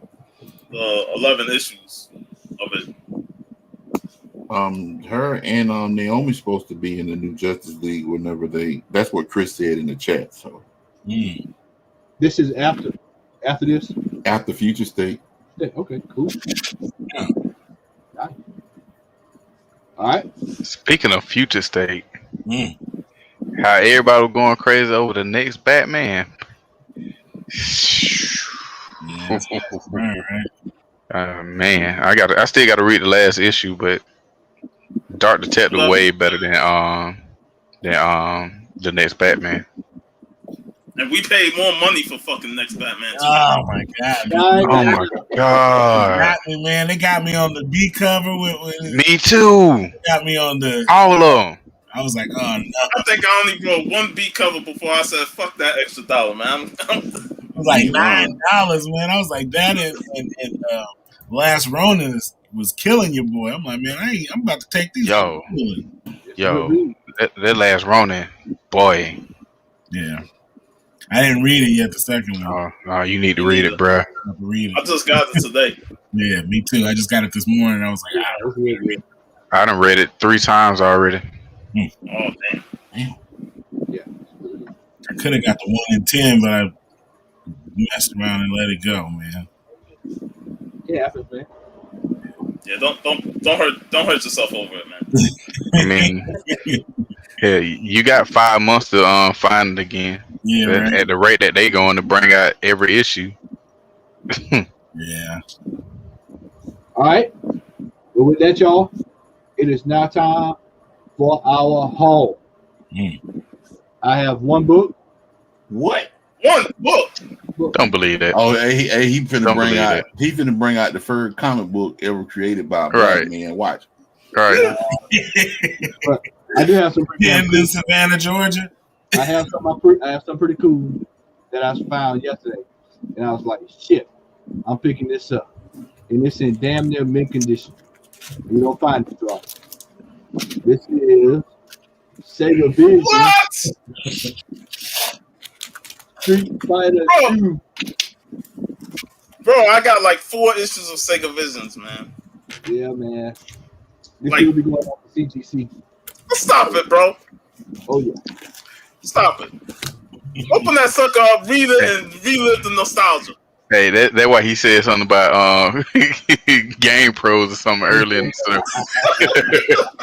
S3: the 11 issues of it.
S2: Her and Naomi's supposed to be in the new Justice League whenever that's what Chris said in the chat. So
S1: This is after this.
S2: after Future State.
S1: Yeah, okay, cool. All right.
S4: Speaking of Future State, how everybody was going crazy over the next Batman.
S5: Yeah, right.
S4: Man, I still got to read the last issue, but Dark Detective way better than the next Batman.
S3: And we paid more money for fucking next Batman.
S5: Oh my god!
S4: Oh my god!
S5: They got me, man. They got me on the B cover with
S4: Me too.
S5: They got me on the
S4: all of them.
S5: I was like, oh no!
S3: I think I only wrote 1 B cover before I said, "Fuck that extra $1, man."
S5: It was like $9, man. I was like, that and Last Ronin was killing your boy. I'm like, man, I'm about to take these.
S4: Yo, that Last Ronin, boy.
S5: Yeah. I didn't read it yet, the second one.
S4: Oh, you need to read it, bro.
S3: I just got it today.
S5: Yeah, me too. I just got it this morning. I was like,
S4: I done read it 3 times already.
S3: Oh, damn.
S1: Yeah.
S5: I could have got the 1 in 10, but I messed around and let it go, man.
S1: Yeah, man.
S3: Yeah, don't hurt yourself over it, man.
S4: I mean, yeah, you got 5 months to find it again.
S5: Yeah, right.
S4: At the rate that they going to bring out every issue.
S5: Yeah.
S1: All right. Well, with that, y'all, it is now time for our haul. I have 1 book.
S2: What?
S3: 1 book?
S4: Don't believe that.
S2: Oh, he finna bring out the first comic book ever created by Batman. Watch.
S4: Right.
S1: But I do have some.
S5: In Savannah, Georgia.
S1: I have some pretty cool that I found yesterday, and I was like, "Shit, I'm picking this up," and it's in damn near mint condition. You don't find it wrong. This is Sega Vision.
S3: What?
S1: Street Fighter 2.
S3: Bro, I got like 4 issues of Sega Visions, man.
S1: Yeah, man. This
S3: Like-
S1: will be going on for CGC.
S3: Stop it, bro.
S1: Oh yeah.
S3: Stop it. Open that sucker up, read it, and relive the nostalgia.
S4: Hey, that's why he said something about Game Pros or something earlier in the show.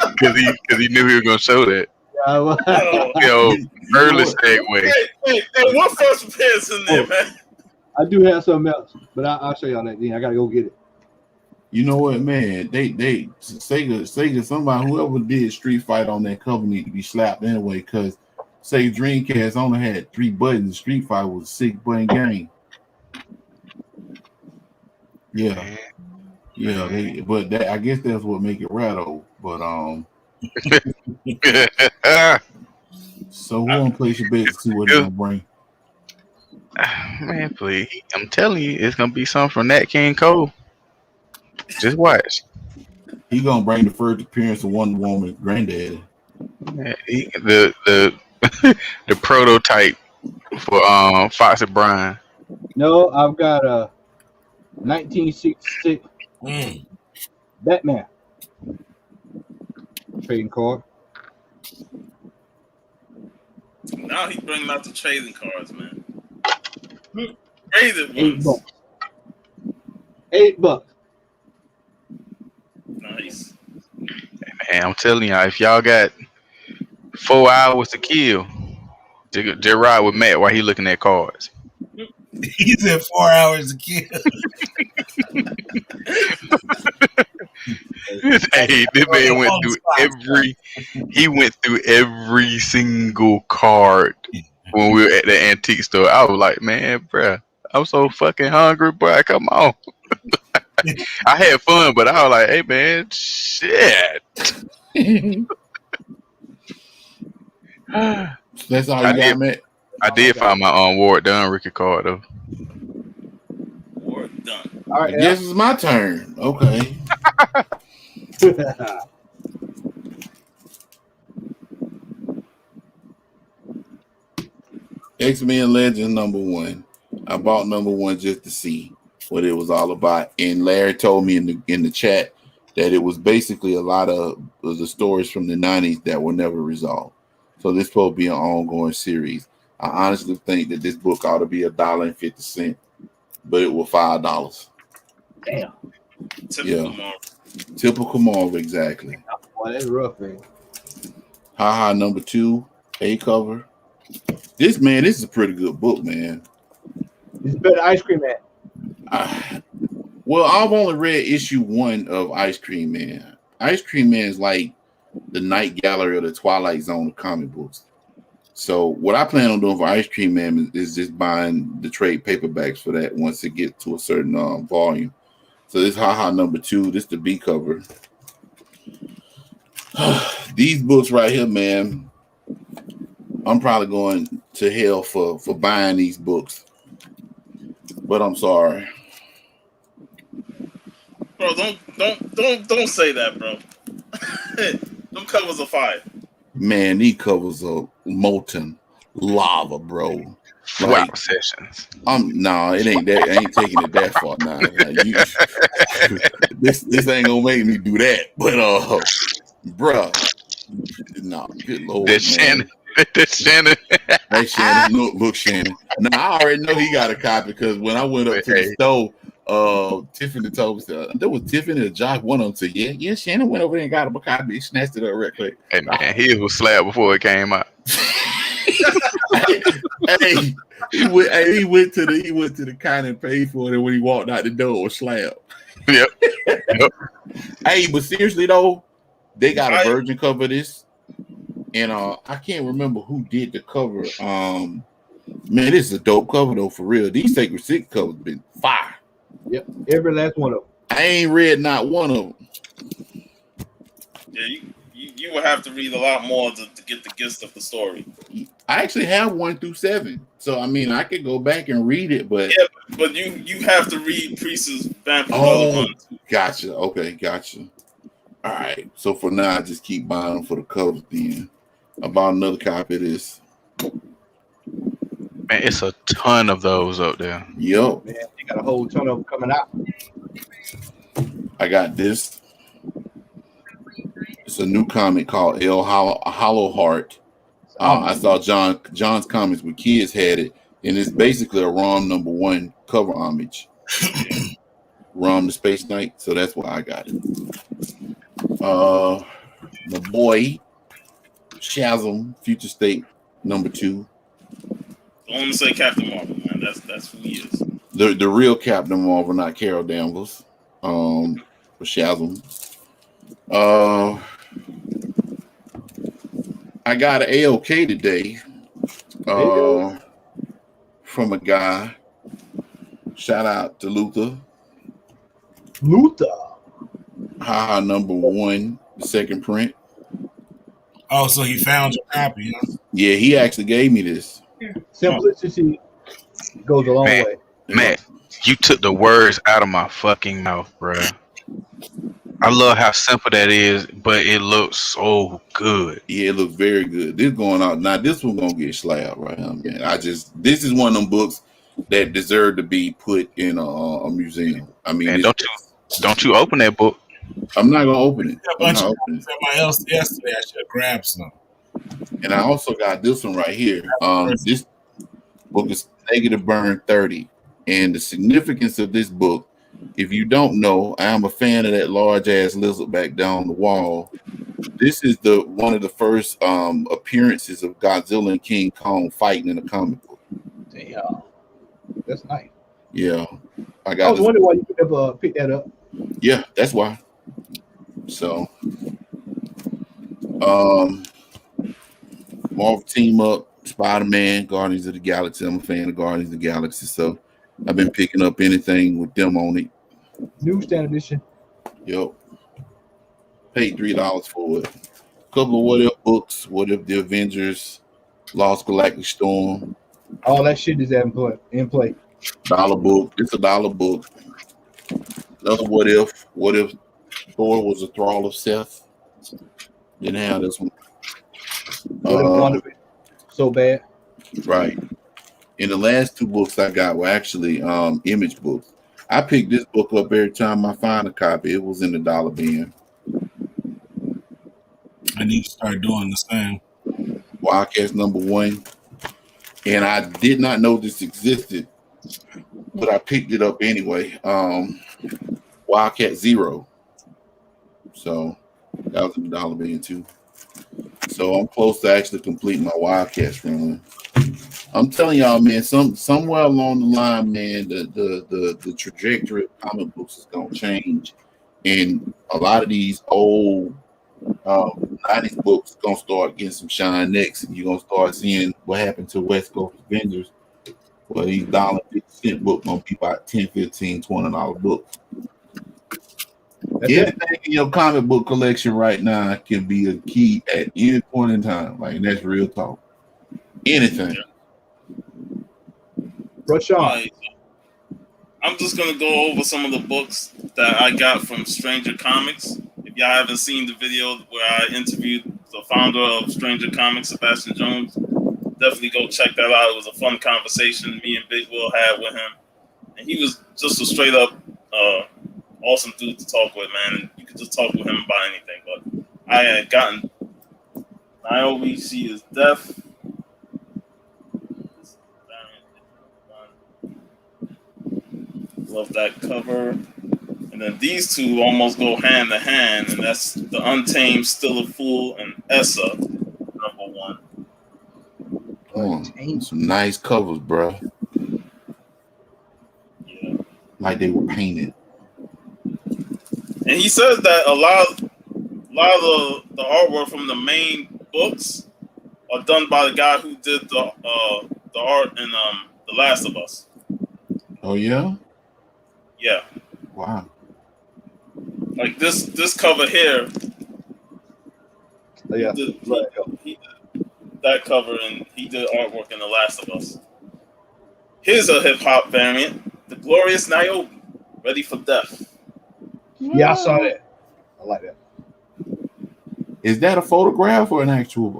S4: Because he knew he was gonna show that. Yo, early segue.
S3: Hey, what first appearance in there, man?
S1: I do have something else, but I'll show y'all that. Then I gotta go get it.
S2: You know what, man? They Sega, somebody whoever did Street Fighter on that cover need to be slapped anyway, because Sega Dreamcast only had 3 buttons. Street Fighter was a 6-button game. Yeah. But that, I guess that's what make it rattle. But so who gonna place your bets to see what they're gonna bring?
S4: Man, please. I'm telling you, it's gonna be something from Nat King Cole. Just watch.
S2: He gonna bring the first appearance of Wonder Woman's granddaddy.
S4: The the prototype for Foxy Brown.
S1: No, I've got a 1966 Batman trading card.
S3: Now he's bringing out the trading cards, man. Traded ones.
S1: $8.
S3: Nice.
S4: Man, I'm telling y'all, if y'all got 4 hours to kill, just ride with Matt while he looking at cards.
S5: He said 4 hours to kill.
S4: Hey, this man went through every single card when we were at the antique store. I was like, man, bruh, I'm so fucking hungry, bruh. Come on. I had fun, but I was like, hey, man, shit.
S2: That's all you got, man.
S4: I did find my Ward Dunn Ricky card, though.
S3: Ward done.
S1: All
S2: I
S1: right,
S2: guess it's my turn. Okay. X-Men Legends #1. I bought #1 just to see what it was all about. And Larry told me in the chat that it was basically a lot of the stories from the 90s that were never resolved. So this supposed to be an ongoing series. I honestly think that this book ought to be $1.50, but it was $5.
S1: Damn.
S3: Typical Marvel.
S2: Typical Marvel, exactly.
S1: Boy, that's rough, man.
S2: Haha, #2, A cover. This is a pretty good book, man.
S1: It's better Ice Cream Man.
S2: Well, I've only read issue 1 of Ice Cream Man. Ice Cream Man is like the Night Gallery or the Twilight Zone of comic books. So what I plan on doing for Ice Cream Man is just buying the trade paperbacks for that once it gets to a certain volume. So this Haha #2, this the B cover. These books right here, man, I'm probably going to hell for buying these books. But I'm sorry.
S3: Bro, don't say that, bro. Them covers are fire.
S2: Man, these covers are molten lava, bro.
S4: Wow, sessions.
S2: No, it ain't that. I ain't taking it that far now. This ain't gonna make me do that. But bruh, no, good lord,
S4: That's Shannon. That's Shannon.
S2: Hey Shannon, look, Shannon. Now I already know he got a copy because when I went up to the store, Tiffany told me there was Tiffany or Josh. One of them said, "Yeah, Shannon went over there and got him a copy. He snatched it up real quick."
S4: Hey man, he was slapped before it came out.
S2: Hey, he went to the counter and paid for it, and when he walked out the door, it was slapped.
S4: Yep.
S2: Hey, but seriously though, they got a virgin cover of this, and I can't remember who did the cover. Man, this is a dope cover though, for real. These Sacred Six covers been fire.
S1: Yep, every last one of them.
S2: I ain't read not one of them.
S3: Yeah, you would have to read a lot more to get the gist of the story.
S2: I actually have 1 through 7, so I mean I could go back and read it, but
S3: but you have to read Priest's Vampire.
S2: Oh, gotcha. Okay, gotcha. All right. So for now, I just keep buying them for the covers. Then I bought another copy of this.
S4: Man, it's a ton of those up there.
S2: Yup.
S1: Man, they got a whole ton of them coming out.
S2: I got this. It's a new comic called El Hollow Heart. I saw John's Comics with Kids had it, and it's basically a ROM #1 cover homage. ROM the Space Knight, so that's why I got it. My boy Shazam Future State #2.
S3: I want to say Captain Marvel, man. That's who he is.
S2: The real Captain Marvel, not Carol Danvers. For Shazam. I got an AOK today. From a guy. Shout out to Luther. Haha #1, second print.
S5: Oh, so he found your copy, huh?
S2: Yeah, he actually gave me this.
S1: Simplicity goes a long way.
S4: Man, you took the words out of my fucking mouth, bro. I love how simple that is, but it looks so good.
S2: Yeah, it looks very good. This going out now. This one gonna get slapped right now, man. This is one of them books that deserve to be put in a museum. I mean,
S4: man, don't you open that book?
S2: I'm not gonna open it.
S5: A bunch of somebody else yesterday. I should have grabbed some.
S2: And I also got this one right here. This book is Negative Burn 30, and the significance of this book. If you don't know, I am a fan of that large ass lizard back down the wall. This is one of the first appearances of Godzilla and King Kong fighting in a comic book.
S1: Damn. That's nice.
S2: Yeah, I
S1: I
S2: got
S1: was
S2: this.
S1: wondering why you could never pick that up.
S2: Yeah, that's why. So, um, Marvel Team Up, Spider-Man, Guardians of the Galaxy. I'm a fan of Guardians of the Galaxy, so I've been picking up anything with them on it.
S1: Newsstand edition.
S2: Yep. Paid $3 for it. A couple of What If books. What If the Avengers Lost Galactic Storm?
S1: All that shit is in play.
S2: $1 book. It's $1 book. Another What If. What If Thor was a thrall of Seth? Didn't have this one.
S1: What if Wandavision so bad?
S2: Right. And the last 2 books I got were actually image books. I pick this book up every time I find a copy. It was in the dollar bin.
S5: I need to start doing the same.
S2: Wildcats #1. And I did not know this existed, but I picked it up anyway. Wildcat 0. So that was in the dollar bin too. So I'm close to actually completing my Wildcats run. I'm telling y'all, man, somewhere along the line, man, the trajectory of comic books is gonna change. And a lot of these old 90s books gonna start getting some shine next, and you're gonna start seeing what happened to West Coast Avengers. Well, these $1.50 book gonna be about $10, $15, $20 books.
S1: That's it.
S2: Anything in your comic book collection right now can be a key at any point in time. Like, that's real talk. Anything.
S1: Rush on.
S3: Like, I'm just gonna go over some of the books that I got from Stranger Comics. If y'all haven't seen the video where I interviewed the founder of Stranger Comics, Sebastian Jones, definitely go check that out. It was a fun conversation me and Big Will had with him, and he was just a straight up awesome dude to talk with, man. You could just talk with him about anything. But I had gotten Niobe, she is deaf. Love that cover. And then these two almost go hand to hand, and that's The Untamed, Still a Fool, and Essa, #1.
S2: Some nice covers, bro.
S3: Yeah.
S2: Like they were painted.
S3: And he says that a lot of the artwork from the main books are done by the guy who did the art in The Last of Us.
S2: Oh yeah?
S3: Yeah.
S2: Wow.
S3: Like this cover here.
S1: Yeah.
S3: He did that cover, and he did artwork in The Last of Us. Here's a hip hop variant: The Glorious Niobe, Ready for Death.
S1: Yeah, I saw that. I like that.
S2: Is that a photograph or an actual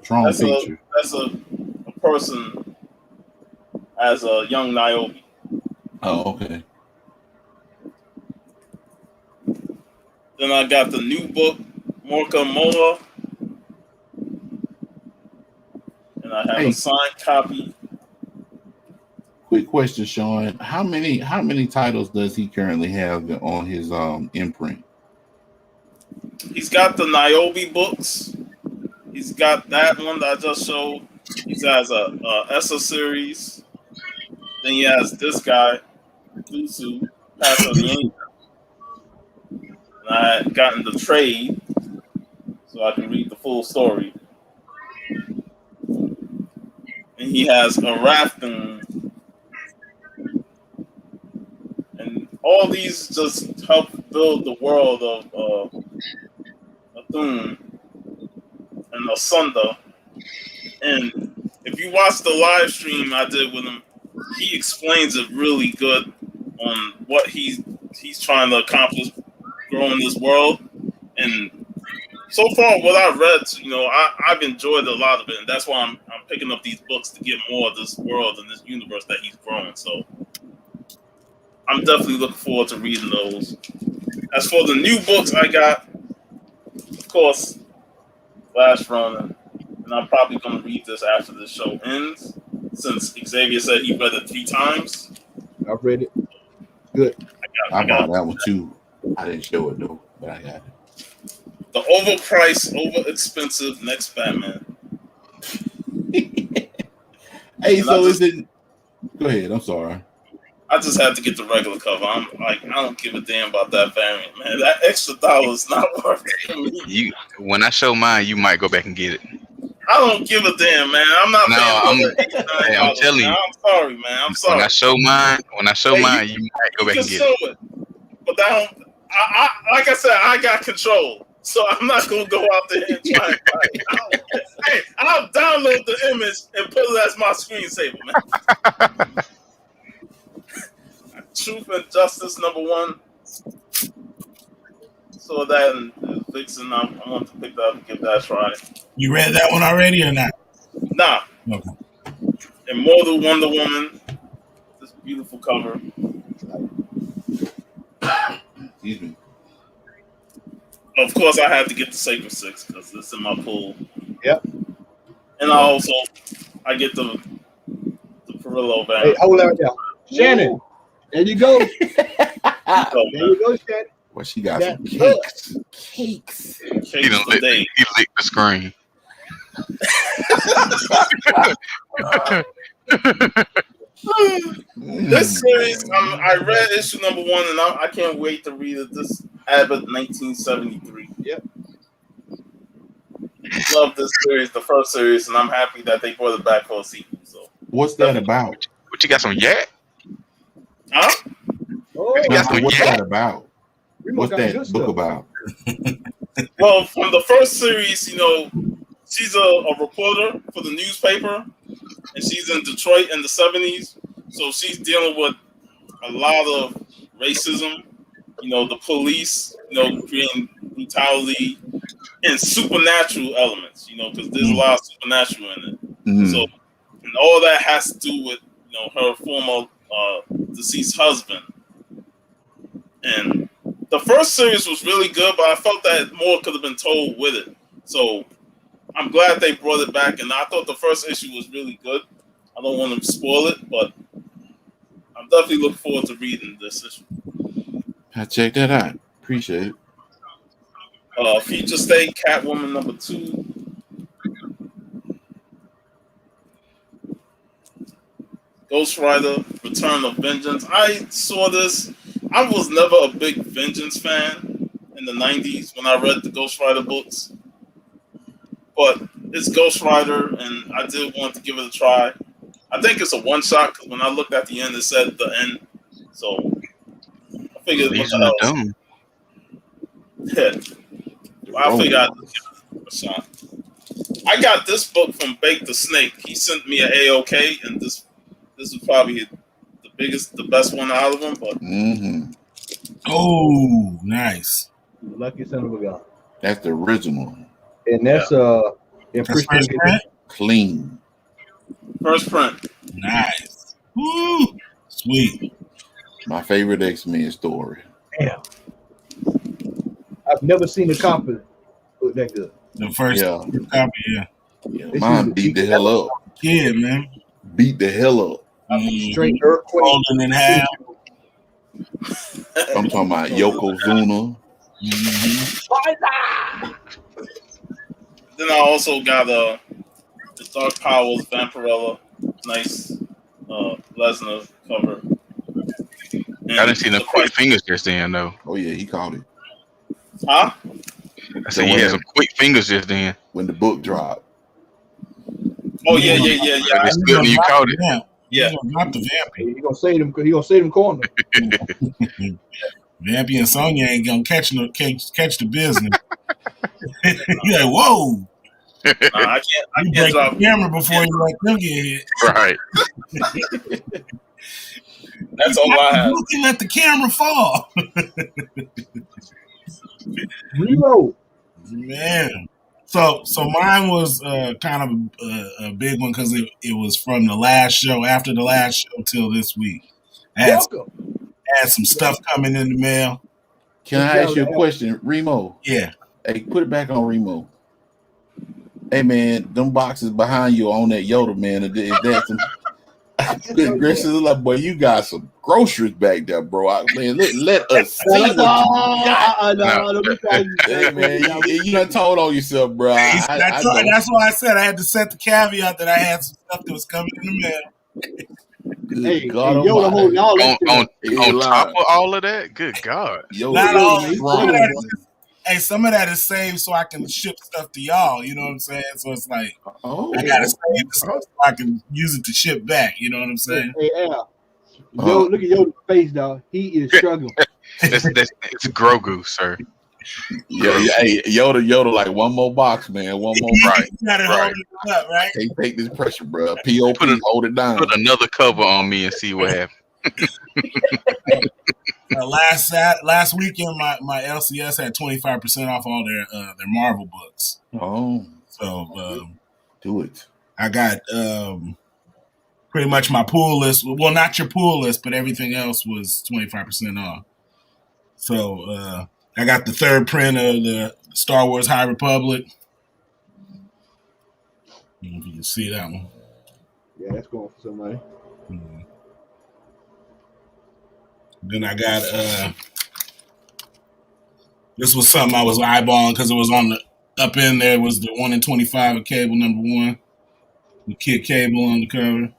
S2: drawn picture?
S3: That's a person as a young Niobe.
S2: Oh, okay.
S3: Then I got the new book, Morka Moa. And I have a signed copy.
S2: Quick question, Sean. How many titles does he currently have on his imprint?
S3: He's got the Niobe books. He's got that one that I just showed. He has a Essa series. Then he has this guy, Dusu, Pass of the Angel. And I had gotten the trade so I can read the full story. And he has a Rafton. And all these just help build the world of Athun and Asunda. And if you watch the live stream I did with him, he explains it really good on what he's trying to accomplish growing this world. And so far, what I've read, I've enjoyed a lot of it, and that's why I'm picking up these books to get more of this world and this universe that he's growing. So I'm definitely looking forward to reading those. As for the new books I got, of course, Flash Ronin, and I'm probably going to read this after the show ends, since Xavier said he read it 3 times.
S1: I've read it. Good.
S2: I bought that one too. I didn't show it though, but I got it.
S3: The overpriced, overexpensive next Batman.
S2: Hey, so is it Go ahead. I'm sorry.
S3: I just had to get the regular cover. I'm like, I don't give a damn about that variant, man. That extra $1 is not worth it to me.
S4: When I show mine, you might go back and get it.
S3: I don't give a damn, man. I'm not paying
S4: Hey, I'm telling you.
S3: I'm sorry, man. I'm sorry.
S4: When I show mine, you might go back and get it.
S3: Show it. But I don't. Like I said, I got control, so I'm not gonna go out there and try. Hey, I'll download the image and put it as my screensaver, man. Truth and Justice #1. So that and Vixen, I want to pick that up and give that a try.
S5: You read that one already or not?
S3: Nah.
S5: Okay.
S3: Immortal Wonder Woman. This beautiful cover.
S2: Excuse me.
S3: Of course, I had to get the Sacred Six because it's in my pool.
S1: Yep.
S3: And I get the Perillo van.
S1: Hey, hold on now. Shannon. There you go. There you go, Shannon.
S2: Well, she got some cakes. Cakes.
S4: He licked the screen.
S3: This series, I read issue #1, and I can't wait to read it. This Abbott 1973.
S1: Yep.
S3: Love this series, the first series, and I'm happy that they brought it back for a sequel. So,
S2: what's that about?
S4: What you got some yak?
S3: Huh?
S1: Oh,
S2: What's that about? What's that book about?
S3: Well, from the first series, she's a reporter for the newspaper, and she's in Detroit in the 70s. So she's dealing with a lot of racism, the police, creating brutality and supernatural elements, because there's a lot of supernatural in it.
S2: Mm-hmm.
S3: So, and all that has to do with, her former deceased husband. And the first series was really good, but I felt that more could have been told with it. So I'm glad they brought it back, and I thought the first issue was really good. I don't want to spoil it, but I'm definitely looking forward to reading this issue.
S2: I check that out. Appreciate it.
S3: Future State Catwoman #2. Ghost Rider Return of Vengeance. I saw this. I was never a big Vengeance fan in the 90s when I read the Ghost Rider books. But it's Ghost Rider, and I did want to give it a try. I think it's a one-shot, because when I looked at the end, it said the end. So I figured, what the hell? Yeah. I figured I'd give it a shot. I got this book from Bake the Snake. He sent me an AOK, and this is probably the best one out of them. But
S5: oh, nice.
S1: Lucky son of a gun.
S2: That's the original.
S1: And that's
S5: first print?
S2: Clean.
S3: First print.
S5: Nice. Woo! Sweet.
S2: My favorite X-Men story.
S1: Damn. I've never seen a copy look that good.
S5: The first copy,
S2: yeah. Mine beat the hell up.
S5: Yeah, man.
S2: Beat the hell up.
S1: Straight earthquake.
S5: Falling in half.
S2: I'm talking about Yokozuna.
S3: Then I also got the Dark Powers Vampirella, nice Lesnar cover. And
S4: I didn't see no quick fingers just then, though.
S2: Oh yeah, he caught it.
S3: Huh?
S4: I said he had some quick fingers just then.
S2: When the book dropped.
S3: Oh yeah.
S4: It's good when you caught it.
S3: Yeah.
S5: Not the Vampy.
S1: He gonna save them corner.
S5: Vampy and Sonya ain't gonna catch the business. You're like, whoa.
S3: I can't
S5: break
S3: drop
S5: the camera before you let them get hit.
S4: Right.
S3: That's all I have.
S5: You can let the camera fall.
S1: Reload.
S5: Man. So mine was kind of a big one because it was from the last show, after the last show till this week. I had some stuff coming in the mail.
S2: Can I ask you a question, Remo?
S5: Yeah.
S2: Hey, put it back on Remo. Hey man, them boxes behind you on that Yoda, man. Is that some? Grace is like, boy, you got some groceries back there, bro. Man, let us see Hey man, you done told on yourself, bro.
S5: That's why I said I had to set the caveat that I had some stuff that was coming in the mail.
S1: Hey,
S2: God
S1: Yoda
S2: Almighty.
S1: holding all that
S4: On
S1: stuff.
S4: on top of all of that, good God.
S2: Yoda,
S5: Not all.
S1: man,
S5: Some of
S1: Yoda,
S5: that
S2: strong.
S5: is just, hey, some of that is saved so I can ship stuff to y'all. You know what I'm saying? So it's like
S2: Oh,
S5: I gotta save the stuff so I can use it to ship back. You know what I'm saying?
S1: hey, Al.
S2: Uh-huh.
S1: Look at Yoda's face, dog. He is struggling.
S4: It's Grogu, sir.
S2: yeah. Hey, Yoda, like one more box, man. One more.
S4: Right,
S5: You gotta
S4: right.
S5: hold it up, right?
S2: Can't take this pressure, bro. POP, hold it down.
S4: Put another cover on me and see what happens.
S5: Last weekend, my LCS had 25% off all their Marvel books.
S2: Oh,
S5: So
S2: do it.
S5: I got pretty much my pool list. Well, not your pool list, but everything else was 25% off. So I got the third print of the Star Wars High Republic. I don't know if you can see that one.
S1: Yeah, that's going for somebody.
S5: Then I got this was something I was eyeballing because it was on the up in there was the 1 in 25 of Cable #1. The Kid Cable on the cover.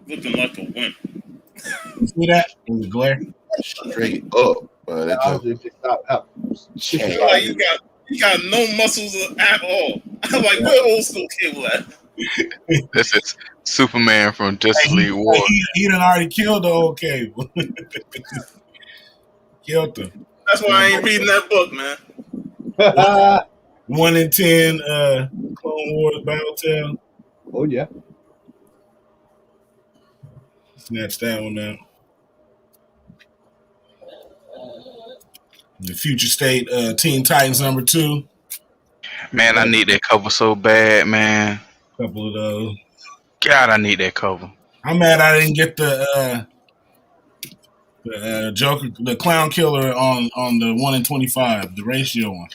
S3: Looking like a wimp.
S5: You see that? In the glare.
S2: Straight up. That's
S1: I was just stop.
S2: Chad.
S3: Like you got no muscles at all. I'm like, where old school Cable at?
S4: This is Superman from Justice League War.
S5: He done already killed the old Cable. Killed him.
S3: That's why I ain't reading that book, man.
S5: 1 in 10 Clone Wars Battletale.
S1: Oh yeah.
S5: Snatch that one out. The Future State Teen Titans #2.
S4: Man, I need that cover so bad, man.
S5: Couple of those.
S4: God, I need that cover.
S5: I'm mad I didn't get the Joker, the Clown Killer on the 1 in 25, the ratio one.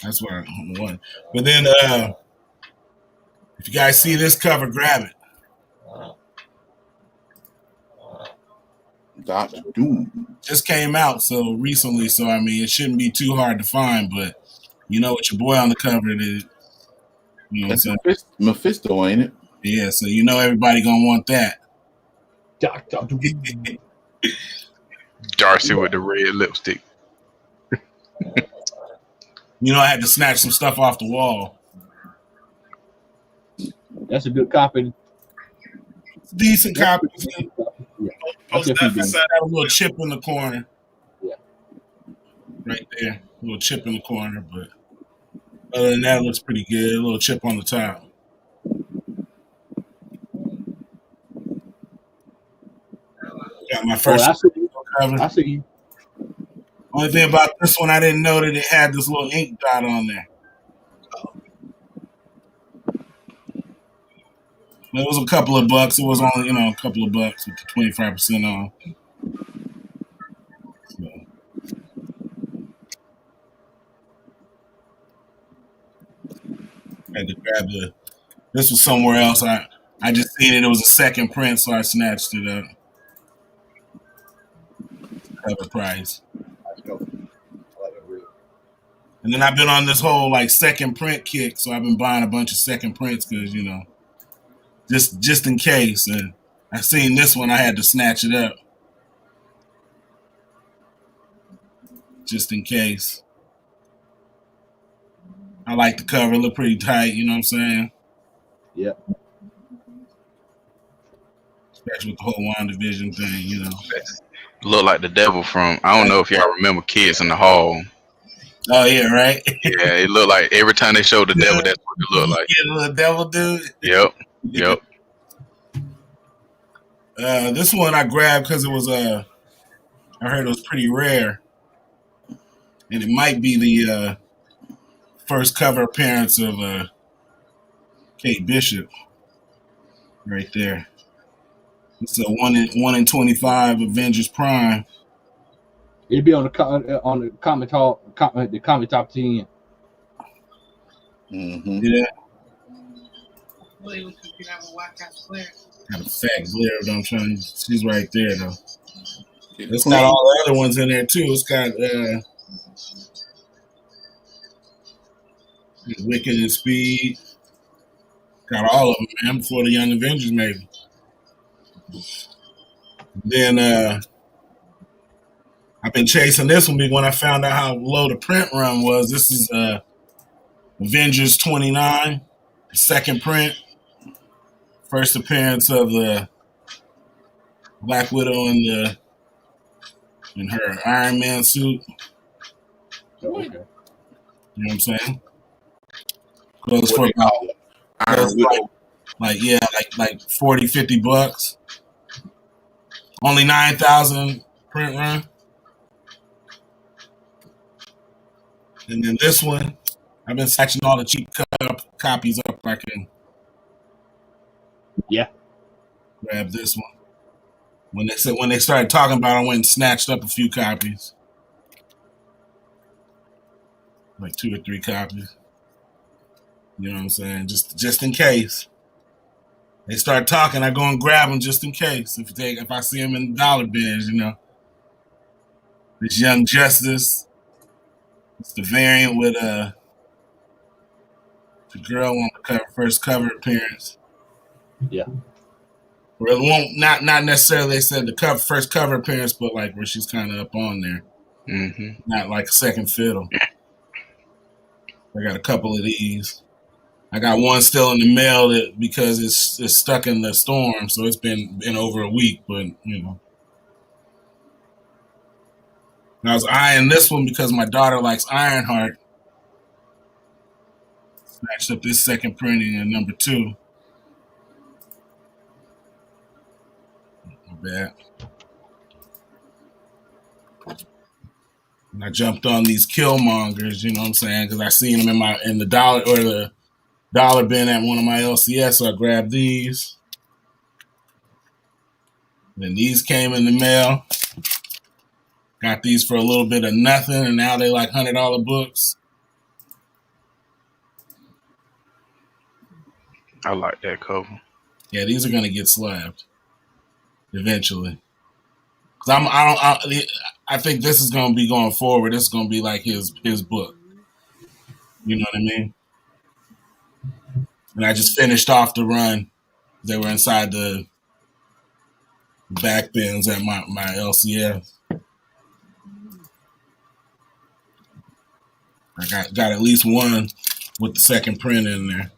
S5: That's what I want. But then, if you guys see this cover, grab it.
S2: Dr. Doom.
S5: Just came out so recently, so I mean, it shouldn't be too hard to find. But you know, with your boy on the cover, it is. You know what I'm
S2: That's
S5: saying?
S2: Mephisto, ain't it?
S5: Yeah, so you know everybody gonna want that.
S1: Doctor.
S4: Darcy with the red lipstick.
S5: You know, I had to snatch some stuff off the wall.
S1: That's a good copy.
S5: Decent copy.
S1: Yeah.
S3: Post
S1: That's
S3: that
S1: what he
S3: beside
S5: Got a little chip in the corner.
S1: Yeah.
S5: Right there. A little chip in the corner, but other than that, it looks pretty good. A little chip on the top. Got my first
S1: I see you.
S5: cover.
S1: I see you.
S5: Only thing about this one, I didn't know that it had this little ink dot on there. It was a couple of bucks. It was only, a couple of bucks with the 25% off. So. Had to grab this was somewhere else. I just seen it. It was a second print, so I snatched it up. Cover price. And then I've been on this whole second print kick, so I've been buying a bunch of second prints because just in case. And I seen this one, I had to snatch it up just in case. I like the cover; it look pretty tight. You know what I'm saying?
S1: Yep.
S5: Especially with the whole Wandavision thing,
S4: Look like the devil from, I don't know if y'all remember Kids in the Hall.
S5: Oh yeah, right.
S4: Yeah, it looked like every time they showed the devil, that's what it looked like.
S5: Yeah, the little devil dude.
S4: Yep.
S5: This one I grabbed because it was I heard it was pretty rare, and it might be the first cover appearance of Kate Bishop, right there. It's a 1 in 25 Avengers Prime.
S1: It'd be on the comment top 10.
S2: Mm-hmm.
S5: Yeah. Got a fat glare, though. She's right there, though. It's got all the other ones in there too. It's got Wicked and Speed. Got all of them, man. Before the Young Avengers, maybe. Then I've been chasing this one when I found out how low the print run was. This is Avengers 29, second print. First appearance of the Black Widow in her Iron Man suit.
S1: Okay.
S5: You know what I'm saying? Goes for about
S2: Iron Widow.
S5: like 40, 50 bucks. Only 9,000 print run. And then this one, I've been snatching all the cheap copies up I can.
S1: Yeah.
S5: Grab this one. When they started talking about it, I went and snatched up a few copies. Like 2 or 3 copies. You know what I'm saying? Just in case. They start talking, I go and grab them just in case. If I see them in the dollar bins, you know. This Young Justice. It's the variant with the girl on the first cover appearance.
S1: Yeah.
S5: Or it won't not necessarily they said the first cover appearance, but like where she's kind of up on there.
S4: Mm-hmm.
S5: Not like a second fiddle. I got a couple of these. I got one still in the mail because it's stuck in the storm, so it's been over a week. But you know, and I was eyeing this one because my daughter likes Ironheart. Snatched up this second printing in number 2. Not bad. And I jumped on these Killmongers, you know what I'm saying? Because I seen them in the dollar bin at one of my LCS, so I grabbed these. Then these came in the mail. Got these for a little bit of nothing, and now they like $100 books.
S4: I like that cover.
S5: Yeah, these are gonna get slabbed eventually. Cause I think this is gonna be going forward. This is gonna be like his book. You know what I mean? And I just finished off the run. They were inside the back bins at my LCS. I got at least one with the second print in there.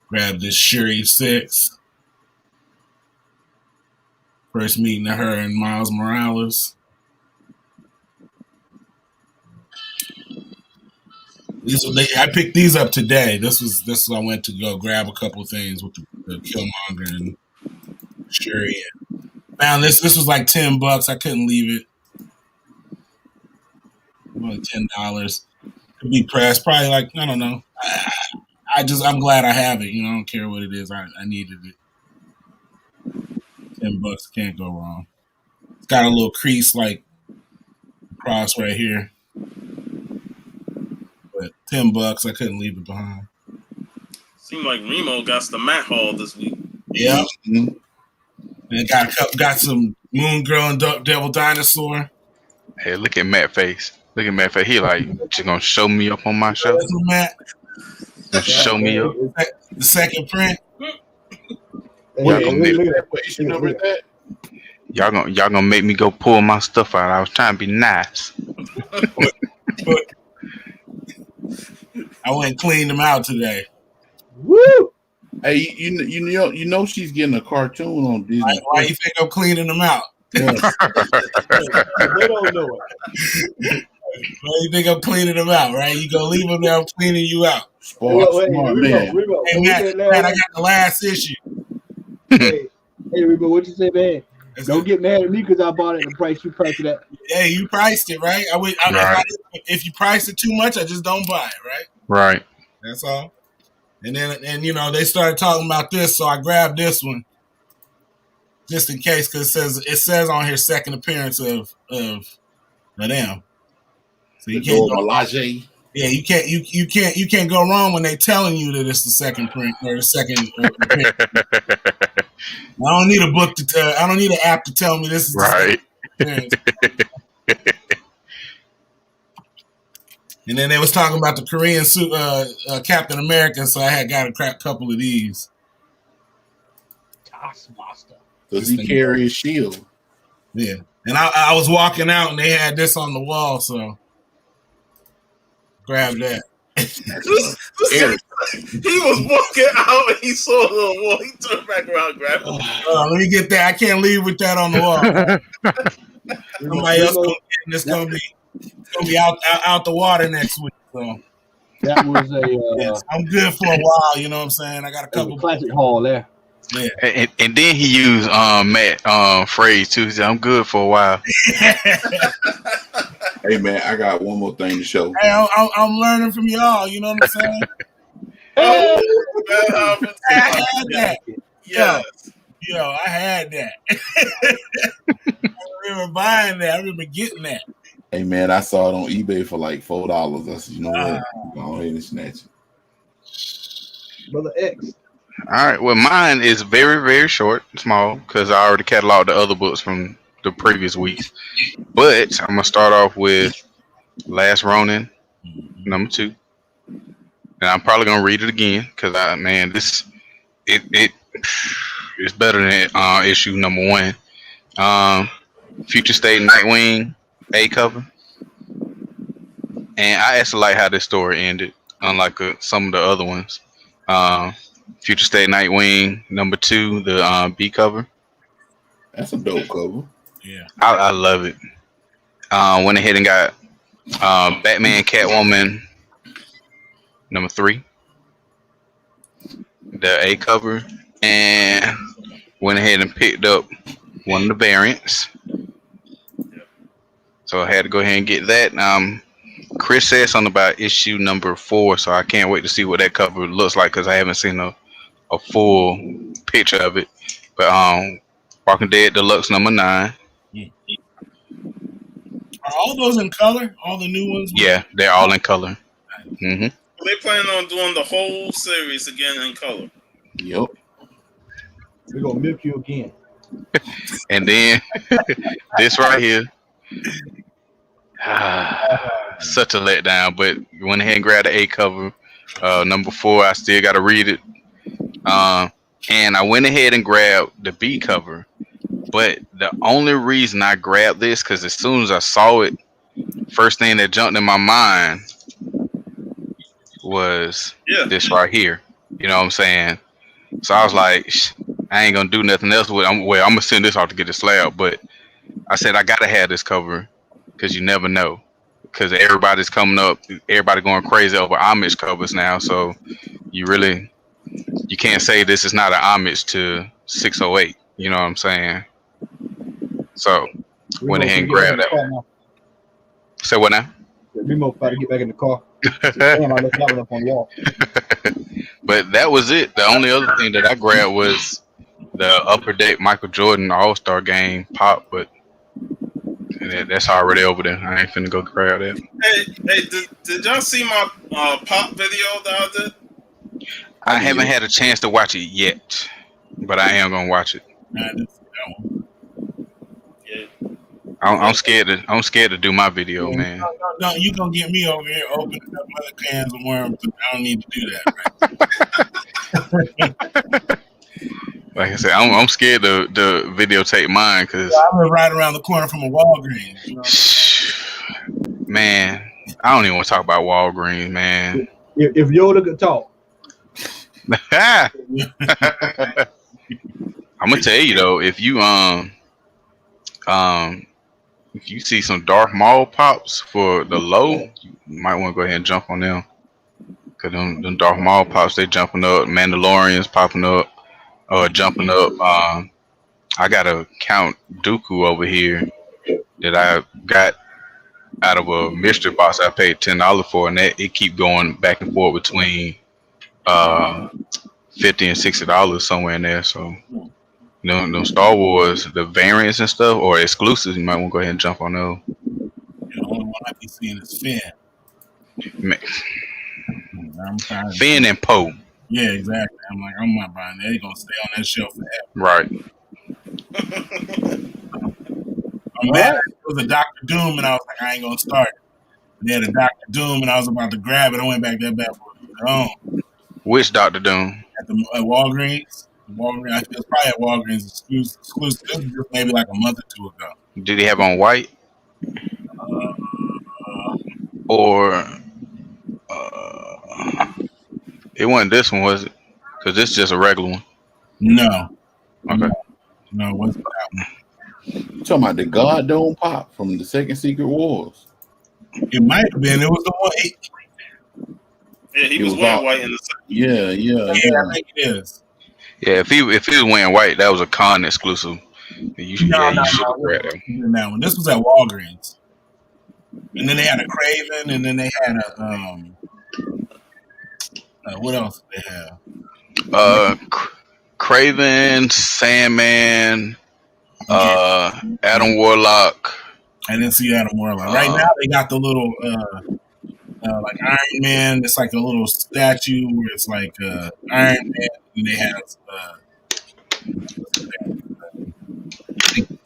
S5: Grabbed this Shuri 6. First meeting of her and Miles Morales. I picked these up today. This I went to go grab a couple things with the Killmonger and Shuri. Found this was like $10. I couldn't leave it. Only $10. Could be pressed. Probably like, I don't know. I'm glad I have it. You know, I don't care what it is. I needed it. $10 can't go wrong. It's got a little crease like across right here. But $10, I couldn't leave it behind.
S3: Seemed like Remo got the Matt Hall this week.
S5: Yeah. Mm-hmm. And got some Moon Girl and Devil Dinosaur.
S4: Hey, look at Matt face. Look at Matt face. He like, you gonna show me up on my show?
S5: That's Matt.
S4: Show me up.
S5: The second print.
S4: Y'all gonna make me go pull my stuff out. I was trying to be nice.
S5: I went and cleaned them out today.
S1: Woo!
S2: Hey, you know she's getting a cartoon on Disney.
S5: Why you think I'm cleaning them out?
S1: Yes. They don't know it.
S5: Why you think I'm cleaning them out, right? You gonna leave them there, I'm cleaning you out.
S2: Smart man.
S5: Hey, Matt, I got the last issue.
S1: Hey, Rebo, what you say, man? Don't get mad at me because I bought it at the price you priced it at.
S5: Hey, you priced it, right? If you price it too much, I just don't buy it, right?
S4: Right.
S5: That's all. And then you know, they started talking about this, so I grabbed this one just in case, because it says on here second appearance of them. So you can't go, yeah, you can't go wrong when they telling you that it's the second print or the second appearance. I don't need a book I don't need an app to tell me this is
S4: right.
S5: And then they was talking about the Korean suit, Captain America, so I had got a couple of these.
S1: Taskmaster.
S2: Does he carry his shield?
S5: Yeah. And I was walking out and they had this on the wall, so grab that.
S2: Eric.
S3: He was walking out and he saw the wall. He turned back around, grabbed it.
S5: Let me get that. I can't leave with that on the wall. Somebody else gonna get it, and it's gonna be out the water next week. So
S1: That was a
S5: yes, I'm good for a while. You know what I'm saying? I got a couple
S1: classic haul there.
S5: Yeah.
S4: And then he used Matt phrase too. He said, "I'm good for a while."
S2: Hey man, I got one more thing to show.
S5: Hey, I'm learning from y'all. You know what I'm saying?
S3: Oh,
S5: I had that.
S3: yes.
S5: Yo, I had that. I remember buying that. I remember getting that.
S2: Hey man, I saw it on eBay for like $4. I said, you know what? Go ahead and snatch it.
S1: Brother X.
S4: All right. Well, mine is very, very short, small, because I already cataloged the other books from the previous weeks. But I'm gonna start off with Last Ronin, number 2, and I'm probably gonna read it again because it's better than issue number 1. Future State Nightwing A cover, and I actually like how this story ended, unlike some of the other ones. Future State Nightwing number 2, the B cover.
S2: That's a dope cover.
S5: Yeah,
S4: I love it. Went ahead and got Batman Catwoman number 3, the A cover, and went ahead and picked up one of the variants. So I had to go ahead and get that. Chris said something about issue number 4, so I can't wait to see what that cover looks like because I haven't seen a full picture of it. But Walking Dead Deluxe number 9.
S5: Are all those in color? All the new ones?
S4: Yeah, they're all in color. Mm-hmm.
S3: They plan on doing the whole series again in color.
S2: Yep.
S1: We're gonna milk you again.
S4: And then this right here. Such a letdown, but went ahead and grabbed the A cover. Number 4, I still got to read it. And I went ahead and grabbed the B cover. But the only reason I grabbed this, because as soon as I saw it, first thing that jumped in my mind was this right here. You know what I'm saying? So I was like, I ain't going to do nothing else with it. I'm going to send this off to get the slab. But I said, I got to have this cover because you never know. Because everybody's coming up, everybody going crazy over homage covers now. So you can't say this is not an homage to 608. You know what I'm saying? So went ahead and grabbed that one. Say what now?
S1: Remo about to get back in the car. Damn, I left that one up on the wall.
S4: But that was it. The only other thing that I grabbed was the Upper Deck Michael Jordan All-Star Game pop, but that's already over there. I ain't finna go grab that.
S3: Hey, did y'all see my pop video that I did?
S4: I haven't had a chance to watch it yet, but I am gonna watch it.
S3: Yeah.
S4: I'm scared to do my video, man.
S5: No, you gonna get me over here opening up other cans of worms. I don't need to do that. Right?
S4: Like I said, I'm scared to videotape mine because
S5: I live right around the corner from a Walgreens. You know?
S4: Man, I don't even want to talk about Walgreens, man.
S1: If Yoda could talk.
S4: I'm gonna tell you though, if you see some Darth Maul pops for the low, you might want to go ahead and jump on them. Cause them Darth Maul pops, they jumping up. Mandalorians popping up, jumping up. I got a Count Dooku over here that I got out of a mystery box I paid $10 for, and it keep going back and forth between $50 and $60 somewhere in there. So no Star Wars, the variants and stuff or exclusives, you might want to go ahead and jump on those.
S5: The only one I be seeing is Finn.
S4: Finn and Poe.
S5: Yeah, exactly. I'm not buying that. They're gonna stay on that shelf forever.
S4: Right.
S5: I'm mad. It was a Dr. Doom, and I was like, I ain't gonna start it. They had a Dr. Doom, and I was about to grab it. I went back that bad boy was gone.
S4: Which Dr. Doom?
S5: At Walgreens. Walgreens. It was probably at Walgreens exclusive. This was just maybe like a month or two ago.
S4: Did he have on white or it wasn't this one, was it? Because this is just a regular one.
S5: No,
S4: Okay.
S5: no, it wasn't that one.
S2: You talking about the God Dome Pop from the Second Secret Wars?
S5: It might have been. It was the one.
S3: Yeah, he
S2: It
S3: was
S2: was
S3: wearing
S2: all-
S3: white in the second.
S2: Yeah.
S5: Yeah, I think it is.
S4: Yeah, if he was wearing white, that was a con exclusive. You should
S5: No,
S4: have
S5: it
S4: grabbed that.
S5: wasn't in that one. This was at Walgreens, and then they had a Craven, and then they had a what else did they have?
S4: Craven, Sandman, Adam Warlock.
S5: I didn't see Adam Warlock. Right now, they got the little like Iron Man. It's like a little statue where it's like Iron Man, and they have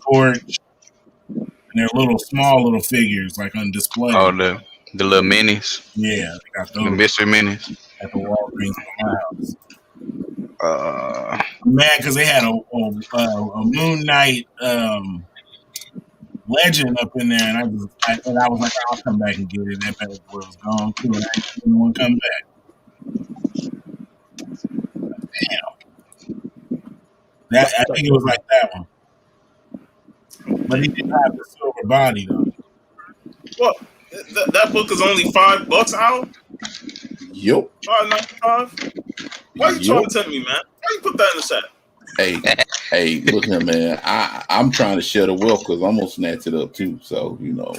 S5: Torch, and they're small little figures like on display.
S4: Oh, the little minis,
S5: Yeah, they got
S4: the
S5: those
S4: mystery minis.
S5: at the Walgreens in my house. Man, because they had a Moon Knight legend up in there, and I was like, I'll come back and get it. That bad boy was gone too, and I ain't seen anyone come back. Damn. I think it was like that one. But he didn't have the silver body though.
S3: What? That book is only $5 out?
S2: Yup.
S3: $5.95? Why you trying to tell me, man? Why you put that in the chat?
S2: Hey, look here, man. I'm trying to share the wealth because I'm gonna snatch it up too. So you know,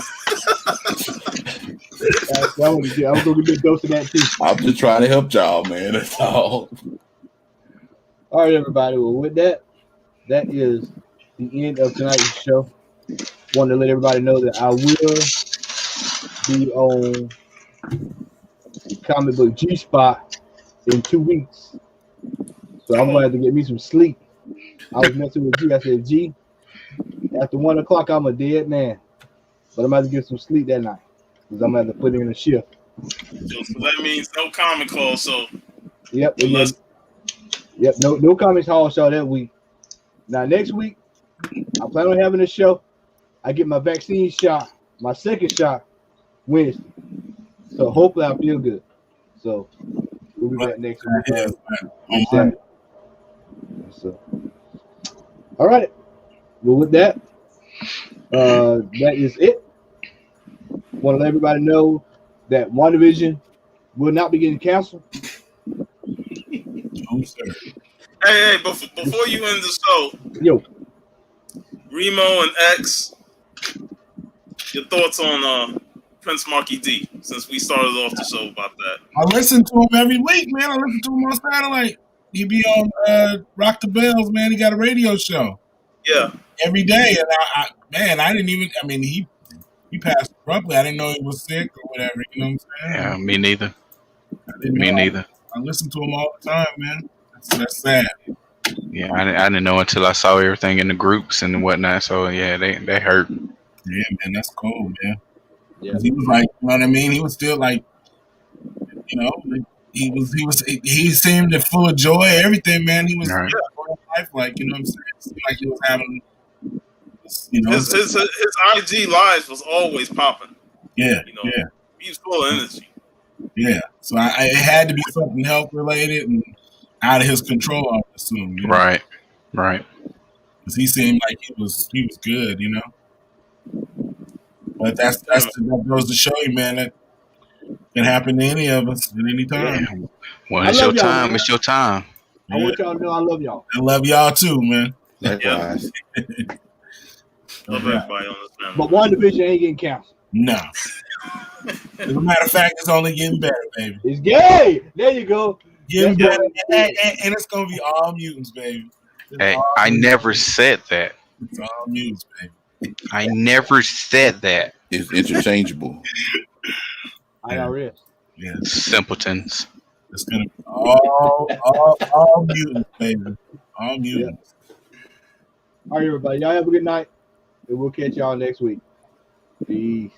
S1: I was gonna get a dose of that too.
S2: I'm just trying to help y'all, man. That's all.
S1: All right, everybody. Well, with that is the end of tonight's show. Want to let everybody know that I will be on Comic Book G Spot in 2 weeks. So I'm going to have to get me some sleep. I was messing with G. I said, G, after 1 o'clock, I'm a dead man. But I'm going to have to get some sleep that night because I'm going to have to put in a shift.
S3: So that means no comic call. So
S1: Yep. No comics hall show that week. Now, next week, I plan on having a show. I get my vaccine shot, my second shot, Wednesday. So hopefully I feel good. So we'll be back next week. So, all right. Well, with that, that is it. Want to let everybody know that Wandavision will not be getting canceled.
S3: Hey, before you end the show,
S1: Yo,
S3: Remo and X, your thoughts on Prince Marky D, since we started off the show about that.
S5: I listen to him every week, man. I listen to him on satellite. He be on Rock the Bells, man. He got a radio show.
S3: Yeah.
S5: Every day. And I didn't even, I mean, he passed abruptly. I didn't know he was sick or whatever. You know what I'm saying?
S4: Yeah, me neither.
S5: Me
S4: neither.
S5: I listen to him all the time, man. That's sad.
S4: Yeah, I didn't know until I saw everything in the groups and whatnot. So yeah, they hurt.
S5: Yeah, man, that's cool, man.
S1: yeah.
S5: He was like, you know what I mean? He was still like, you know, he seemed full of joy, everything, man. He was
S4: Right.
S5: life, like, you know what I'm saying? It seemed like he was having, you know,
S3: His IG lives was always popping.
S5: yeah,
S3: You know,
S5: yeah,
S3: he was full of energy.
S5: yeah. So it had to be something health related and out of his control, I would assume. You know?
S4: Right.
S5: Because he seemed like he was good, you know. But that goes to show you, man, that can happen to any of us at any time.
S4: Yeah. When it's your time, it's your time.
S1: I want y'all to know I love y'all.
S5: I love y'all too, man.
S2: Likewise.
S3: Love everybody on this family.
S1: But Wandavision ain't getting canceled.
S5: No. As a matter of fact, it's only getting better, baby.
S1: It's gay. There you go.
S5: Getting
S1: That's
S5: better,
S1: right.
S5: and it's gonna be all mutants, baby. It's
S4: Hey,
S5: all
S4: I
S5: mutants.
S4: never said that.
S5: It's all mutants, baby.
S4: I never said that.
S2: It's interchangeable.
S1: IRS.
S5: Yeah,
S3: Simpletons.
S5: it's gonna be all mutants, baby. All mutants.
S1: All right, everybody. Y'all have a good night, and we'll catch y'all next week. Peace.